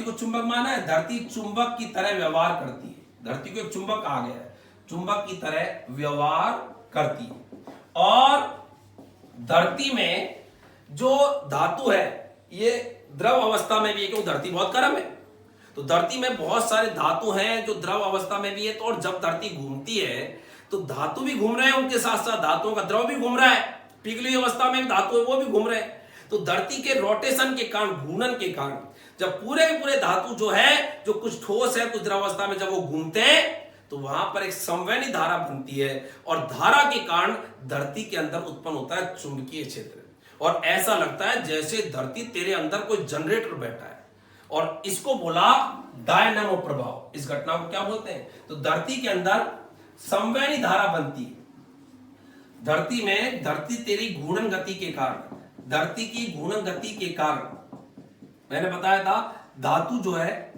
को चुंबक माना है, धरती चुंबक की तरह व्यवहार करती है। धरती को एक चुंबक कहा गया है, चुंबक की तरह व्यवहार करती है। और धरती में जो धातु है ये द्रव अवस्था में भी है, क्योंकि धरती बहुत गर्म है। तो धरती में बहुत सारे धातु हैं जो द्रव अवस्था में भी है। तो और जब धरती घूमती है तो धातु भी घूम रहे हैं, उनके साथ साथ धातुओं का द्रव भी घूम रहा है। पिघली अवस्था में धातु है वो भी घूम रहे हैं। तो धरती के रोटेशन के कारण, घूर्णन के कारण, जब पूरे के पूरे धातु जो है, जो कुछ ठोस है कुछ द्रव अवस्था में, जब वो घूमते हैं तो वहां पर एक संवहनी धारा बनती है और धारा के कारण धरती के अंदर उत्पन्न होता है चुंबकीय क्षेत्र। और ऐसा लगता है जैसे धरती तेरे अंदर कोई जनरेटर बैठा है। और इसको बोला डायनामो प्रभाव। इस घटना को क्या बोलते हैं? तो धरती के अंदर संवहनी धारा बनती है। धरती में, धरती तेरी घूर्णन गति के कारण, धरती की घूर्णन गति के कारण, मैंने बताया था धातु जो है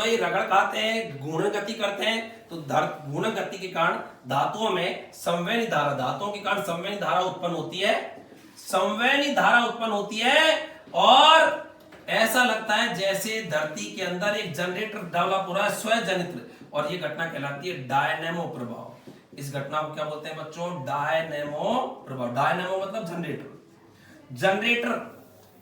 ये रगड़ खाते हैं, घूर्णन गति करते हैं। तो घूर्णन गति के कारण धातुओं में संवहनी धारा, धातुओं के कारण संवहनी धारा उत्पन्न होती है, संवहनी धारा उत्पन्न होती है। और ऐसा लगता है जैसे धरती के अंदर एक जनरेटर डेवलप हो रहा है, स्वजनित्र। और ये घटना कहलाती है डायनेमो प्रभाव। इस घटना को क्या बोलते हैं बच्चों? डायनेमो प्रभाव। डायनेमो मतलब जनरेटर।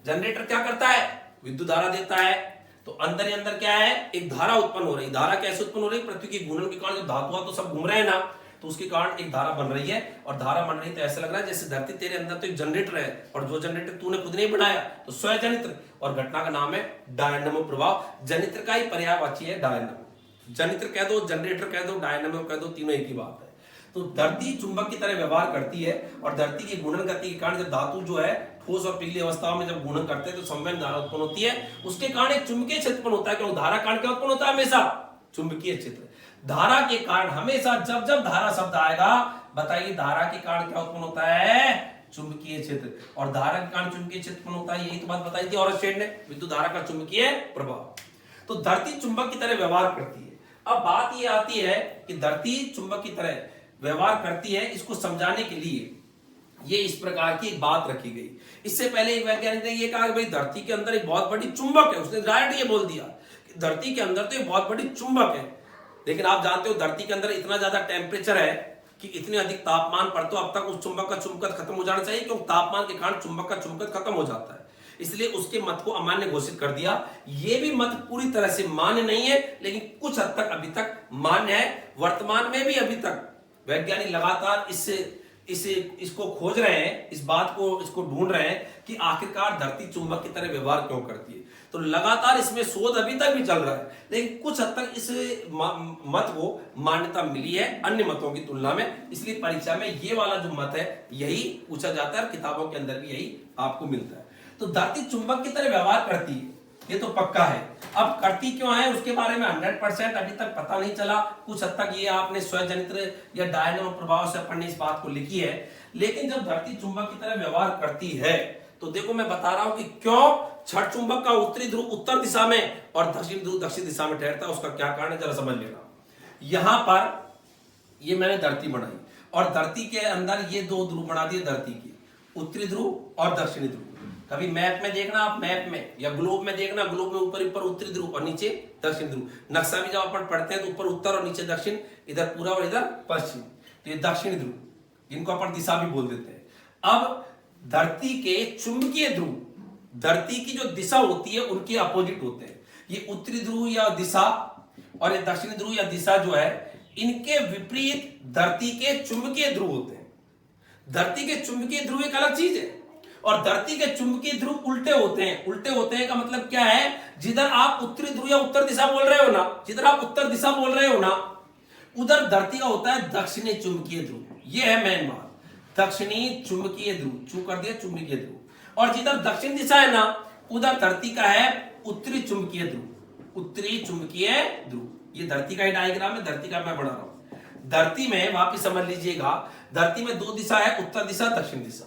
जनरेटर क्या करता है? विद्युत धारा देता है। तो अंदर ही अंदर क्या है? एक धारा उत्पन्न हो रही है। धारा कैसे उत्पन्न हो रही है? पृथ्वी की घूर्णन के कारण जो धातुआ तो सब घूम रहे हैं ना, तो उसके कारण एक धारा बन रही है। और धारा बन रही है तो ऐसा लग रहा है जैसे धरती तेरे अंदर तो एक जनरेटर है, और जो जनरेटर तूने खुद नहीं बनाया, तो स्वजनित्र। और घटना का नाम है डायनेमो प्रभाव। जनित्र का ही पर्यायवाची है डायनेमो। जनित्र कह दो, जनरेटर कह दो, डायनेमो कह दो, तीनों एक ही बात है। तो धरती चुंबक की तरह व्यवहार करती है। और धरती की घूर्णन गति के कारण जब धातु जो है ठोस और पिघली अवस्थाओं में जब घूर्णन करते हैं तो संवहन धारा उत्पन्न होती है। उसके कारण एक चुंबकीय क्षेत्र उत्पन्न होता है। क्योंकि धारा कारण क्या उत्पन्न होता है? हमेशा चुंबकीय क्षेत्र। धारा के कारण हमेशा जब जब धारा शब्द आएगा, बताइए धारा के कारण क्या उत्पन्न होता है? चुंबकीय क्षेत्र। और धारा के कारण चुंबकीय क्षेत्र उत्पन्न होता है, यही तो बात बताई थी ऑरस्टेड ने, विद्युत धारा का चुंबकीय प्रभाव। तो धरती चुंबक की तरह व्यवहार करती है। अब बात यह आती है कि धरती चुंबक की तरह व्यवहार करती है, इसको समझाने के लिए ये इस प्रकार की एक बात रखी गई। इससे पहले एक वैज्ञानिक ने ये कहा कि भाई धरती के अंदर एक बहुत बड़ी चुंबक है। उसने डायरेक्ट ये बोल दिया कि धरती के अंदर तो एक बहुत बड़ी चुंबक है। लेकिन आप जानते हो धरती के अंदर इतना ज्यादा टेम्परेचर है कि इतने अधिक तापमान पर तो अब तक उस चुंबक का चुंबकत्व खत्म हो जाना चाहिए, क्योंकि तापमान के कारण चुंबक का चुंबकत्व खत्म हो जाता है। इसलिए उसके मत को अमान्य घोषित कर दिया। यह भी मत पूरी तरह से मान्य नहीं है, लेकिन कुछ हद तक अभी तक मान्य है। वर्तमान में भी अभी तक वैज्ञानिक लगातार इसको खोज रहे हैं, इस बात को इसको ढूंढ रहे हैं कि आखिरकार धरती चुंबक की तरह व्यवहार क्यों करती है। तो लगातार इसमें शोध अभी तक भी चल रहा है, लेकिन कुछ हद तक इस मत को मान्यता मिली है अन्य मतों की तुलना में। इसलिए परीक्षा में ये वाला जो मत है यही पूछा जाता है और किताबों के अंदर भी यही आपको मिलता है। तो धरती चुंबक की तरह व्यवहार करती है, ये तो पक्का है। अब करती क्यों है उसके बारे में 100% अभी तक पता नहीं चला। कुछ हद तक ये आपने स्वजनित्र या डायनेमो प्रभाव से अपन ने इस बात को लिखी है। लेकिन जब धरती चुंबक की तरह व्यवहार करती है तो देखो मैं बता रहा हूं कि क्यों छठ चुंबक का उत्तरी ध्रुव उत्तर दिशा में और दक्षिण ध्रुव दक्षिण दिशा में ठहरता है। उसका क्या कारण है जरा समझ लेना। यहां पर ये मैंने धरती बनाई और धरती के अंदर ये दो ध्रुव बना दिए धरती की, उत्तरी ध्रुव और दक्षिणी ध्रुव। कभी मैप में देखना आप, मैप में या ग्लोब में देखना, ग्लोब में ऊपर उत्तरी ध्रुव और नीचे दक्षिण ध्रुव। नक्शा भी जब अपन पढ़ते हैं तो ऊपर उत्तर और नीचे दक्षिण, इधर पूरा और इधर पश्चिम। तो ये दक्षिणी ध्रुव, जिनको अपन दिशा भी बोल देते हैं। अब धरती के चुंबकीय ध्रुव, धरती की जो दिशा होती है उनके अपोजिट होते हैं। ये उत्तरी ध्रुव या दिशा और ये दक्षिणी ध्रुव या दिशा जो है, इनके विपरीत धरती के चुंबकीय ध्रुव होते हैं। धरती के चुंबकीय ध्रुव एक अलग चीज है और धरती के चुंबकीय ध्रुव उल्टे होते हैं। उल्टे होते हैं का मतलब क्या है, जिधर आप उत्तरी ध्रुव या उत्तर दिशा बोल रहे हो ना, जिधर आप उत्तर दिशा बोल रहे हो ना, उधर धरती का होता है दक्षिणी चुंबकीय ध्रुव। ये है मेन बात, दक्षिणी चुंबकीय ध्रुव, चू कर दिया चुंबकीय ध्रुव। और जिधर दक्षिण दिशा है ना, उधर धरती का है उत्तरी चुंबकीय ध्रुव, उत्तरी चुंबकीय ध्रुव। ये धरती का ही डायग्राम है, धरती का मैं बना रहा हूं। धरती में वापिस समझ लीजिएगा, धरती में दो दिशा है, उत्तर दिशा दक्षिण दिशा।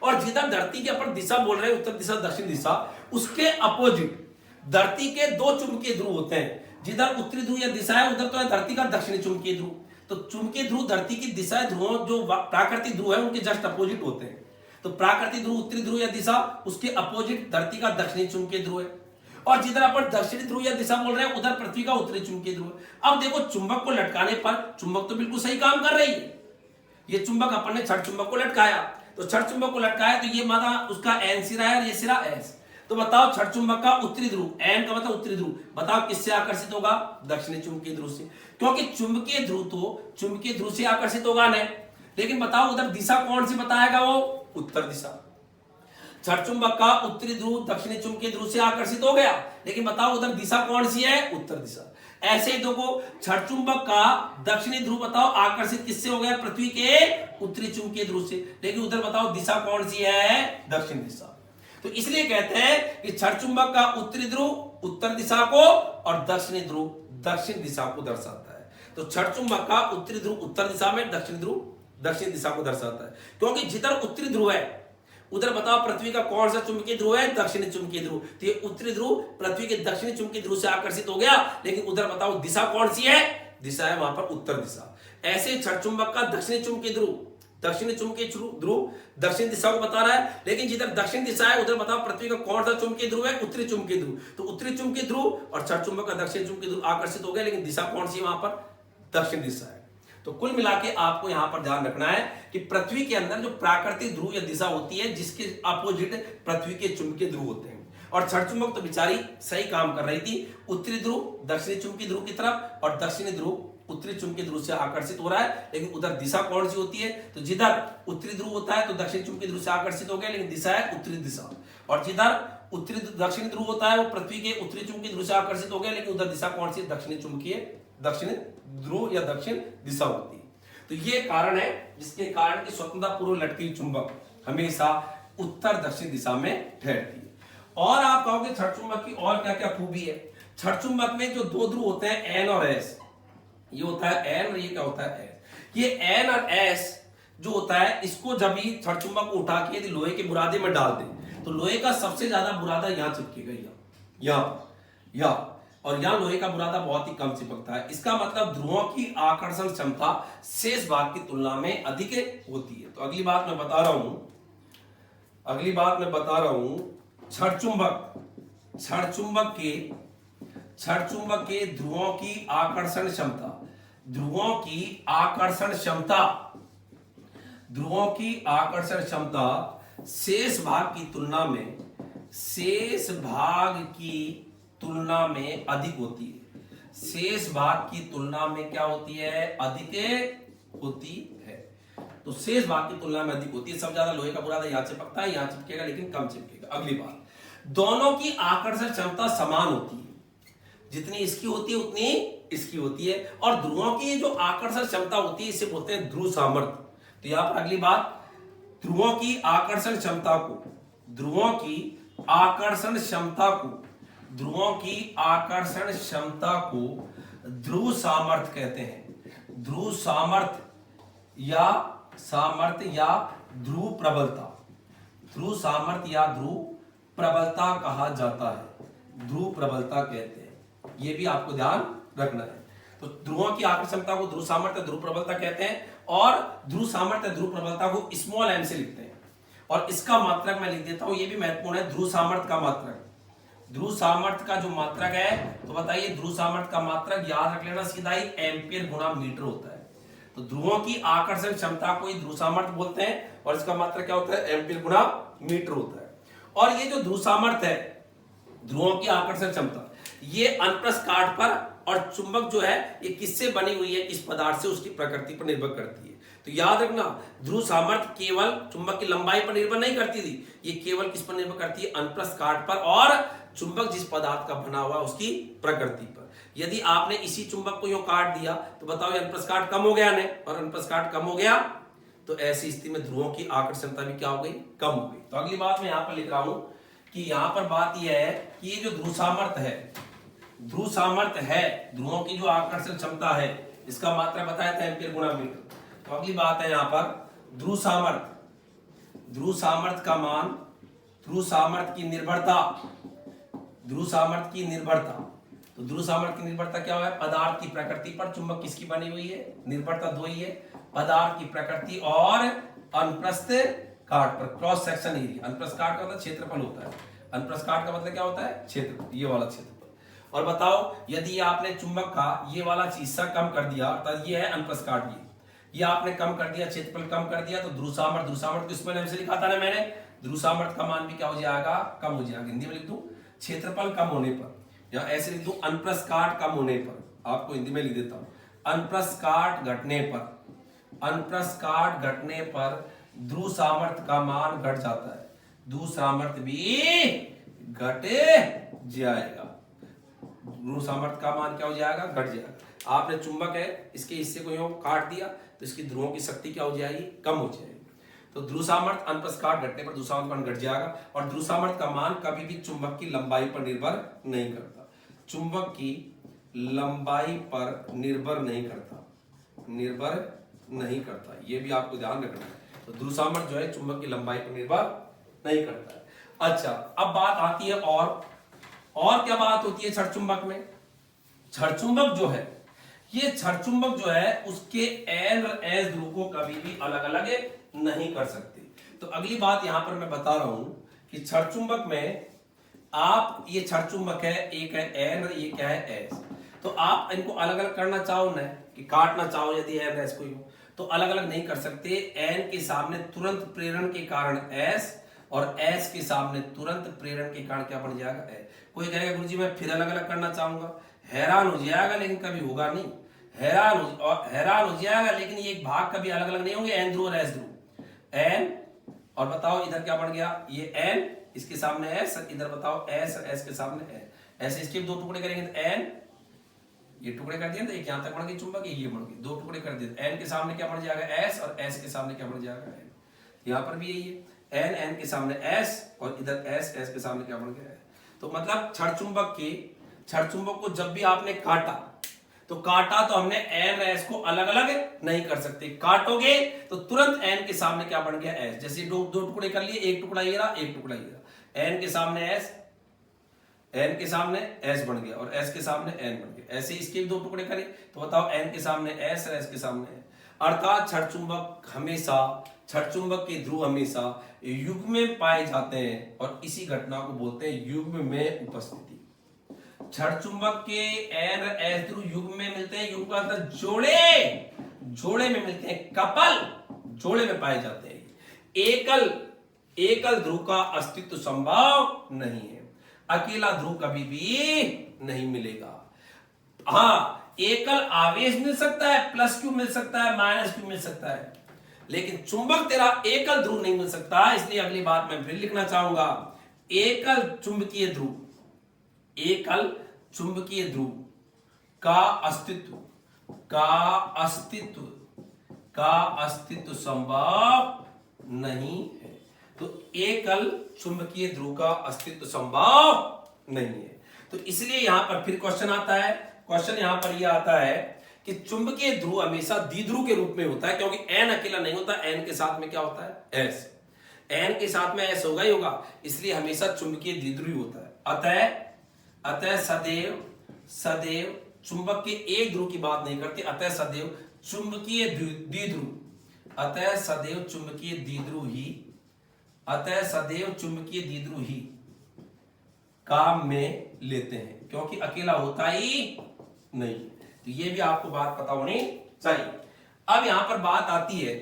और जिधर धरती के अपन दिशा बोल रहे हैं, उत्तर दिशा दक्षिण दिशा, उसके अपोजिट धरती के दो चुंबकीय ध्रुव होते हैं। जिधर उत्तरी ध्रुव या दिशा है, उधर तो है धरती का दक्षिणी चुंबकीय ध्रुव। तो चुंबकीय ध्रुव धरती की दिशा ध्रुव जो प्राकृतिक ध्रुव है उनके जस्ट अपोजिट होते हैं। तो प्राकृतिक ध्रुव उत्तरी ध्रुव या दिशा, उसके अपोजिट धरती का दक्षिणी चुंबकीय ध्रुव है। और जिधर अपन दक्षिणी ध्रुव या दिशा बोल रहे हैं, उधर पृथ्वी का उत्तरी चुंबकीय ध्रुव है। अब देखो, चुंबक को लटकाने पर चुंबक तो बिल्कुल सही काम कर रही है। ये चुंबक अपन ने छड़ चुंबक को लटकाया, तो छड़ चुंबक को लटकाया तो ये माना उसका एन सिरा है और ये सिरा एस। तो बताओ, छड़ चुंबक का उत्तरी ध्रुव, एन का मतलब उत्तरी ध्रुव, बताओ किससे आकर्षित होगा? दक्षिणी चुंबकीय ध्रुव से, क्योंकि चुंबकीय ध्रुव तो चुंबकीय ध्रुव से आकर्षित होगा नहीं। लेकिन बताओ उधर दिशा कौन सी बताएगा? वो उत्तर दिशा। छड़ चुंबक का उत्तरी ध्रुव दक्षिणी चुंबकीय ध्रुव से आकर्षित हो गया, लेकिन बताओ उधर दिशा कौन सी है? उत्तर दिशा। ऐसे ही देखो, छड़ चुंबक का दक्षिणी ध्रुव बताओ आकर्षित किससे हो गया? पृथ्वी के उत्तरी चुंबकीय ध्रुव से, लेकिन उधर बताओ दिशा कौन सी है? दक्षिण दिशा। तो इसलिए कहते हैं कि छड़ चुंबक का उत्तरी ध्रुव उत्तर दिशा को और दक्षिणी ध्रुव दक्षिण दिशा को दर्शाता है। तो छड़ चुंबक का उत्तरी ध्रुव उत्तर दिशा में, दक्षिणी ध्रुव दक्षिण दिशा को दर्शाता है। क्योंकि जिधर उत्तरी ध्रुव है, उधर बताओ पृथ्वी का कौन सा चुंबकीय ध्रुव है? दक्षिणी चुंबकीय ध्रुव। तो ये उत्तरी ध्रुव पृथ्वी के दक्षिणी चुंबकीय ध्रुव से आकर्षित हो गया, लेकिन उधर बताओ दिशा कौन सी है? दिशा है वहां पर उत्तर दिशा। ऐसे छड़ चुंबक का दक्षिणी चुंबकीय ध्रुव दक्षिणी चुंबकीय ध्रुव दक्षिण दिशा को बता रहा है, लेकिन जिधर दक्षिण दिशा है उधर बताओ पृथ्वी का कौन सा चुंबकीय ध्रुव है? उत्तरी चुंबकीय ध्रुव। तो उत्तरी चुंबकीय ध्रुव और छड़ चुंबक का दक्षिण चुंबकीय ध्रुव आकर्षित हो गया, लेकिन दिशा कौन सी है वहां पर? दक्षिण दिशा है। तो कुल मिला के आपको यहां पर ध्यान रखना है कि पृथ्वी के अंदर जो प्राकृतिक ध्रुव या दिशा होती है, जिसके अपोजिट पृथ्वी के चुंबकीय ध्रुव होते हैं। और छड़ चुंबक तो बेचारी सही काम कर रही थी, उत्तरी ध्रुव दक्षिणी चुंबकीय ध्रुव की तरफ और दक्षिणी ध्रुव उत्तरी चुंबकीय ध्रुव से आकर्षित हो रहा है, लेकिन उधर दिशा कौन सी होती है? तो जिधर उत्तरी ध्रुव होता है तो दक्षिण चुंबकीय ध्रुव से आकर्षित हो गया, लेकिन दिशा है उत्तरी दिशा। और जिधर उत्तरी दक्षिणी ध्रुव होता है वो पृथ्वी के उत्तरी चुंबकीय ध्रुव से आकर्षित हो गया, लेकिन उधर दिशा कौन सी? दक्षिणी चुंबकीय दक्षिण ध्रुव या दक्षिण दिशा होती है। तो ये कारण है जिसके कारण की स्वतंत्रता पूर्व लटकी चुंबक हमेशा उत्तर दक्षिण दिशा में ठहरती है। और आप कहोगे छड़ चुंबक की और क्या क्या खूबी है? छड़ चुंबक में जो दो ध्रुव होते हैं एन और एस, ये होता है एन और ये क्या होता है एस। ये एन और एस जो होता है, इसको जब भी छड़ चुंबक को उठा के यदि लोहे के बुरादे में डाल दें तो लोहे का सबसे ज्यादा बुरादा यहां चिपकेगा, यहाँ और यहां लोहे का बुरादा बहुत ही कम चिपकता है। इसका मतलब ध्रुवों की आकर्षण क्षमता शेष भाग की तुलना में अधिक होती है। तो अगली बात मैं बता रहा हूं, छड़ चुंबक के ध्रुवों की आकर्षण क्षमता शेष भाग की तुलना में अधिक होती है। शेष भाग की तुलना में क्या होती है? अधिक होती है। तो शेष भाग की तुलना में अधिक होती है। सब ज्यादा लोहे का बुरादा यहां चिपकता है, यहां चिपकेगा लेकिन कम चिपकेगा। अगली बात, दोनों की आकर्षण क्षमता समान होती है, जितनी इसकी होती है उतनी इसकी होती है। और ध्रुवों की जो आकर्षण क्षमता होती है इसे बोलते हैं ध्रुव सामर्थ्य। तो यहां पर अगली बात, ध्रुवों की आकर्षण क्षमता को ध्रुव सामर्थ्य कहते हैं। ध्रुव सामर्थ्य या ध्रुव प्रबलता कहा जाता है। ध्रुव प्रबलता कहते हैं, यह भी आपको ध्यान रखना है। तो ध्रुवों की आकर्षण क्षमता को ध्रुव सामर्थ्य ध्रुव प्रबलता कहते हैं, और ध्रुव सामर्थ्य ध्रुव प्रबलता को स्मॉल एम से लिखते हैं। और इसका मात्रक मैं लिख देता हूं, यह भी महत्वपूर्ण है, ध्रुव सामर्थ्य का मात्रक। ध्रुव सामर्थ्य का जो मात्रक है, तो बताइए ध्रुव सामर्थ्य का मात्रक याद रख लेना, सीधा ही एम्पियर गुणा मीटर होता है। तो ध्रुवों की आकर्षण क्षमता को ही ध्रुव सामर्थ्य बोलते हैं, और इसका मात्रक क्या होता है? एम्पियर गुणा मीटर होता है। और ये जो ध्रुव सामर्थ्य है, ध्रुवों की आकर्षण क्षमता, ये अनप्रस्थ काट पर, और चुंबक जो है ये किससे बनी हुई है, किस पदार्थ से, उसकी प्रकृति पर निर्भर करती है। तो याद रखना, ध्रुव सामर्थ्य केवल चुंबक की लंबाई पर निर्भर नहीं करती थी, ये केवल किस पर निर्भर करती है, अनप्रस्थ काट पर और चुंबक जिस पदार्थ का बना हुआ उसकी प्रकृति पर। यदि आपने इसी चुंबक को यूं काट दिया तो बताओ, अनप्रस्थ काट कम हो गया नहीं, और अनप्रस्थ काट कम हो गया, तो ऐसी स्थिति में ध्रुवों की आकर्षणता भी क्या हो गई, कम हो गई। तो अगली बात मैं यहां पर लिख रहा हूं कि यहां पर बात यह है कि ये जो ध्रुव सामर्थ्य है, ध्रुव सामर्थ्य है, ध्रुवों की जो आकर्षण क्षमता है, इसका मात्रा बताया था एम्पीयर गुणा मीटर। तो अगली बात है यहां पर ध्रुव सामर्थ्य, ध्रुव सामर्थ्य का मान, ध्रुव सामर्थ्य की निर्भरता, ध्रुव सामर्थ्य की निर्भरता। तो ध्रुव सामर्थ्य की निर्भरता क्या है, पदार्थ की प्रकृति पर चुंबक किसकी बनी हुई है, निर्भरता दो ही है, पदार्थ की प्रकृति और अनप्रस्थ काट पर, क्रॉस सेक्शन एरिया। अनप्रस्थ काट का मतलब क्षेत्रफल होता है, अनप्रस्थ काट का मतलब क्या होता है, क्षेत्रफल, ये वाला क्षेत्रफल। और बताओ, यदि आपने चुंबक का ये वाला हिस्सा कम कर दिया, अर्थात ये है अनप्रस्थ काट, ये आपने कम कर दिया, क्षेत्रफल कम कर दिया, तो ध्रुव सामर्थ्य, ध्रुव सामर्थ्य किसमें नाम से लिखा था ना मैंने, ध्रुव सामर्थ्य का मान भी क्या हो जाएगा, कम हो जाएगा। हिंदी में लिख दूं, क्षेत्रफल कम होने पर, या ऐसे लिख दूं, अनप्रस्थ काट कम होने पर, आपको हिंदी में लिख देता हूं, अनप्रस्थ काट घटने पर, अनप्रस्थ काट घटने पर ध्रुव सामर्थ्य का मान घट जाता है, ध्रुव सामर्थ्य भी घट जाएगा, ध्रुव सामर्थ्य का मान क्या हो जाएगा, घट जाएगा। आपने चुंबक है, इसके हिस्से को यूं काट दिया तो इसकी ध्रुवों की शक्ति क्या हो जाएगी, कम हो जाएगी। तो ध्रुव सामर्थ्य अनप्रस्थ काट घटने पर ध्रुव सामर्थ्य मान घट जाएगा, और ध्रुव सामर्थ्य का मान कभी भी चुंबक की लंबाई पर निर्भर नहीं करता, चुंबक की लंबाई पर निर्भर नहीं करता, निर्भर नहीं करता, ये भी आपको ध्यान रखना है। तो ध्रुव सामर्थ्य जो है चुंबक की लंबाई पर निर्भर नहीं करता है। अच्छा, अब बात आती है और क्या बात होती है क्षण चुंबक में। क्षण चुंबक जो है, ये क्षण चुंबक जो है उसके एन और एस ध्रुव को कभी भी अलग अलग नहीं कर सकते। तो अगली बात यहां पर मैं बता रहा हूं कि क्षण चुंबक में आप, ये क्षण चुंबक है, एक है एन और ये क्या है एस, तो आप इनको अलग अलग करना चाहो ना, कि काटना चाहो यदि एन एस को, तो अलग अलग नहीं कर सकते। एन के सामने तुरंत प्रेरण के कारण एस, और एस के सामने तुरंत प्रेरण के कारण क्या बन जाएगा, एस। कोई कहेगा गुरुजी मैं फिर अलग अलग करना चाहूंगा, हैरान हो जाएगा, लेकिन कभी होगा नहीं, हैरान हो जाएगा, लेकिन ये एक भाग कभी अलग अलग नहीं होंगे, एन ध्रुव और एस ध्रुव, एन, और बताओ इधर क्या बन गया, ये एन, इसके सामने एस, इधर बताओ एस और एस के सामने एन, ऐसे इसके दो टुकड़े करेंगे तो एन, ये टुकड़े कर दिए तो एक यहां तक बढ़ गई चुंबक, ये बढ़ गई, दो टुकड़े कर दिए, एन के सामने क्या बढ़ जाएगा एस, और एस के सामने क्या बढ़ जाएगा एन। यहां पर भी यही है, एन एन के सामने एस, और इधर एस एस के सामने क्या बढ़ गया है। तो मतलब क्षण चुंबक को जब भी आपने काटा तो हमने एन एस को अलग अलग नहीं कर सकते, काटोगे तो तुरंत एन के सामने क्या बन गया एस। जैसे दो टुकड़े कर लिए, एक टुकड़ा ये रहा, एक टुकड़ा ये रहा, एन के सामने एस, एन के सामने एस बन गया, और एस के सामने एन बन गया। ऐसे इसके भी दो टुकड़े करें तो बताओ एन के सामने एस और एस के सामने एन। अर्थात क्षण चुंबक के ध्रुव हमेशा युग्म में पाए जाते हैं, और इसी घटना को बोलते हैं युग्म में उपस्थिति। क्षण चुंबक के एन और एस ध्रुव युग्म में मिलते हैं, युग्म का अर्थ जोड़े में मिलते हैं, कपल जोड़े में पाए जाते हैं। एकल ध्रुव का अस्तित्व संभव नहीं है, अकेला ध्रुव कभी भी नहीं मिलेगा। हाँ, एकल आवेश मिल सकता है, प्लस क्यू मिल सकता है, माइनस क्यू मिल सकता है, लेकिन चुंबक तेरा एकल ध्रुव नहीं मिल सकता। इसलिए अगली बात मैं फिर लिखना चाहूंगा, एकल चुंबकीय ध्रुव का अस्तित्व संभव नहीं है। तो एकल चुंबकीय ध्रुव का अस्तित्व संभव नहीं है। तो इसलिए यहां पर फिर क्वेश्चन आता है, क्वेश्चन यहां पर यह आता है कि चुंबकीय ध्रुव हमेशा द्विध्रुव के रूप में होता है, क्योंकि एन अकेला नहीं होता, एन के साथ में क्या होता है एस, एन के साथ में एस होगा ही होगा, इसलिए हमेशा चुंबकीय द्विध्रुव होता है। अतः सदैव चुंबक के एक ध्रुव की बात नहीं करते, अतः सदैव चुंबकीय द्विध्रुव ही काम में लेते हैं, क्योंकि अकेला होता ही नहीं। तो ये भी आपको बात पता होनी चाहिए। अब यहां पर बात आती है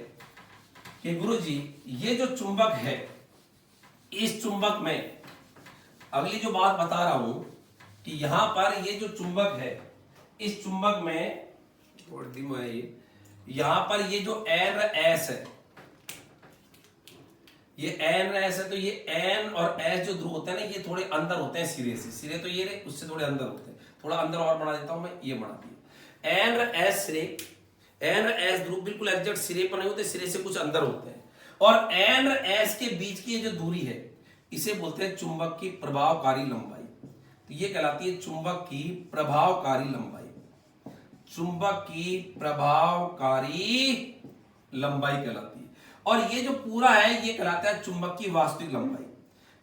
कि गुरुजी ये जो चुंबक है, इस चुंबक में अगली जो बात बता रहा हूं कि यहां पर ये जो चुंबक है, इस चुंबक में यहां पर ये जो एन एस है, ये एन एस है, तो ये एन और एस जो ध्रुव होते हैं ना, ये थोड़े अंदर होते हैं सिरे से। सिरे तो ये रहे, उससे थोड़े अंदर होते हैं। थोड़ा अंदर और बढ़ा देता हूं मैं, ये बढ़ा दिया। एन एस सिरे, एन एस ध्रुव बिल्कुल एग्जैक्ट सिरे पर नहीं होते, सिरे से कुछ अंदर होते हैं। और एन एस के बीच की ये जो दूरी है, इसे बोलते हैं चुंबक की प्रभावकारी लंबाई। तो ये कहलाती है चुंबक की प्रभावकारी लंबाई। चुंबक की प्रभावकारी लंबाई कहलाती है। और ये जो पूरा है, ये कहलाता है चुंबक की वास्तविक लंबाई।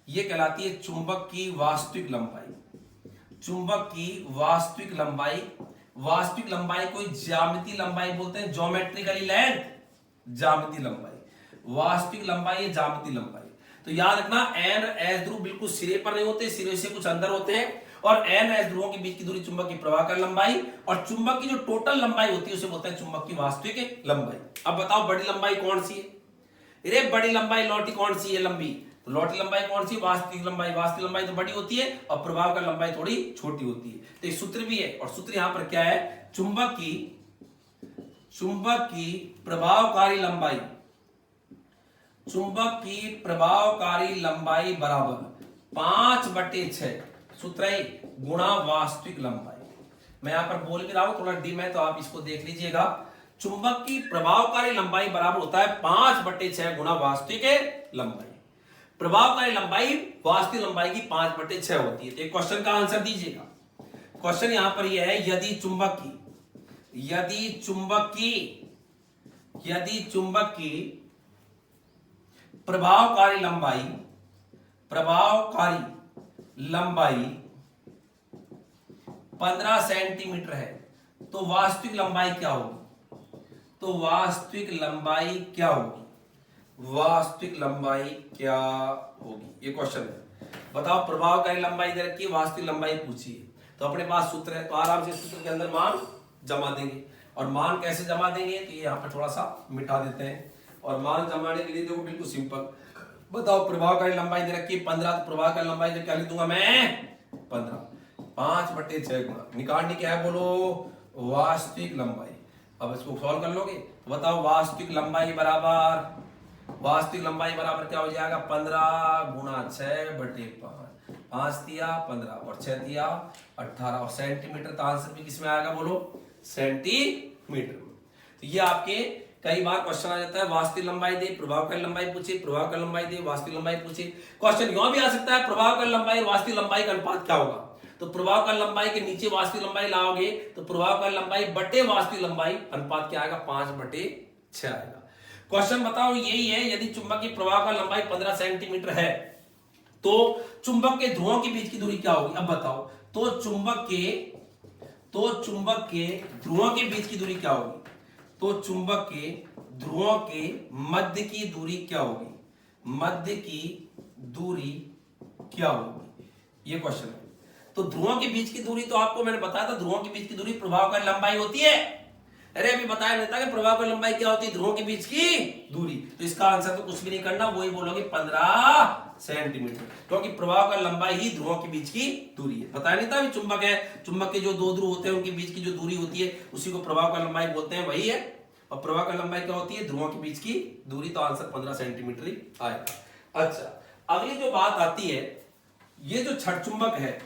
ये कहलाती है चुंबक की वास्तविक लंबाई। चुंबक की वास्तविक लंबाई, वास्तविक लंबाई कोई ज्यामितीय लंबाई बोलते हैं, ज्योमेट्रिकली लेंथ, ज्यामितीय लंबाई। वास्तविक लंबाई है ज्यामितीय लंबाई। तो याद रखना, एन एस ध्रुव बिल्कुल सिरे पर नहीं होते, सिरे से कुछ अंदर होते हैं। और एन एस ध्रुवों के बीच की दूरी चुंबक की प्रभावकारी लंबाई, और चुंबक की जो टोटल लंबाई होती है उसे बोलते हैं चुंबक की वास्तविक लंबाई। अब बताओ बड़ी लंबाई कौन सी है? अरे बड़ी लंबाई लौटी कौन सी है लंबी? तो लौटी लंबाई कौन सी? वास्तविक लंबाई। वास्तविक लंबाई तो बड़ी होती है और प्रभावकारी लंबाई थोड़ी छोटी होती है। तो एक सूत्र भी है, और सूत्र यहां पर क्या है? चुंबक की प्रभावकारी लंबाई, चुंबक की प्रभावकारी लंबाई बराबर 5/6 सूत्र है गुणा वास्तविक लंबाई। मैं यहां पर बोल भी रहा हूं, थोड़ा डिम है तो आप इसको देख लीजिएगा। चुंबक की प्रभावकारी लंबाई बराबर होता है 5/6 गुणा वास्तविक लंबाई। प्रभावकारी लंबाई वास्तविक लंबाई की 5/6 होती है। तो एक क्वेश्चन का आंसर दीजिएगा। क्वेश्चन यहां पर यह है, यदि चुंबक की प्रभावकारी लंबाई 15 सेंटीमीटर है, तो वास्तविक लंबाई क्या होगी? ये क्वेश्चन है। बताओ, प्रभावकारी लंबाई दे रखी है, वास्तविक लंबाई पूछी है, तो अपने पास सूत्र है, तो आराम से सूत्र के अंदर मान जमा देंगे। और मान कैसे जमा देंगे? तो ये यहाँ पर थोड़ा सा मिटा देते हैं। और मान जमाने के लिए देखो बिल्कुल सिंपल। बताओ, प्रभावकारी लंबाई दे रखी है 15, तो प्रभावकारी लंबाई से क्या लिख दूंगा मैं? 15। 5/6 गुणा, निकालनी क्या है बोलो? वास्तविक लंबाई। अब इसको सॉल्व कर लोगे तो बताओ, वास्तविक लंबाई बराबर क्या हो जाएगा? 15 गुणा 6/5। 5 दिया 15 और 6 दिया 18, और सेंटीमीटर, तो आंसर भी किसमें आएगा बोलो? सेंटीमीटर में। तो ये आपके कई बार क्वेश्चन आ जाता है, वास्तविक लंबाई दे, प्रभावकारी लंबाई पूछे, प्रभावकारी लंबाई दे, वास्तविक लंबाई पूछे। क्वेश्चन यह भी आ सकता है, प्रभावकारी लंबाई और वास्तविक लंबाई का अनुपात क्या होगा? तो प्रभावकारी लंबाई के नीचे वास्तविक लंबाई लाओगे तो प्रभावकारी लंबाई बटे वास्तविक लंबाई, अनुपात क्या आएगा? 5/6 आएगा। क्वेश्चन बताओ यही है, यदि चुंबक की प्रभावकारी लंबाई 15 सेंटीमीटर है, तो चुंबक के ध्रुवों के बीच की दूरी क्या होगी? अब बताओ, तो चुंबक के ध्रुवों के बीच की दूरी क्या होगी? तो चुंबक के ध्रुवों के मध्य की दूरी क्या होगी? ये क्वेश्चन है। तो ध्रुवों के बीच की दूरी तो आपको मैंने बताया था, ध्रुवों के बीच की दूरी प्रभावकारी लंबाई होती है। अरे अभी बताया नहीं था कि प्रभावकारी लंबाई क्या होती है? ध्रुवों के बीच की दूरी। तो इसका आंसर तो कुछ भी नहीं करना, वही बोलोगे 15 सेंटीमीटर, क्योंकि प्रभावकारी लंबाई ही ध्रुवों के बीच की दूरी है। बताया नहीं था अभी चुंबक है, चुंबक के जो दो ध्रुव होते हैं उनके बीच की जो दूरी होती है उसी को प्रभावकारी लंबाई बोलते हैं, वही है। और प्रभावकारी लंबाई क्या होती है? ध्रुवों के बीच की दूरी। तो आंसर 15 सेंटीमीटर ही आएगा। अच्छा, अगली जो बात आती है, ये जो छड़ चुंबक है,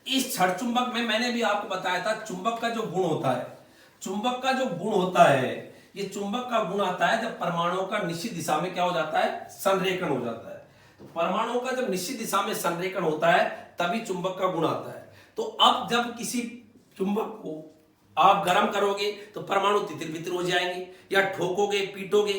इस छड़ चुंबक में मैंने भी आपको बताया था, चुंबक का जो गुण होता है, ये चुंबक का गुण आता है जब परमाणुओं का निश्चित दिशा में क्या हो जाता है? संरेखण हो जाता है। तो परमाणुओं का जब निश्चित दिशा में संरेखण होता है तभी चुंबक का गुण आता है। तो अब जब किसी चुंबक को आप गर्म करोगे तो परमाणु तितिर बितिर हो जाएंगे, या ठोकोगे पीटोगे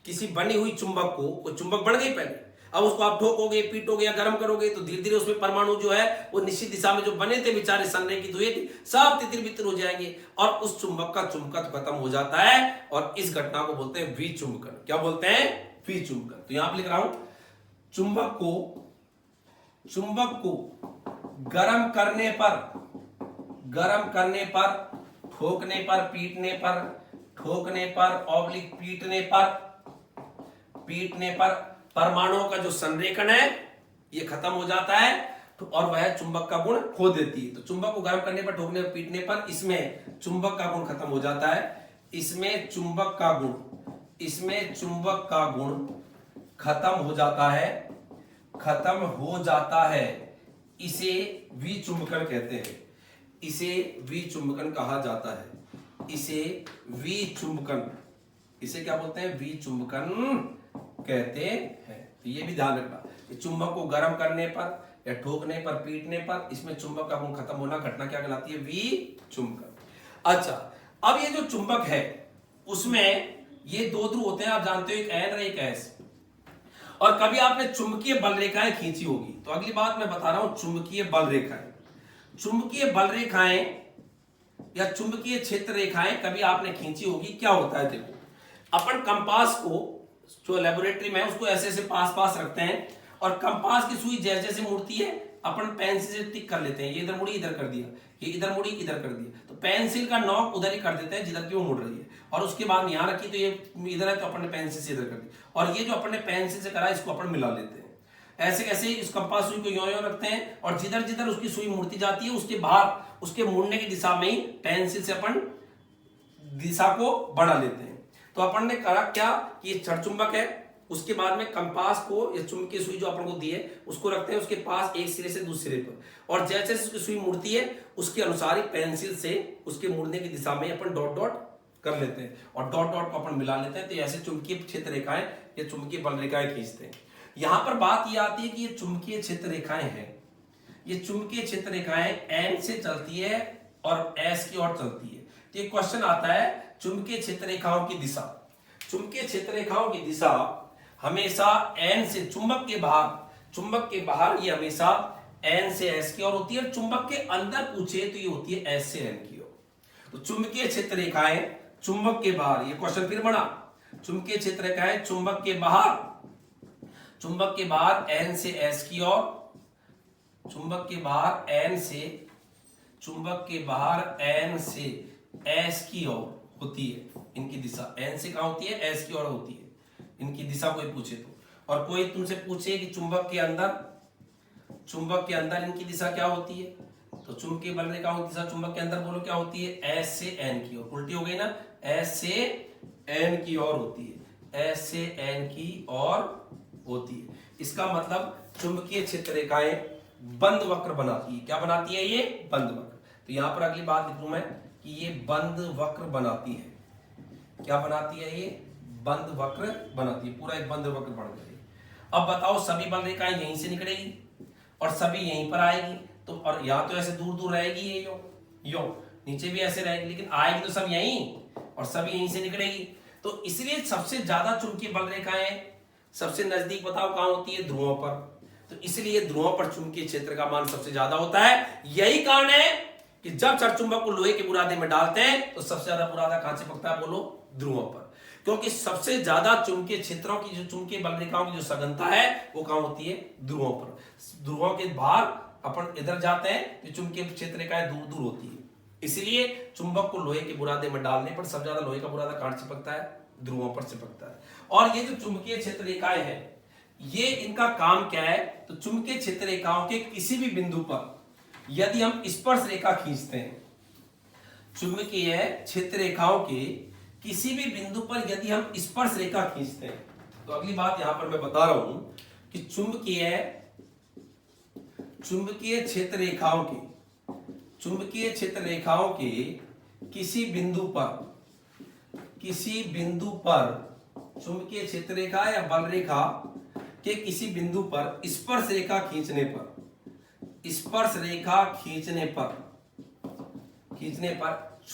किसी बनी हुई चुंबक को, वो चुंबक बढ़ गई पहले, अब उसको आप ठोकोगे पीटोगे या गर्म करोगे तो धीरे धीरे उसमें परमाणु जो है वो निश्चित दिशा में जो बने थे बेचारे संरेखित हुए थे, सब तितिर बितिर हो जाएंगे और उस चुंबक का चुंबकत्व खत्म हो जाता है। और इस घटना को बोलते हैं विचुंबकन। क्या बोलते हैं? विचुंबकन। तो यहां पर लिख रहा हूं, चुंबक को गर्म करने पर, ठोकने पर ऑब्लिक पीटने पर परमाणुओं का जो संरेखण है ये खत्म हो जाता है तो और वह चुंबक का गुण खो देती है। तो चुंबक को गर्म करने पर, ठोकने पर, पीटने पर इसमें चुंबक का गुण खत्म हो जाता है। इसमें चुंबक का गुण खत्म हो जाता है, इसे विचुंबकन कहते हैं। इसे विचुंबकन कहा जाता है। इसे क्या बोलते हैं? विचुंबकन कहते हैं। तो ये भी ध्यान रखना कि चुंबक को गर्म करने पर या ठोकने पर, पीटने पर इसमें चुंबक का गुण खत्म होना घटना क्या कहलाती है? विचुंबकन। अच्छा, अब ये जो चुंबक है उसमें ये दो ध्रुव होते हैं, आप जानते हो, एक एन और एक एस। और कभी आपने चुंबकीय बल रेखाएं खींची होगी, तो अगली बात मैं बता रहा हूं, चुंबकीय बल रेखाएं या चुंबकीय क्षेत्र रेखाएं कभी आपने खींची होगी। क्या होता है? देखो, अपन कंपास को जो लेबोरेटरी में है उसको ऐसे ऐसे पास रखते हैं, और कंपास की सुई जैसे जैसे मुड़ती है अपन पेंसिल से टिक कर लेते हैं। ये इधर मुड़ी, इधर कर दिया, ये इधर मुड़ी, इधर कर दिया, तो पेंसिल का नॉक उधर ही कर देते हैं जिधर की वो मुड़ रही है। और उसके बाद यहां रखी तो ये इधर है, तो अपन ने पेंसिल से इधर कर दी, और ये जो अपन ने पेंसिल से करा इसको अपन मिला लेते हैं। ऐसे कैसे इस कंपास सुई को यों रखते हैं, और जिधर जिधर उसकी सुई मुड़ती जाती है उसके बाहर, उसके मुड़ने की दिशा में ही पेंसिल से अपन दिशा को बढ़ा लेते हैं। तो अपन ने करा क्या कि ये चुंबक है, उसके बाद में कंपास को या चुंबकीय सुई जो अपन को दी है उसको रखते हैं उसके पास एक सिरे से दूसरे सिरे पर, और जैसे जैसे उसकी सुई मुड़ती है उसके अनुसार ही पेंसिल से उसके मुड़ने की दिशा में अपन डॉट डॉट कर लेते हैं, और डॉट डॉट को अपन मिला लेते हैं। तो ऐसे चुंबकीय क्षेत्र रेखाएं या चुंबकीय बल रेखाएं खींचते हैं। यहां पर बात यह आती है कि ये चुंबकीय क्षेत्र रेखाएं हैं, ये चुंबकीय क्षेत्र रेखाएं एन से चलती है और एस की ओर चलती है। तो ये क्वेश्चन आता है, चुंबकीय क्षेत्र रेखाओं की दिशा, चुंबकीय क्षेत्र रेखाओं की दिशा हमेशा एन से, चुंबक के बाहर ये हमेशा एन से एस की ओर होती है, और चुंबक के अंदर पूछे तो ये होती है एस से एन की ओर। तो चुंबकीय क्षेत्र रेखाएं चुंबक के बाहर, ये क्वेश्चन फिर बना, चुंबकीय क्षेत्र रेखाएं चुंबक के बाहर एन से एस की ओर, चुंबक के बाहर एन से एस की ओर होती है। इनकी दिशा एन से कहां होती है? एस की ओर होती है। इनकी दिशा कोई पूछे तो, और कोई तुमसे पूछे कि चुंबक के अंदर इनकी दिशा क्या होती है, तो चुंबकीय बल रेखाओं की दिशा चुंबक के अंदर बोलो क्या होती है? एस से एन की ओर। उल्टी हो गई ना, एस से एन की ओर होती है, एस से एन की ओर होती है। इसका मतलब चुंबकीय क्षेत्र रेखाएं बंद वक्र बनाती है। क्या बनाती है? ये बंद वक्र। तो यहां पर अगली बात लिखूं मैं कि ये बंद वक्र बनाती है। क्या बनाती है? ये बंद वक्र बनाती है, पूरा एक बंद वक्र बन गया। अब बताओ, सभी बल रेखाएं यहीं से निकलेगी और सभी यहीं पर आएगी, तो और यहां तो ऐसे दूर दूर रहेगी, ये यो नीचे भी ऐसे रहेगी, लेकिन आएगी तो सब यहीं और सभी यहीं से निकलेगी। तो इसलिए सबसे ज्यादा चुंबकीय बल रेखाएं सबसे नजदीक बताओ कहां होती है? ध्रुवों पर। तो इसलिए ध्रुवों पर चुंबकीय क्षेत्र का मान सबसे ज्यादा होता है। यही कारण है कि जब चुंबक को लोहे के बुरादे में डालते हैं तो सबसे ज्यादा बुरादा कहां से पकता है? बोलो, ध्रुवों पर। क्योंकि सबसे ज्यादा चुंबकीय क्षेत्रों की जो चुंबकीय बल रेखाओं की जो सघनता है वो कहां होती है? ध्रुवों पर। ध्रुवों के बाहर अपन इधर जाते हैं तो चुंबकीय क्षेत्र रेखाएं दूर दूर होती है। इसलिए चुंबक को लोहे के बुरादे में डालने पर सबसे ज्यादा लोहे का बुरादा कहां चिपकता है? ध्रुवों पर चिपकता है। और ये जो चुंबकीय क्षेत्र रेखाएं हैं, ये इनका काम क्या है? तो चुंबकीय क्षेत्र रेखाओं के किसी भी बिंदु पर यदि हम स्पर्श रेखा खींचते हैं, चुंबकीय क्षेत्र रेखाओं के किसी भी बिंदु पर यदि हम स्पर्श रेखा खींचते हैं, तो अगली बात यहां पर मैं बता रहा हूं कि चुंबकीय क्षेत्र रेखाओं के किसी बिंदु पर चुंबकीय क्षेत्र रेखा या बल रेखा के किसी बिंदु पर स्पर्श रेखा खींचने पर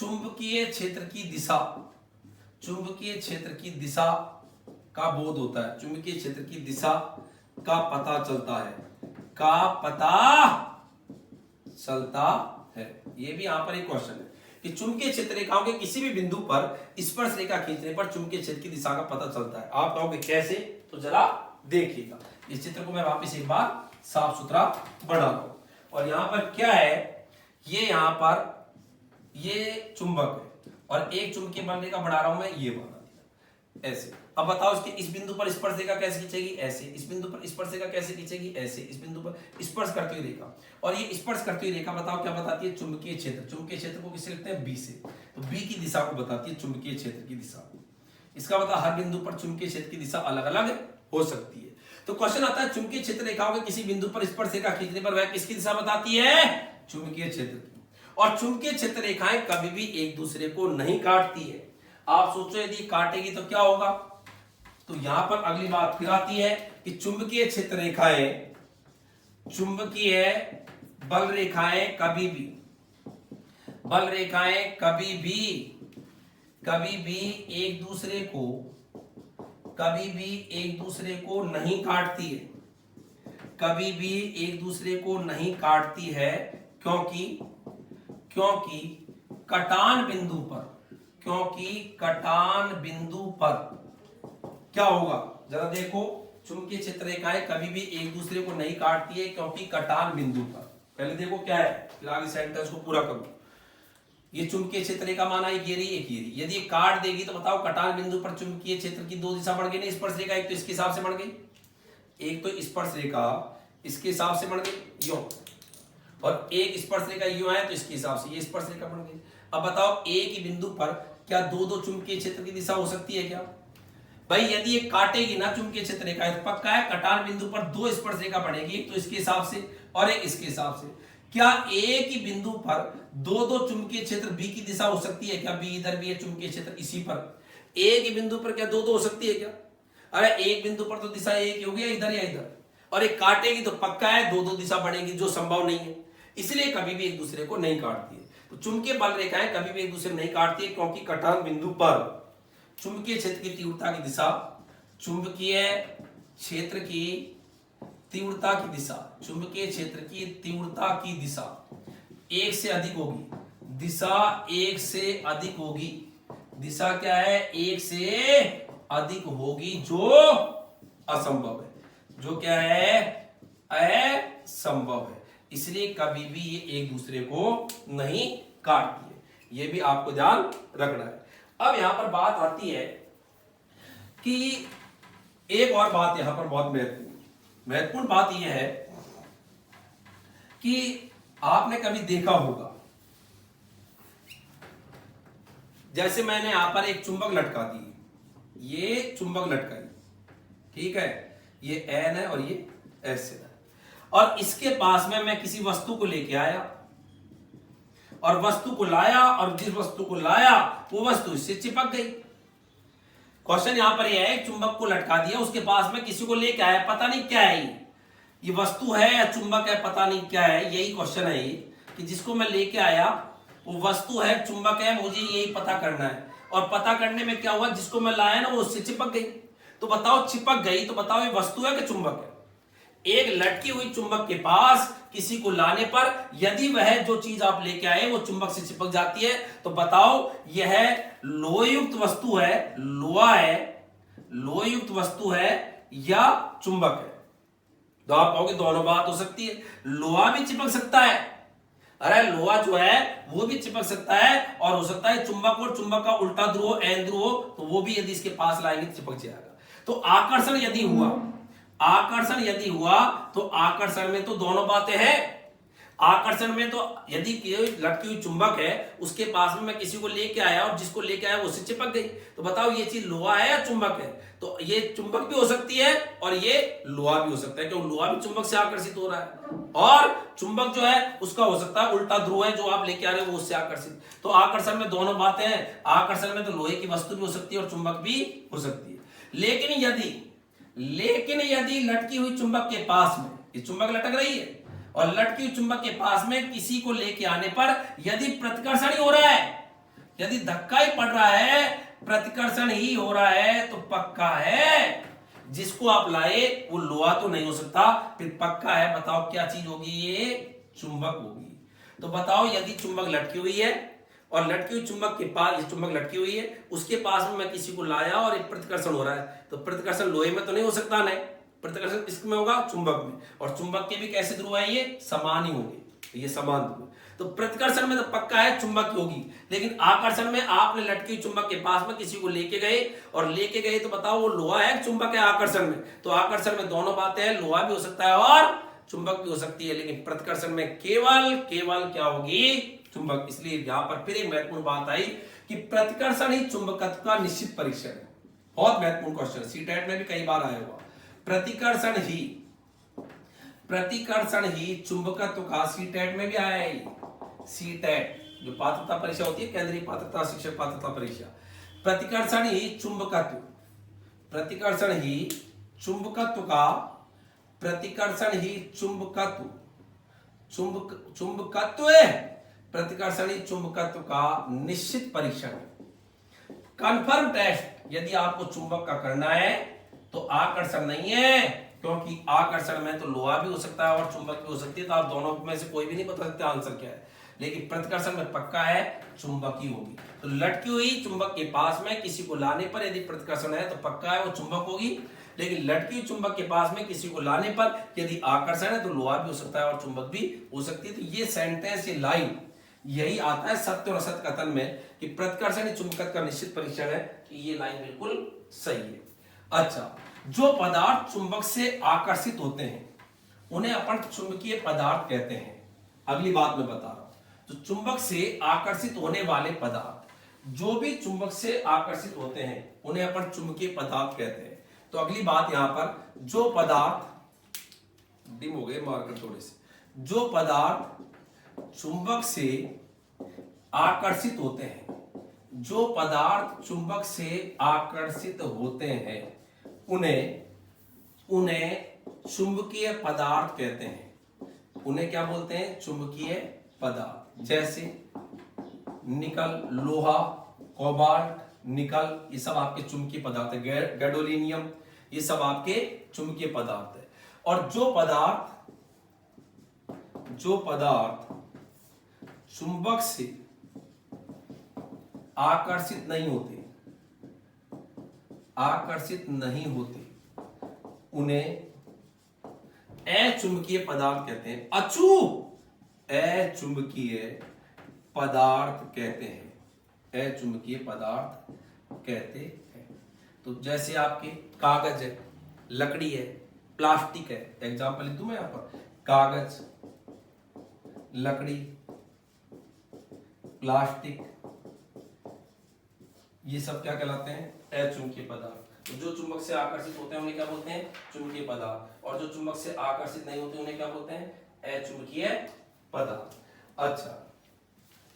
चुंबकीय क्षेत्र की दिशा का बोध होता है, चुंबकीय क्षेत्र की दिशा का पता चलता है। ये भी यहां पर एक क्वेश्चन है कि चुंबकीय क्षेत्र रेखाओं के किसी भी बिंदु पर स्पर्श रेखा खींचने पर चुंबकीय क्षेत्र की दिशा का पता चलता है। आप कहोगे कैसे? तो जरा देखिएगा, इस चित्र को मैं वापस एक बार साफ सुथरा बना रहा हूं, और यहां पर क्या है, ये यहां पर ये चुंबक है और एक चुंबकीय बल रेखा बढ़ा रहा हूं मैं, ये बना दिया ऐसे। अब बताओ इसके इस बिंदु पर स्पर्श रेखा कैसे खींचेगी, ऐसे। इस बिंदु पर स्पर्श रेखा कैसे खींचेगी, ऐसे। इस बिंदु पर स्पर्श करती हुई रेखा, और ये स्पर्श करती हुई रेखा बताओ क्या बताती है, चुंबकीय क्षेत्र। चुंबकीय क्षेत्र को किससे लिखते हैं, बी से। तो बी की दिशा को बताती है चुंबकीय क्षेत्र की दिशा। इसका मतलब हर बिंदु पर चुंबकीय क्षेत्र की दिशा अलग अलग हो सकती है। तो क्वेश्चन आता है चुंबकीय क्षेत्र रेखाओं के किसी बिंदु पर स्पर्श रेखा खींचने पर वह किसकी दिशा बताती है, चुंबकीय क्षेत्र की। और चुंबकीय क्षेत्र रेखाएं कभी भी एक दूसरे को नहीं काटती है। आप सोचो यदि काटेगी तो क्या होगा। तो यहां पर अगली बात फिर आती है कि चुंबकीय क्षेत्र रेखाएं, चुंबकीय बल रेखाएं कभी भी, बल रेखाएं कभी भी एक दूसरे को, कभी भी एक दूसरे को नहीं काटती है, कभी भी एक दूसरे को नहीं काटती है। क्योंकि कटान बिंदु पर, क्योंकि कटान बिंदु पर क्या होगा, जरा देखो। चुंबकीय क्षेत्र रेखाएं कभी भी एक दूसरे को नहीं काटती है क्योंकि कटान बिंदु पर। पहले देखो क्या है, फिर आगे सेंटेंस को पूरा करो। ये चुंबकीय क्षेत्र रेखा माना एक ये रही, एक ये रही। यदि ये काट देगी तो बताओ कटान बिंदु पर चुंबकीय क्षेत्र की दो दिशा बढ़ गई ना, स्पर्श रेखा एक तो इसके हिसाब से बढ़ गई, एक तो स्पर्श रेखा इसके हिसाब से बढ़ गई यूं, और एक स्पर्श रेखा यूं है तो इसके हिसाब से ये स्पर्श रेखा बढ़ गई। अब बताओ एक ही बिंदु पर क्या दो दो चुंबकीय क्षेत्र की दिशा हो सकती है क्या। भाई यदि ये काटेगी ना चुंबकीय क्षेत्र रेखा तो पक्का है कटान बिंदु पर दो स्पर्श रेखा बढ़ेगी, एक तो इसके हिसाब से और एक इसके हिसाब से। क्या एक ही बिंदु पर दो दो चुंबकीय क्षेत्र बी की दिशा हो सकती है क्या, बी इधर भी है चुंबकीय क्षेत्र इसी पर। एक ही बिंदु पर क्या दो दो हो सकती है क्या, अरे एक बिंदु पर तो दिशा एक ही होगी, इधर या इधर, और एक काटेगी तो पक्का है दो दो दिशा बढ़ेगी, जो संभव नहीं है। इसलिए कभी भी एक दूसरे को नहीं काटती है। तो चुंबकीय बल रेखाएं कभी भी एक दूसरे को नहीं काटती है क्योंकि कटान बिंदु पर चुंबकीय क्षेत्र की तीव्रता की दिशा, चुंबकीय क्षेत्र की तीव्रता की दिशा, चुंबकीय क्षेत्र की तीव्रता की दिशा एक से अधिक होगी। दिशा एक से अधिक होगी। दिशा क्या है, एक से अधिक होगी, जो असंभव है, जो क्या है, असंभव है। इसलिए कभी भी ये एक दूसरे को नहीं काटती है। ये भी आपको ध्यान रखना है। अब यहां पर बात आती है कि एक और बात यहां पर बहुत महत्वपूर्ण बात यह है कि आपने कभी देखा होगा, जैसे मैंने यहां पर एक चुंबक लटका दी, ये चुंबक लटकाई, ठीक है, ये एन है और ये एस है, और इसके पास में मैं किसी वस्तु को लेके आया और वस्तु को लाया, और जिस वस्तु को लाया वो वस्तु इससे चिपक गई। क्वेश्चन यहां पर यह है, चुंबक को लटका दिया, उसके पास में किसी को लेके आया, पता नहीं क्या है ये वस्तु है या चुंबक है, पता नहीं क्या है, यही क्वेश्चन है ये, कि जिसको मैं लेके आया वो वस्तु है चुंबक है, मुझे यही पता करना है। और पता करने में क्या हुआ, जिसको मैं लाया ना वो उससे चिपक गई। तो बताओ चिपक गई तो बताओ ये वस्तु है कि चुंबक है। एक लटकी हुई चुंबक के पास किसी को लाने पर यदि वह जो चीज आप लेके आए वो चुंबक से चिपक जाती है तो बताओ यह लोहयुक्त वस्तु है, लोहा है, लोहयुक्त वस्तु है या चुंबक है। तो आप कहोगे दोनों बात हो सकती है, लोहा भी चिपक सकता है, अरे लोहा जो है वो भी चिपक सकता है, और हो सकता है चुंबक और चुंबक का उल्टा ध्रुव एन ध्रुव हो तो वो भी यदि इसके पास लाएंगे तो चिपक जाएगा। तो आकर्षण यदि हुआ, आकर्षण यदि हुआ तो आकर्षण में तो दोनों बातें हैं। आकर्षण में तो यदि लटकी हुई चुंबक है उसके पास में मैं किसी को लेके आया और जिसको लेके आया उससे चिपक गई, तो बताओ ये चीज लोहा है या चुंबक है। तो ये चुंबक भी हो सकती है और ये लोहा भी हो सकता है, क्योंकि लोहा भी चुंबक से आकर्षित हो रहा है, और चुंबक जो है उसका हो सकता है उल्टा ध्रुव है, जो आप लेके आ रहे हो वो उससे आकर्षित। तो आकर्षण में दोनों बातें हैं, आकर्षण में तो लोहे की वस्तु भी हो सकती है और चुंबक भी हो सकती है। लेकिन यदि लटकी हुई चुंबक के पास में, ये चुंबक लटक रही है और लटकी हुई चुंबक के पास में किसी को लेके आने पर यदि प्रतिकर्षण ही हो रहा है, यदि धक्का ही पड़ रहा है, प्रतिकर्षण ही हो रहा है, तो पक्का है जिसको आप लाए वो लोहा तो नहीं हो सकता, फिर पक्का है बताओ क्या चीज होगी, ये चुंबक होगी। तो बताओ यदि चुंबक लटकी हुई है और लटकी हुई चुंबक के पास, ये चुंबक लटकी हुई है उसके पास में मैं किसी को लाया और एक प्रतिकर्षण हो रहा है, तो प्रतिकर्षण लोहे में तो नहीं हो सकता, नहीं, प्रतिकर्षण इसमें होगा चुंबक में, और चुंबक के भी कैसे ध्रुव है, ये समान ही होंगे। ये समान दूरी। तो प्रतिकर्षण में तो पक्का है चुंबक की होगी, लेकिन आकर्षण में आपने लटकी हुई चुंबक के पास में किसी को लेके गए और लेके गए तो बताओ वो लोहा है चुंबक है आकर्षण में? तो आकर्षण में दोनों बातें हैं, लोहा भी हो सकता है और चुंबक भी हो सकती है, लेकिन प्रतिकर्षण में केवल क्या होगी? चुंबक। इसलिए यहां पर फिर एक महत्वपूर्ण बात आई कि प्रतिकर्षण ही चुंबकत्व का निश्चित परीक्षण है। बहुत महत्वपूर्ण क्वेश्चन, सीटेट में भी कई बार आया हुआ। प्रतिकर्षण ही चुंबकत्व का, सीटेट में भी आया है। सीटेट जो पात्रता परीक्षा होती है, केंद्रीय पात्रता शिक्षक पात्रता परीक्षा, प्रतिकर्षण ही चुंबकत्व का, प्रतिकर्षण ही चुंबकत्व का निश्चित परीक्षण। कन्फर्म टेस्ट यदि आपको चुंबक का करना है तो आकर्षण नहीं है, क्योंकि आकर्षण में तो लोहा भी हो सकता है और चुंबक भी हो सकती है, तो आप दोनों में से कोई भी नहीं बता सकते आंसर क्या है। लेकिन प्रतिकर्षण में पक्का है चुंबक ही होगी। तो लटकी हुई चुंबक के पास में किसी को लाने पर यदि प्रतिकर्षण है तो पक्का है वो चुंबक होगी, लेकिन लटकी हुई चुंबक के पास में किसी को लाने पर यदि आकर्षण है तो लोहा भी हो सकता है और चुंबक भी हो सकती है। तो ये सेंटेंस, ये लाइन यही आता है सत्य और असत्य कथन में कि प्रतिकर्षण ही चुंबकत्व का निश्चित परीक्षण है, कि ये लाइन बिल्कुल सही है। अच्छा, जो पदार्थ चुंबक से आकर्षित होते हैं उन्हें अपन चुंबकीय पदार्थ कहते हैं। अगली बात मैं बता रहा हूं, तो चुंबक से आकर्षित होने वाले पदार्थ, जो भी चुंबक से आकर्षित होते हैं उन्हें अपन चुंबकीय पदार्थ कहते हैं। तो अगली बात यहां पर, जो पदार्थ, डिम हो गए मार्कर थोड़े से, जो पदार्थ चुंबक से आकर्षित होते हैं, जो पदार्थ चुंबक से आकर्षित होते हैं उन्हें चुंबकीय पदार्थ कहते हैं। उन्हें क्या बोलते हैं? चुंबकीय पदार्थ। जैसे निकल, लोहा, कोबाल्ट, निकल, ये सब आपके चुंबकीय पदार्थ है। गैडोलिनियम, ये सब आपके चुंबकीय पदार्थ है। और जो पदार्थ चुंबक से आकर्षित नहीं होते उन्हें अचुंबकीय पदार्थ कहते हैं। अचुंबकीय पदार्थ कहते हैं। तो जैसे आपके कागज है, लकड़ी है, प्लास्टिक है। एग्जांपल लिख दूं मैं यहां पर, कागज, लकड़ी, प्लास्टिक, ये सब क्या कहलाते हैं? अचुंबकीय पदार्थ। तो जो चुंबक से आकर्षित होते हैं उन्हें क्या बोलते हैं? चुंबकीय पदार्थ। और जो चुंबक से आकर्षित नहीं होते उन्हें क्या बोलते हैं? अचुंबकीय पदार्थ। अच्छा,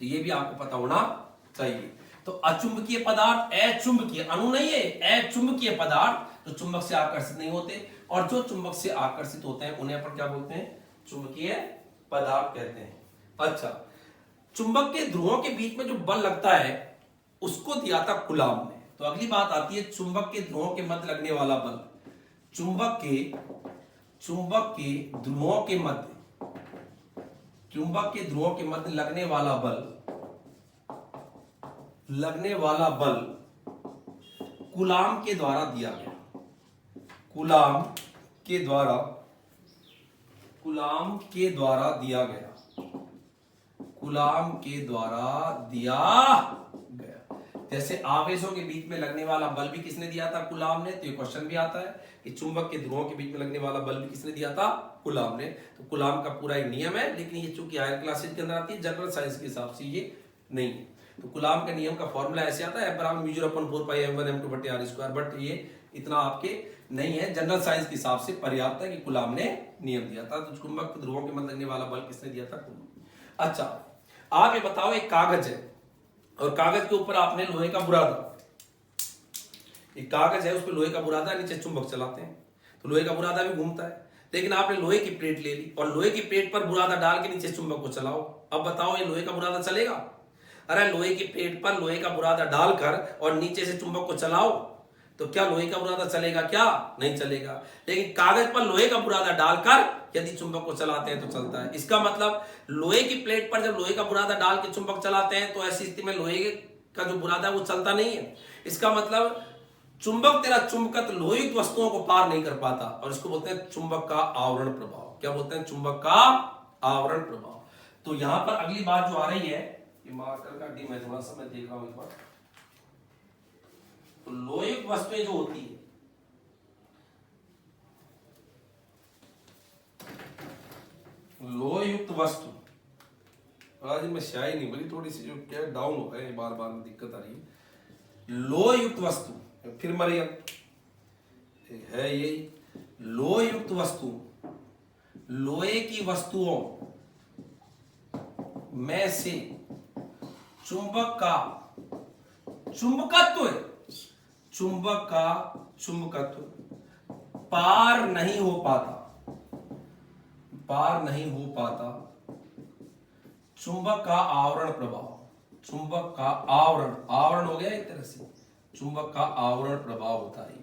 तो ये भी आपको पता होना चाहिए। तो अचुंबकीय पदार्थ, अचुंबकीय, अणु नहीं है, अचुंबकीय पदार्थ जो चुंबक से आकर्षित नहीं होते, और जो चुंबक से आकर्षित होते हैं उन्हें अपन क्या बोलते हैं? चुंबकीय पदार्थ कहते हैं। अच्छा, चुंबक के ध्रुवों के बीच में जो बल लगता है उसको दिया था कूलॉम ने। तो अगली बात आती है चुंबक के ध्रुवों के मध्य लगने वाला बल। चुंबक के ध्रुवों के मध्य लगने वाला बल कूलॉम के द्वारा दिया गया। कूलॉम के द्वारा दिया गया। जैसे आवेशों के बीच में लगने वाला बल भी किसने दिया था? कूलॉम ने। तो ये क्वेश्चन भी आता है कि चुंबक के ध्रुवों के बीच में लगने वाला बल भी किसने दिया था? कूलॉम ने। तो कूलॉम का पूरा एक नियम है, लेकिन ये चूंकि हायर क्लासेज के अंदर आती है, जनरल साइंस के हिसाब से ये नहीं है। तो कूलॉम के नियम का फॉर्मूला ऐसे आता है, F=4πm1m2/r²। बट ये इतना आपके नहीं है, जनरल साइंस के हिसाब से पर्याप्त है कि कूलॉम ने नियम दिया था। तो चुंबक के ध्रुवों के मध्य लगने वाला बल किसने दिया था? कूलॉम। अच्छा, आप ये बताओ, एक कागज है और कागज के ऊपर आपने लोहे का बुरादा, एक कागज है उस पर लोहे का बुरादा, नीचे चुंबक चलाते हैं तो लोहे का बुरादा भी घूमता है। लेकिन आपने लोहे की प्लेट ले ली और लोहे की प्लेट पर बुरादा डाल के नीचे चुंबक को चलाओ। अब बताओ ये लोहे का बुरादा चलेगा? अरे लोहे की प्लेट पर लोहे का बुरादा डालकर और नीचे से चुंबक को चलाओ तो क्या लोहे का बुरादा चलेगा? क्या नहीं चलेगा। लेकिन कागज पर लोहे का बुरादा डालकर यदि चुंबक को चलाते हैं तो चलता है। इसका मतलब लोहे की प्लेट पर जब लोहे का बुरादा डाल के चुंबक चलाते हैं तो ऐसी स्थिति में लोहे का जो बुरादा है वो चलता नहीं है। इसका मतलब चुंबक तेरा चुंबकत्व लोहित वस्तुओं को पार नहीं कर पाता, और इसको बोलते हैं चुंबक का आवरण प्रभाव। क्या बोलते हैं? चुंबक का आवरण प्रभाव। तो यहां पर अगली बात जो आ रही है, ये मार्कर का डी मैं थोड़ा सा मैं देख रहा हूं एक बार। तो लोहयुक्त वस्तुएं जो होती है, लोहयुक्त वस्तु, आज मैं शायद नहीं बोली, थोड़ी सी जो क्या डाउन हो गए, बार बार दिक्कत आ रही है। लोहयुक्त वस्तु, फिर मरियम है यही, लोहयुक्त वस्तु, लोहे की वस्तुओं में से चुंबक का चुंबकत्व, चुंबक का चुंबकत्व पार नहीं हो पाता, पार नहीं हो पाता। चुंबक का आवरण प्रभाव, चुंबक का आवरण, आवरण हो गया एक तरह से, चुंबक का आवरण प्रभाव होता है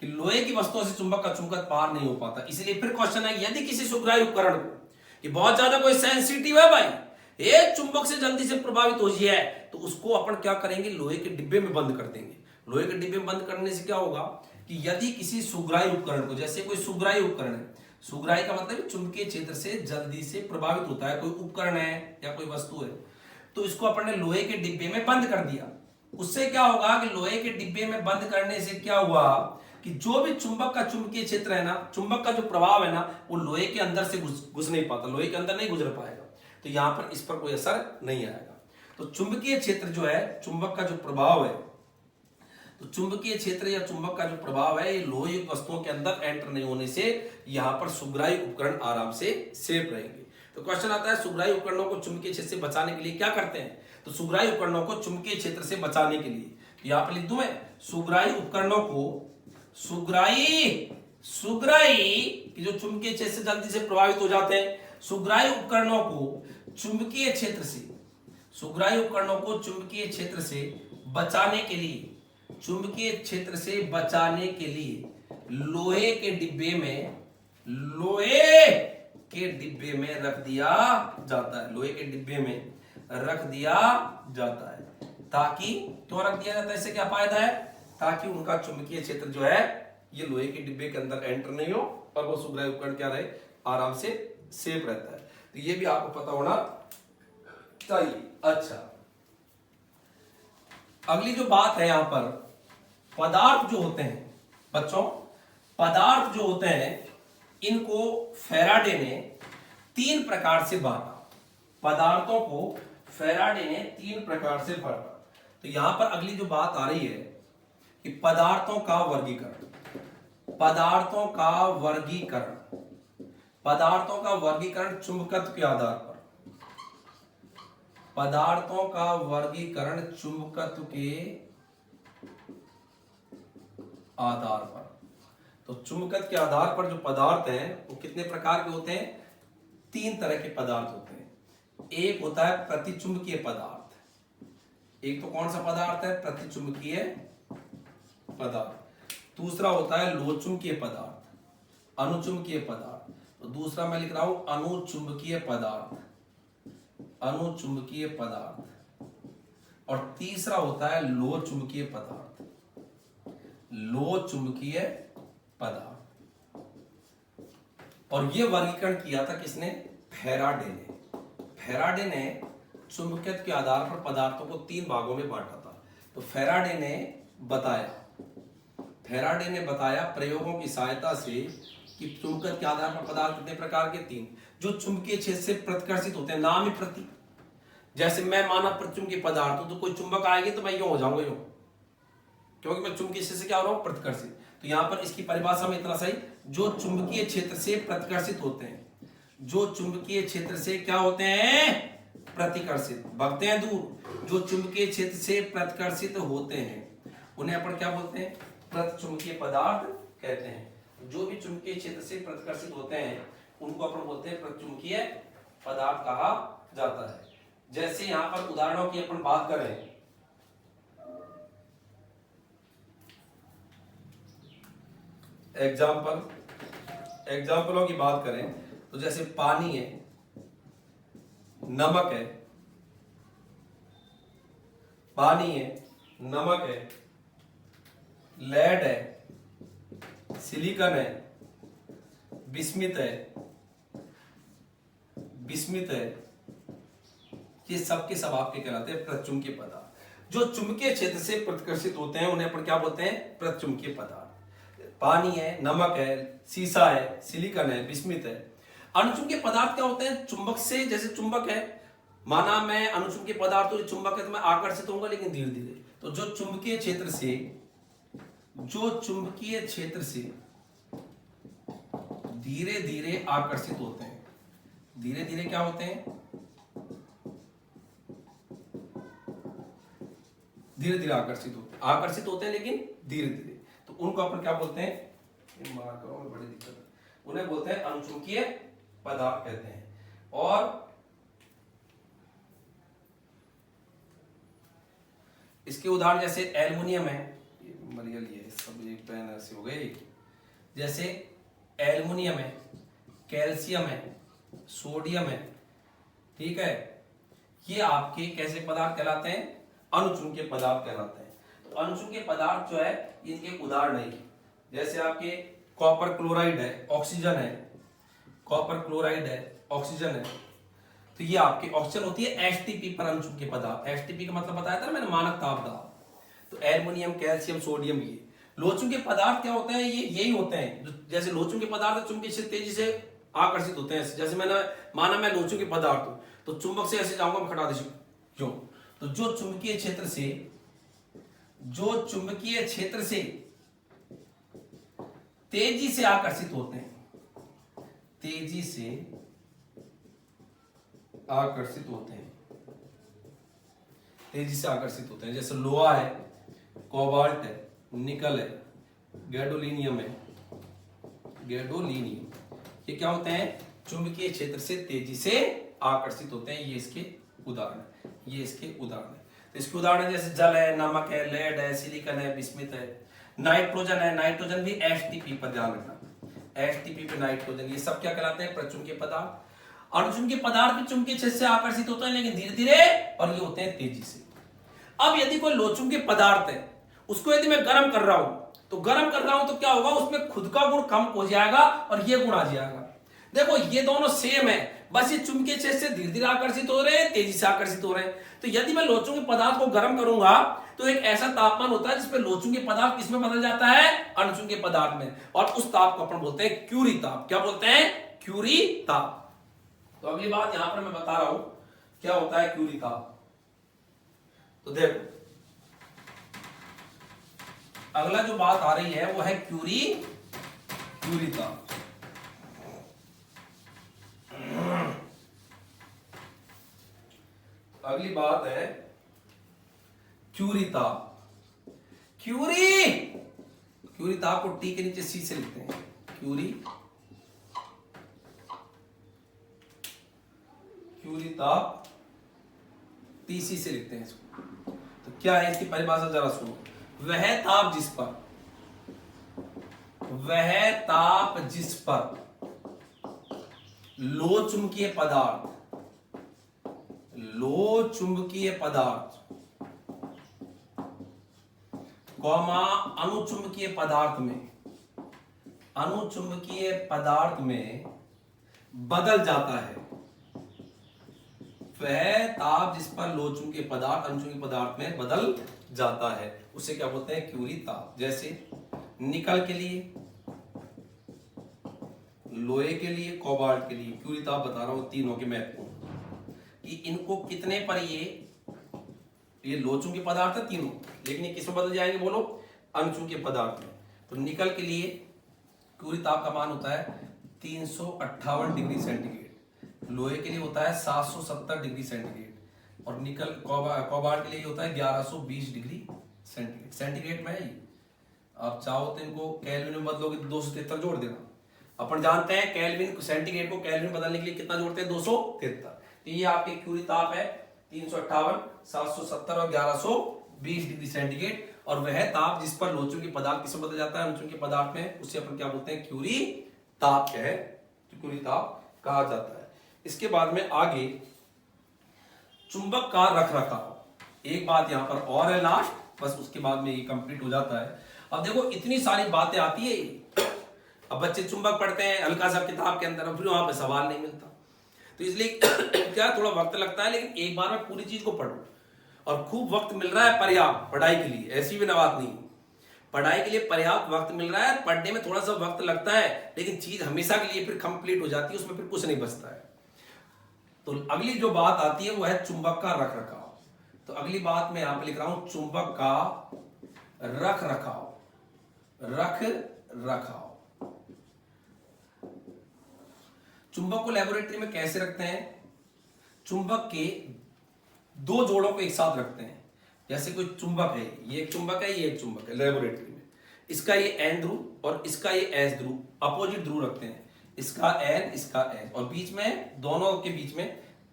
कि लोहे की वस्तुओं से चुंबक का चुंबकत्व पार नहीं हो पाता। इसलिए फिर क्वेश्चन है, यदि किसी सुग्राही उपकरण को, कि बहुत ज्यादा कोई सेंसिटिव है भाई, एक चुंबक से जल्दी से प्रभावित हो जाए, तो उसको अपन क्या करेंगे, लोहे के डिब्बे में बंद कर देंगे। लोहे के डिब्बे में बंद करने से क्या होगा कि यदि किसी सुग्राही उपकरण को, जैसे कोई सुग्राही उपकरण है, सुग्राही का मतलब चुंबकीय क्षेत्र से जल्दी से प्रभावित होता है, कोई उपकरण है या कोई वस्तु है, तो इसको अपन ने लोहे के डिब्बे में बंद कर दिया। उससे क्या होगा कि लोहे के डिब्बे में बंद करने से क्या हुआ कि जो भी चुंबक का चुंबकीय क्षेत्र है ना, चुंबक का जो प्रभाव है ना, वो लोहे के अंदर से घुस नहीं पाता, लोहे के अंदर नहीं गुजर पाएगा, तो यहां पर इस पर कोई असर नहीं आएगा। तो चुंबकीय क्षेत्र जो है, चुंबक का जो प्रभाव है, तो चुंबकीय क्षेत्र या चुंबक का जो प्रभाव है, ये लोहयुक्त वस्तुओं के अंदर एंटर नहीं होने से यहां पर सुग्राही उपकरण आराम से सेफ रहेंगे। तो क्वेश्चन आता है, सुग्राही उपकरणों को चुंबकीय क्षेत्र से बचाने के लिए क्या करते हैं? तो सुग्राही उपकरणों को चुंबकीय क्षेत्र से बचाने के लिए यहां पर लिख दूं मैं, सुग्राही उपकरणों को, सुग्राही की जो चुंबकीय क्षेत्र से जल्दी से प्रभावित हो जाते हैं, सुग्राही उपकरणों को चुंबकीय क्षेत्र से, सुग्राही उपकरणों को चुंबकीय क्षेत्र से बचाने के लिए, चुंबकीय क्षेत्र से बचाने के लिए लोहे के डिब्बे में, लोहे के डिब्बे में रख दिया जाता है, लोहे के डिब्बे में रख दिया जाता है। ताकि क्यों रख दिया जाता है, इससे क्या फायदा है? ताकि उनका चुंबकीय क्षेत्र जो है ये लोहे के डिब्बे के अंदर एंटर नहीं हो और वो सुग्राही उपकरण क्या रहे, आराम से सेफ रहता है। तो ये भी आपको पता होना चाहिए। अच्छा, अगली जो बात है यहां पर, पदार्थ जो होते हैं बच्चों, पदार्थ जो होते हैं, इनको फैराडे ने 3 प्रकार से बांटा। पदार्थों को फैराडे ने 3 प्रकार से बांटा। तो यहां पर अगली जो बात आ रही है कि पदार्थों का वर्गीकरण, पदार्थों का वर्गीकरण, पदार्थों का वर्गीकरण चुंबकत्व के आधार पर, पदार्थों का वर्गीकरण चुंबकत्व के आधार पर। तो चुंबकत्व के आधार पर जो पदार्थ हैं वो कितने प्रकार के होते हैं? 3 तरह के पदार्थ होते हैं। एक होता है प्रतिचुंबकीय पदार्थ, एक तो कौन सा पदार्थ है? प्रतिचुंबकीय पदार्थ। दूसरा होता है लोहचुंबकीय पदार्थ, अनुचुंबकीय पदार्थ। तो दूसरा मैं लिख रहा हूं अनुचुंबकीय पदार्थ, अनुचुंबकीय पदार्थ। और तीसरा होता है लोहचुंबकीय पदार्थ, लोहचुंबकीय पदार्थ। और यह वर्गीकरण किया था किसने? फैराडे ने। फैराडे ने चुंबकत्व के आधार पर पदार्थों को 3 भागों में बांटा था। तो फैराडे ने बताया प्रयोगों की सहायता से कि चुंबकत्व के आधार पर पदार्थ कितने प्रकार के? 3, जो चुंबकीय क्षेत्र से प्रतिकर्षित होते हैं, नाम ही प्रति। जैसे मैं माना प्रतिचुंबकीय पदार्थ हूं, तो कोई चुंबक आएगी तो मैं यूं हो जाऊंगा, यूं, क्योंकि मैं चुंबकीय क्षेत्र से क्या हो रहा हूं? प्रतिकर्षित। तो यहां पर इसकी परिभाषा में इतना सही, जो चुंबकीय क्षेत्र से प्रतिकर्षित होते हैं, जो चुंबकीय क्षेत्र से क्या होते हैं? प्रतिकर्षित, भागते हैं दूर। जो चुंबकीय क्षेत्र से प्रतिकर्षित होते हैं उन्हें अपन क्या बोलते हैं? प्रतिचुंबकीय पदार्थ कहते हैं। जो भी चुंबकीय क्षेत्र से प्रतिकर्षित होते हैं उनको अपन बोलते हैं प्रतिचुंबकीय पदार्थ कहा जाता है। जैसे यहां पर उदाहरणों की अपन बात करें, एग्जाम्पलों की बात करें तो जैसे पानी है, नमक है, पानी है, नमक है, लेड है, सिलिकॉन है, बिस्मिथ है, विस्मित है, ये सब के सब आपके कहलाते हैं प्रचुंबकीय पदार्थ। जो चुंबकीय क्षेत्र से प्रतिकर्षित होते हैं उन्हें अपन क्या बोलते हैं? प्रचुंबकीय पदार्थ। पानी है, नमक है, सीसा है, सिलिकॉन है, विस्मित है। अनुचुंबकीय पदार्थ क्या होते हैं? चुंबक से, जैसे चुंबक है, माना मैं अनुचुंबकीय पदार्थ तो चुंबक है तो मैं आकर्षित होऊंगा, लेकिन धीरे धीरे। तो जो चुंबकीय क्षेत्र से धीरे धीरे आकर्षित होते हैं, धीरे धीरे क्या होते हैं? धीरे धीरे आकर्षित होते हैं लेकिन धीरे धीरे। तो उनको अपन क्या बोलते हैं? बड़ी दिक्कत है, उन्हें बोलते हैं अनुचुंबकीय पदार्थ कहते हैं। और इसके उदाहरण जैसे एल्युमिनियम है, ये सब एक पेन ऐसे हो गए, जैसे एल्युमिनियम है, कैल्शियम है, सोडियम है, ठीक है, ये आपके कैसे पदार्थ कहलाते हैं? अनुचुंबकीय पदार्थ कहलाते हैं। तो अनुचुंबकीय पदार्थ जो है इनके उदाहरण है, जैसे आपके कॉपर क्लोराइड है, ऑक्सीजन है, कॉपर क्लोराइड है, ऑक्सीजन है, तो ये आपकी ऑक्सीजन होती है एचटीपी पर अनुचुंबकीय पदार्थ। एचटीपी का मतलब बताया था ना मैंने, मानक ताप दाब। तो एल्युमिनियम, कैल्शियम, सोडियम, ये लोचुंबकीय पदार्थ क्या होते हैं? ये यही होते हैं जैसे लोचुंबकीय पदार्थ चुंबकीय से तेजी से आकर्षित होते हैं। जैसे मैंने माना मैं लोचुंबकीय पदार्थ हूं, तो चुंबक से ऐसे जाऊंगा, मैं खड़ा दे क्यों? तो जो चुंबकीय क्षेत्र से तेजी से आकर्षित होते हैं, तेजी से आकर्षित होते हैं, जैसे लोहा है, कोबाल्ट है, निकल है, गैडोलीनियम है, ये क्या होते हैं? चुंबकीय क्षेत्र से तेजी से आकर्षित होते हैं। ये इसके उदाहरण है। तो इसके उदाहरण जैसे जल है, नमक है, लेड है, सिलिकॉन है, विस्मित है, नाइट्रोजन है, नाइट्रोजन भी एचटीपी पर, ध्यान रखना, एचटीपी पे नाइट्रोजन, ये सब क्या कहलाते हैं? प्रचुंबकीय पदार्थ। अनुचुंबकीय पदार्थ भी चुंबकीय क्षेत्र से आकर्षित होते हैं लेकिन धीरे धीरे, और ये होते हैं तेजी से। अब यदि कोई लोचुंबकीय पदार्थ है, उसको यदि मैं गर्म कर रहा हूं तो क्या होगा? उसमें खुद का गुण कम हो जाएगा और ये गुण आ जाएगा। देखो ये दोनों सेम है, बस ये चुंबकीय क्षेत्र से धीरे धीरे आकर्षित हो रहे हैं, तेजी से आकर्षित हो रहे हैं। तो यदि मैं लोचुंबकीय पदार्थ को गर्म करूंगा तो एक ऐसा तापमान होता है जिसपे लोचुंबकीय पदार्थ किसमें बदल जाता है? अनुचुंबकीय पदार्थ में। और उस ताप को अपन बोलते हैं क्यूरी ताप। क्या बोलते हैं? क्यूरी ताप। तो अगली बात यहां पर मैं बता रहा हूं क्या होता है क्यूरी ताप। तो देखो अगला जो बात आ रही है वो है क्यूरी ताप। अगली बात है क्यूरी ताप। क्यूरी ताप को टी के नीचे सी से लिखते हैं, क्यूरी ताप टीसी से लिखते हैं इसको। तो क्या है इसकी परिभाषा, जरा सुनो। वह ताप जिस पर लोचुंबकीय पदार्थ कॉमा अनुचुंबकीय पदार्थ में बदल जाता है, वह ताप जिस पर लोचुंबकीय पदार्थ अनुचुंबकीय पदार्थ में बदल जाता है उसे क्या बोलते हैं? क्यूरी ताप। जैसे निकल के लिए, लोहे के लिए, कोबाल्ट के लिए क्यूरी ताप बता रहा हूं, तीनों के महत्वपूर्ण कि इनको कितने पर ये लोचुंबकीय पदार्थ है तीनों, लेकिन ये किसमें बदल जाएंगे बोलो? अनुचुंबकीय पदार्थ में। तो निकल के लिए क्यूरी ताप का मान होता है 358 डिग्री सेंटीग्रेड, लोहे के लिए होता है 770 डिग्री सेंटीग्रेड, और निकल कोबाल्ट के लिए होता है 1120 डिग्री सेंटीग्रेड। सेंटीग्रेड में ही आप चाहो तो इनको केल्विन में बदलोगे तो 273 जोड़ देना। अपन जानते हैं केल्विन, सेंटीग्रेड को केल्विन बदलने के लिए कितना जोड़ते हैं? 273। तो ये आपके क्यूरी ताप है 358, 770 और 1120 डिग्री सेंटीग्रेड। और वह ताप जिस पर लोचुंबकीय पदार्थ किसमें बदल जाता है? अनुचुंबकीय पदार्थ में, उसे अपन क्या बोलते हैं? क्यूरी ताप है, क्यूरी ताप कहा जाता है। इसके बाद में आगे चुंबक का रखरखाव, एक बात यहां पर और है लास्ट, बस उसके बाद में ये कंप्लीट हो जाता है। अब देखो इतनी सारी बातें आती है, अब बच्चे चुंबक पढ़ते हैं हल्का सा किताब के अंदर, फिर वहां पे सवाल नहीं मिलता। तो इसलिए क्या थोड़ा वक्त लगता है, लेकिन एक बार में पूरी चीज को पढ़ो और खूब वक्त मिल रहा है पर्याप्त पढ़ाई के लिए, ऐसी भी बात नहीं। पढ़ाई के लिए पर्याप्त वक्त मिल रहा है, पढ़ने में थोड़ा सा वक्त लगता है, लेकिन चीज हमेशा के लिए फिर कंप्लीट हो जाती है, उसमें फिर कुछ नहीं बचता है। तो अगली जो बात आती है वो है चुंबक का रख रखाव। तो अगली बात मैं यहां पर लिख रहा हूं, चुंबक का रख रखाव, रख रखाव। चुंबक को लेबोरेटरी में कैसे रखते हैं? चुंबक के दो जोड़ों को एक साथ रखते हैं। जैसे कोई चुंबक है, ये एक चुंबक है, ये एक चुंबक है लेबोरेटरी में, इसका ये एन ध्रुव और इसका ये एस ध्रुव, अपोजिट ध्रुव रखते हैं, इसका एन इसका एस, और बीच में दोनों के बीच में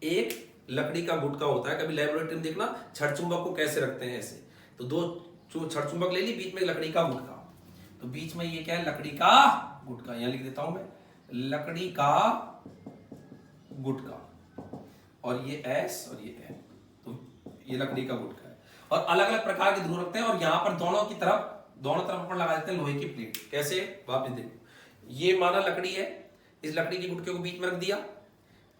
एक लकड़ी का गुटका होता है। कभी लेबोरेटरी में देखना छड़ चुंबक को कैसे रखते हैं, ऐसे। तो दो छड़ चुंबक ले ली, बीच में लकड़ी का गुटका, तो बीच में ये क्या है, लकड़ी का गुटका, यहां लिख देता हूं मैं, लकड़ी का गुटका, और ये एस और ये एन, तो ये लकड़ी का गुटका है। और अलग अलग प्रकार के ध्रुव रखते हैं, और यहां पर दोनों तरफ पर लगा देते हैं लोहे की प्लेट। कैसे? वापस देखो, ये माना लकड़ी है, इस लकड़ी के गुटके को बीच में रख दिया,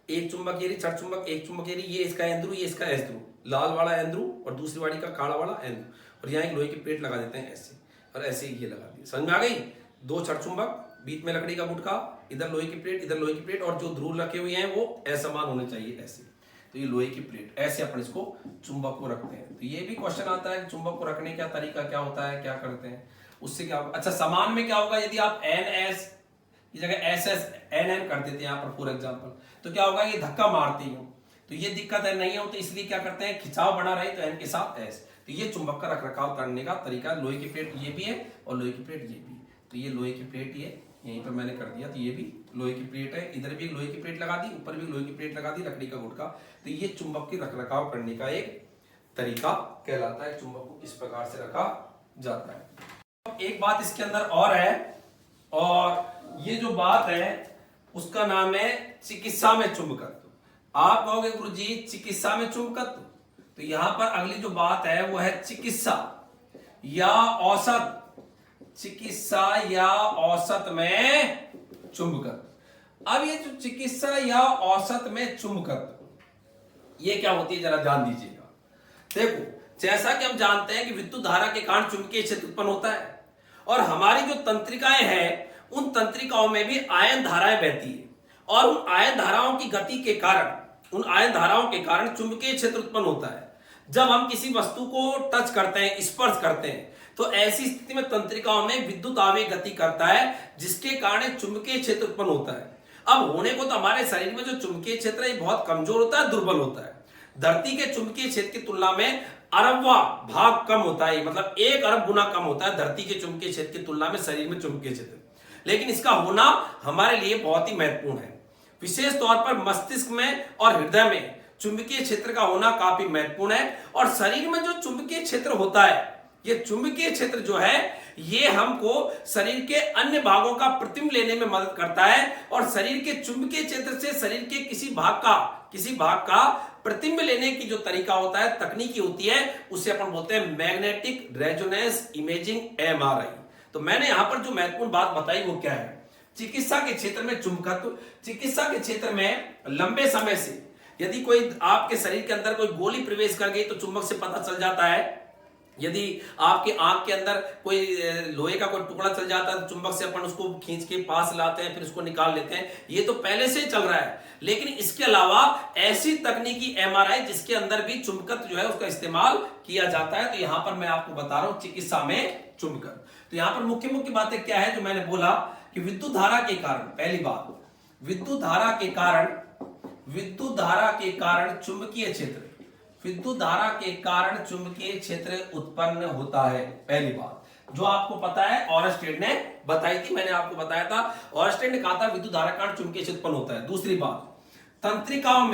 एक चुंबक ये छड़ चुंबक, एक चुंबक ये इसका एन ध्रुव, ये इसका एस ध्रुव, लाल वाला एन ध्रुव और दूसरी वाली का काला वाला एन ध्रुव, और यहाँ एक लोहे की प्लेट लगा देते हैं ऐसे, और ऐसे ये लगा दी। समझ में आ गई? दो छड़ चुंबक, बीच में लकड़ी का गुटका, इधर लोहे की प्लेट, इधर लोहे की प्लेट, और जो ध्रुव रखे हुए हैं वो असमान होने चाहिए ऐसे। तो ये लोहे की प्लेट, ऐसे अपन इसको चुंबक को रखते हैं। तो ये भी क्वेश्चन आता है चुंबक को रखने का तरीका क्या होता है, क्या करते हैं, उससे क्या होगा। अच्छा, समान में क्या होगा, यदि आप एन एस की जगह एस एस एन एन कर देते हैं यहाँ पर फॉर एग्जाम्पल, तो क्या होगा, ये धक्का मारती हूँ, तो ये दिक्कत है, नहीं हो, तो इसलिए क्या करते हैं, खिंचाव बना रहे तो एन के साथ एस। तो ये चुंबक का रख रखाव करने का तरीका। लोहे की प्लेट ये भी है और लोहे की प्लेट ये भी, तो ये लोहे की प्लेट ये यहीं पर मैंने कर दिया, तो ये भी लोहे की प्लेट है, इधर भी एक लोहे की प्लेट लगा दी, ऊपर भी लोहे की प्लेट लगा दी, लकड़ी का गुटका। तो ये चुंबक की रख रखाव करने का एक तरीका कहलाता है। चुंबक को इस प्रकार से रखा जाता है। एक बात इसके अंदर और है, और ये जो बात है उसका नाम है चिकित्सा में चुंबकत्व। आप कहोगे गुरुजी चिकित्सा में चुंबकत्व, तो यहां पर अगली जो बात है वो है चिकित्सा या औसत, चिकित्सा या औसत में चुंबकत्व। अब ये जो चिकित्सा या औसत में चुंबकत्व, ये क्या होती है जरा ध्यान दीजिएगा। देखो, जैसा कि हम जानते हैं कि विद्युत धारा के कारण चुंबकीय क्षेत्र उत्पन्न होता है, और हमारी जो तंत्रिकाएं हैं उन तंत्रिकाओं में भी आयन धाराएं बहती है, और उन आयन धाराओं की गति के कारण, उन आयन धाराओं के कारण चुंबकीय क्षेत्र उत्पन्न होता है। जब हम किसी वस्तु को टच करते हैं, स्पर्श करते हैं, तो ऐसी स्थिति में तंत्रिकाओं में विद्युत आवेग गति करता है, जिसके कारण चुंबकीय क्षेत्र उत्पन्न होता है। अब होने को तो हमारे शरीर में जो चुंबकीय क्षेत्र है बहुत कमजोर होता है, दुर्बल होता है। धरती के चुंबकीय क्षेत्र की तुलना में अरबवा भाग कम होता है, मतलब 1 अरब गुना कम होता है धरती के चुंबकीय क्षेत्र की तुलना में शरीर में चुंबकीय क्षेत्र। लेकिन इसका होना हमारे लिए बहुत ही महत्वपूर्ण है। विशेष तौर पर मस्तिष्क में और हृदय में चुंबकीय क्षेत्र का होना काफी महत्वपूर्ण है। और शरीर में जो चुंबकीय क्षेत्र होता है, ये चुंबकीय क्षेत्र जो है ये हमको शरीर के अन्य भागों का प्रतिबिंब लेने में मदद करता है, और शरीर के चुंबकीय क्षेत्र से शरीर के किसी भाग का प्रतिबिंब लेने की जो तरीका होता है, तकनीकी होती है, उसे अपन बोलते हैं मैग्नेटिक रेजोनेंस इमेजिंग, एमआरआई। तो मैंने यहां पर जो महत्वपूर्ण बात बताई वो क्या है, चिकित्सा के क्षेत्र में चुंबकत्व। चिकित्सा के क्षेत्र में लंबे समय से यदि कोई आपके शरीर के अंदर कोई गोली प्रवेश कर गई तो चुंबक से पता चल जाता है। यदि आपके आंख के अंदर कोई लोहे का कोई टुकड़ा चल जाता है तो चुंबक से अपन उसको खींच के पास लाते हैं, फिर उसको निकाल लेते हैं। ये तो पहले से ही चल रहा है, लेकिन इसके अलावा ऐसी तकनीकी एमआरआई जिसके अंदर भी चुंबकत्व जो है उसका इस्तेमाल किया जाता है। तो यहां पर मैं आपको बता रहा हूं चिकित्सा में चुंबकत्व। तो यहां पर मुख्य मुख्य बातें क्या है जो मैंने बोला कि विद्युत धारा के कारण, पहली बात, विद्युत धारा के कारण चुंबकीय क्षेत्र, विद्युत धारा के कारण चुंबकीय क्षेत्र उत्पन्न होता है। पहली बात जो आपको पता है ऑरस्टेड ने बताई थी, मैंने आपको बताया था, ऑरस्टेड ने कहा था विद्युत धारा के कारण चुंबकीय क्षेत्र उत्पन्न होता है। दूसरी बात, तंत्रिकाओं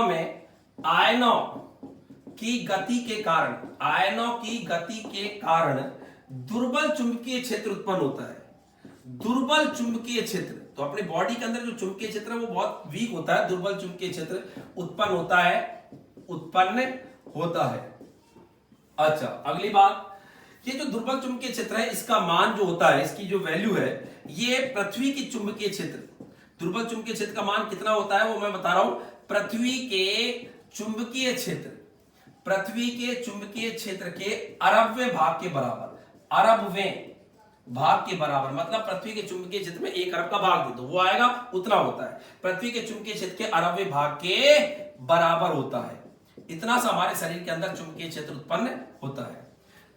में आयनों की गति के कारण दुर्बल चुंबकीय क्षेत्र उत्पन्न होता है। दुर्बल चुंबकीय क्षेत्र, तो अपनी बॉडी के अंदर जो चुंबकीय क्षेत्र है वो बहुत वीक होता है, दुर्बल चुंबकीय क्षेत्र उत्पन्न होता है। अच्छा, अगली बात ये जो दुर्बल चुंबकीय क्षेत्र है इसका मान जो होता है, इसकी जो वैल्यू है, ये पृथ्वी की चुंबकीय क्षेत्र, दुर्बल चुंबकीय क्षेत्र का मान कितना होता है वो मैं बता रहा हूं। पृथ्वी के चुंबकीय क्षेत्र, पृथ्वी के चुंबकीय क्षेत्र के अरबवें भाग के बराबर, अरबवें भाग के बराबर, मतलब पृथ्वी के चुंबकीय क्षेत्र में 1 अरब का भाग दे दो, वो आएगा उतना होता है। पृथ्वी के चुंबकीय क्षेत्र के अरबवें भाग के बराबर होता है। इतना सा हमारे शरीर के अंदर चुंबकीय क्षेत्र उत्पन्न होता है।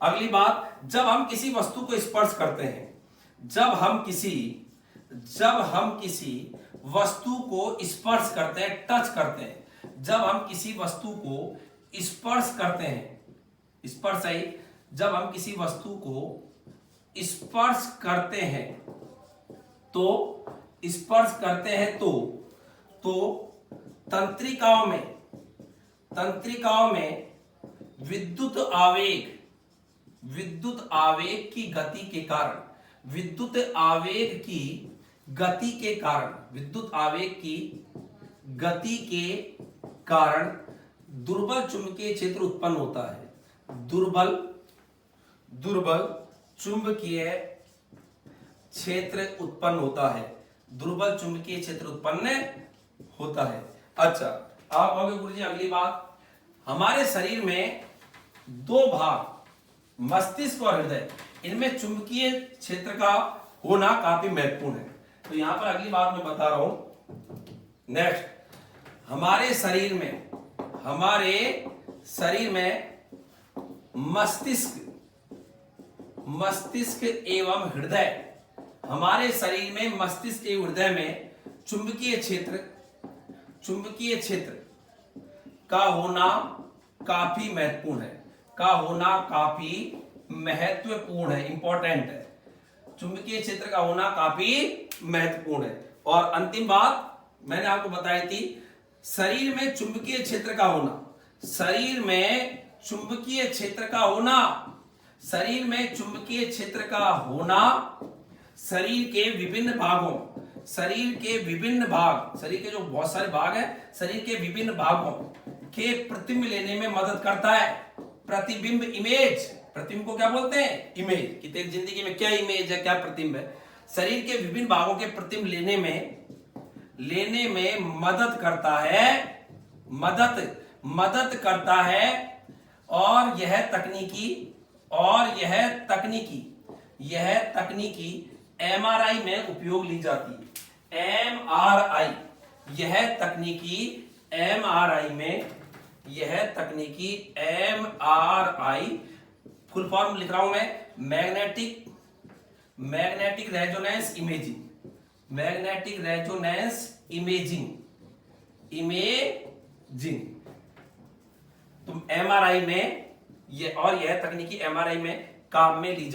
अगली बात, जब हम किसी वस्तु को स्पर्श करते हैं, जब हम किसी वस्तु को स्पर्श करते हैं, टच करते हैं, जब हम किसी वस्तु को स्पर्श करते हैं, स्पर्श है, जब हम किसी वस्तु को स्पर्श करते हैं तो तंत्रिकाओं में विद्युत आवेग की गति के कारण, विद्युत आवेग की गति के कारण दुर्बल चुंबकीय क्षेत्र उत्पन्न होता है। दुर्बल चुंबकीय क्षेत्र उत्पन्न होता है, दुर्बल चुंबकीय क्षेत्र उत्पन्न होता है। अच्छा, आप कहोगे गुरुजी अगली बात, हमारे शरीर में 2 भाग, मस्तिष्क और हृदय, इनमें चुंबकीय क्षेत्र का होना काफी महत्वपूर्ण है। तो यहां पर अगली बात मैं बता रहा हूं। नेक्स्ट, हमारे शरीर में मस्तिष्क एवं हृदय, हमारे शरीर में मस्तिष्क एवं हृदय में चुंबकीय क्षेत्र का होना काफी महत्वपूर्ण है, इंपॉर्टेंट है। चुंबकीय क्षेत्र का होना काफी महत्वपूर्ण है। और अंतिम बात मैंने आपको बताई थी, शरीर में चुंबकीय क्षेत्र का होना, शरीर में चुंबकीय क्षेत्र का होना, शरीर के विभिन्न भागों, शरीर के जो बहुत सारे भाग हैं, शरीर के विभिन्न भागों के प्रतिबिंब लेने में मदद करता है। प्रतिबिंब, इमेज, प्रतिबिंब को क्या बोलते हैं? इमेज। कि तेरी जिंदगी में क्या इमेज है, क्या प्रतिबिंब है। शरीर के विभिन्न भागों के प्रतिबिंब लेने में मदद करता है। और यह तकनीकी एमआरआई में उपयोग ली जाती है। एमआरआई, यह तकनीकी एमआरआई, फुल फॉर्म लिख रहा हूं मैं, मैग्नेटिक रेजोनेंस इमेजिंग, तो एमआरआई में यह तकनीकी एमआरआई में काम में ली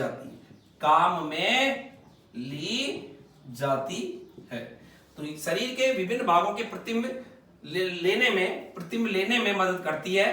जाती है। तो शरीर के विभिन्न भागों के प्रतिबिंब लेने में मदद करती है।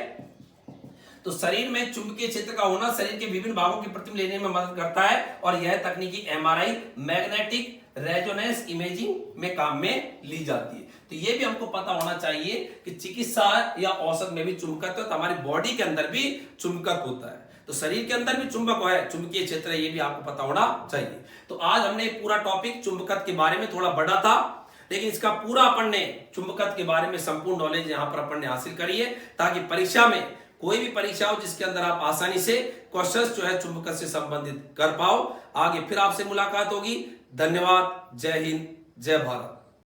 तो शरीर में चुंबकीय क्षेत्र का होना शरीर के विभिन्न भागों के प्रतिबिंब लेने में मदद करता है। और यह तकनीकी एमआरआई, मैग्नेटिक रेजोनेंस इमेजिंग में काम में ली जाती है। तो ये भी हमको पता होना चाहिए कि चिकित्सा या औषध में भी चुंबकत्व, तो हमारी बॉडी के अंदर भी चुंबकत्व होता है। तो शरीर के अंदर भी चुंबकीय क्षेत्र है, ये भी आपको पता होना चाहिए। तो आज हमने पूरा टॉपिक चुंबकत्व के बारे में, थोड़ा बड़ा था लेकिन इसका पूरा अपन ने चुंबकत्व के बारे में संपूर्ण नॉलेज यहां पर अपन ने हासिल करी है, ताकि परीक्षा में, कोई भी परीक्षा हो जिसके अंदर आप आसानी से क्वेश्चंस जो है चुंबकत्व से संबंधित कर पाओ। आगे फिर आपसे मुलाकात होगी। धन्यवाद। जय हिंद, जय भारत।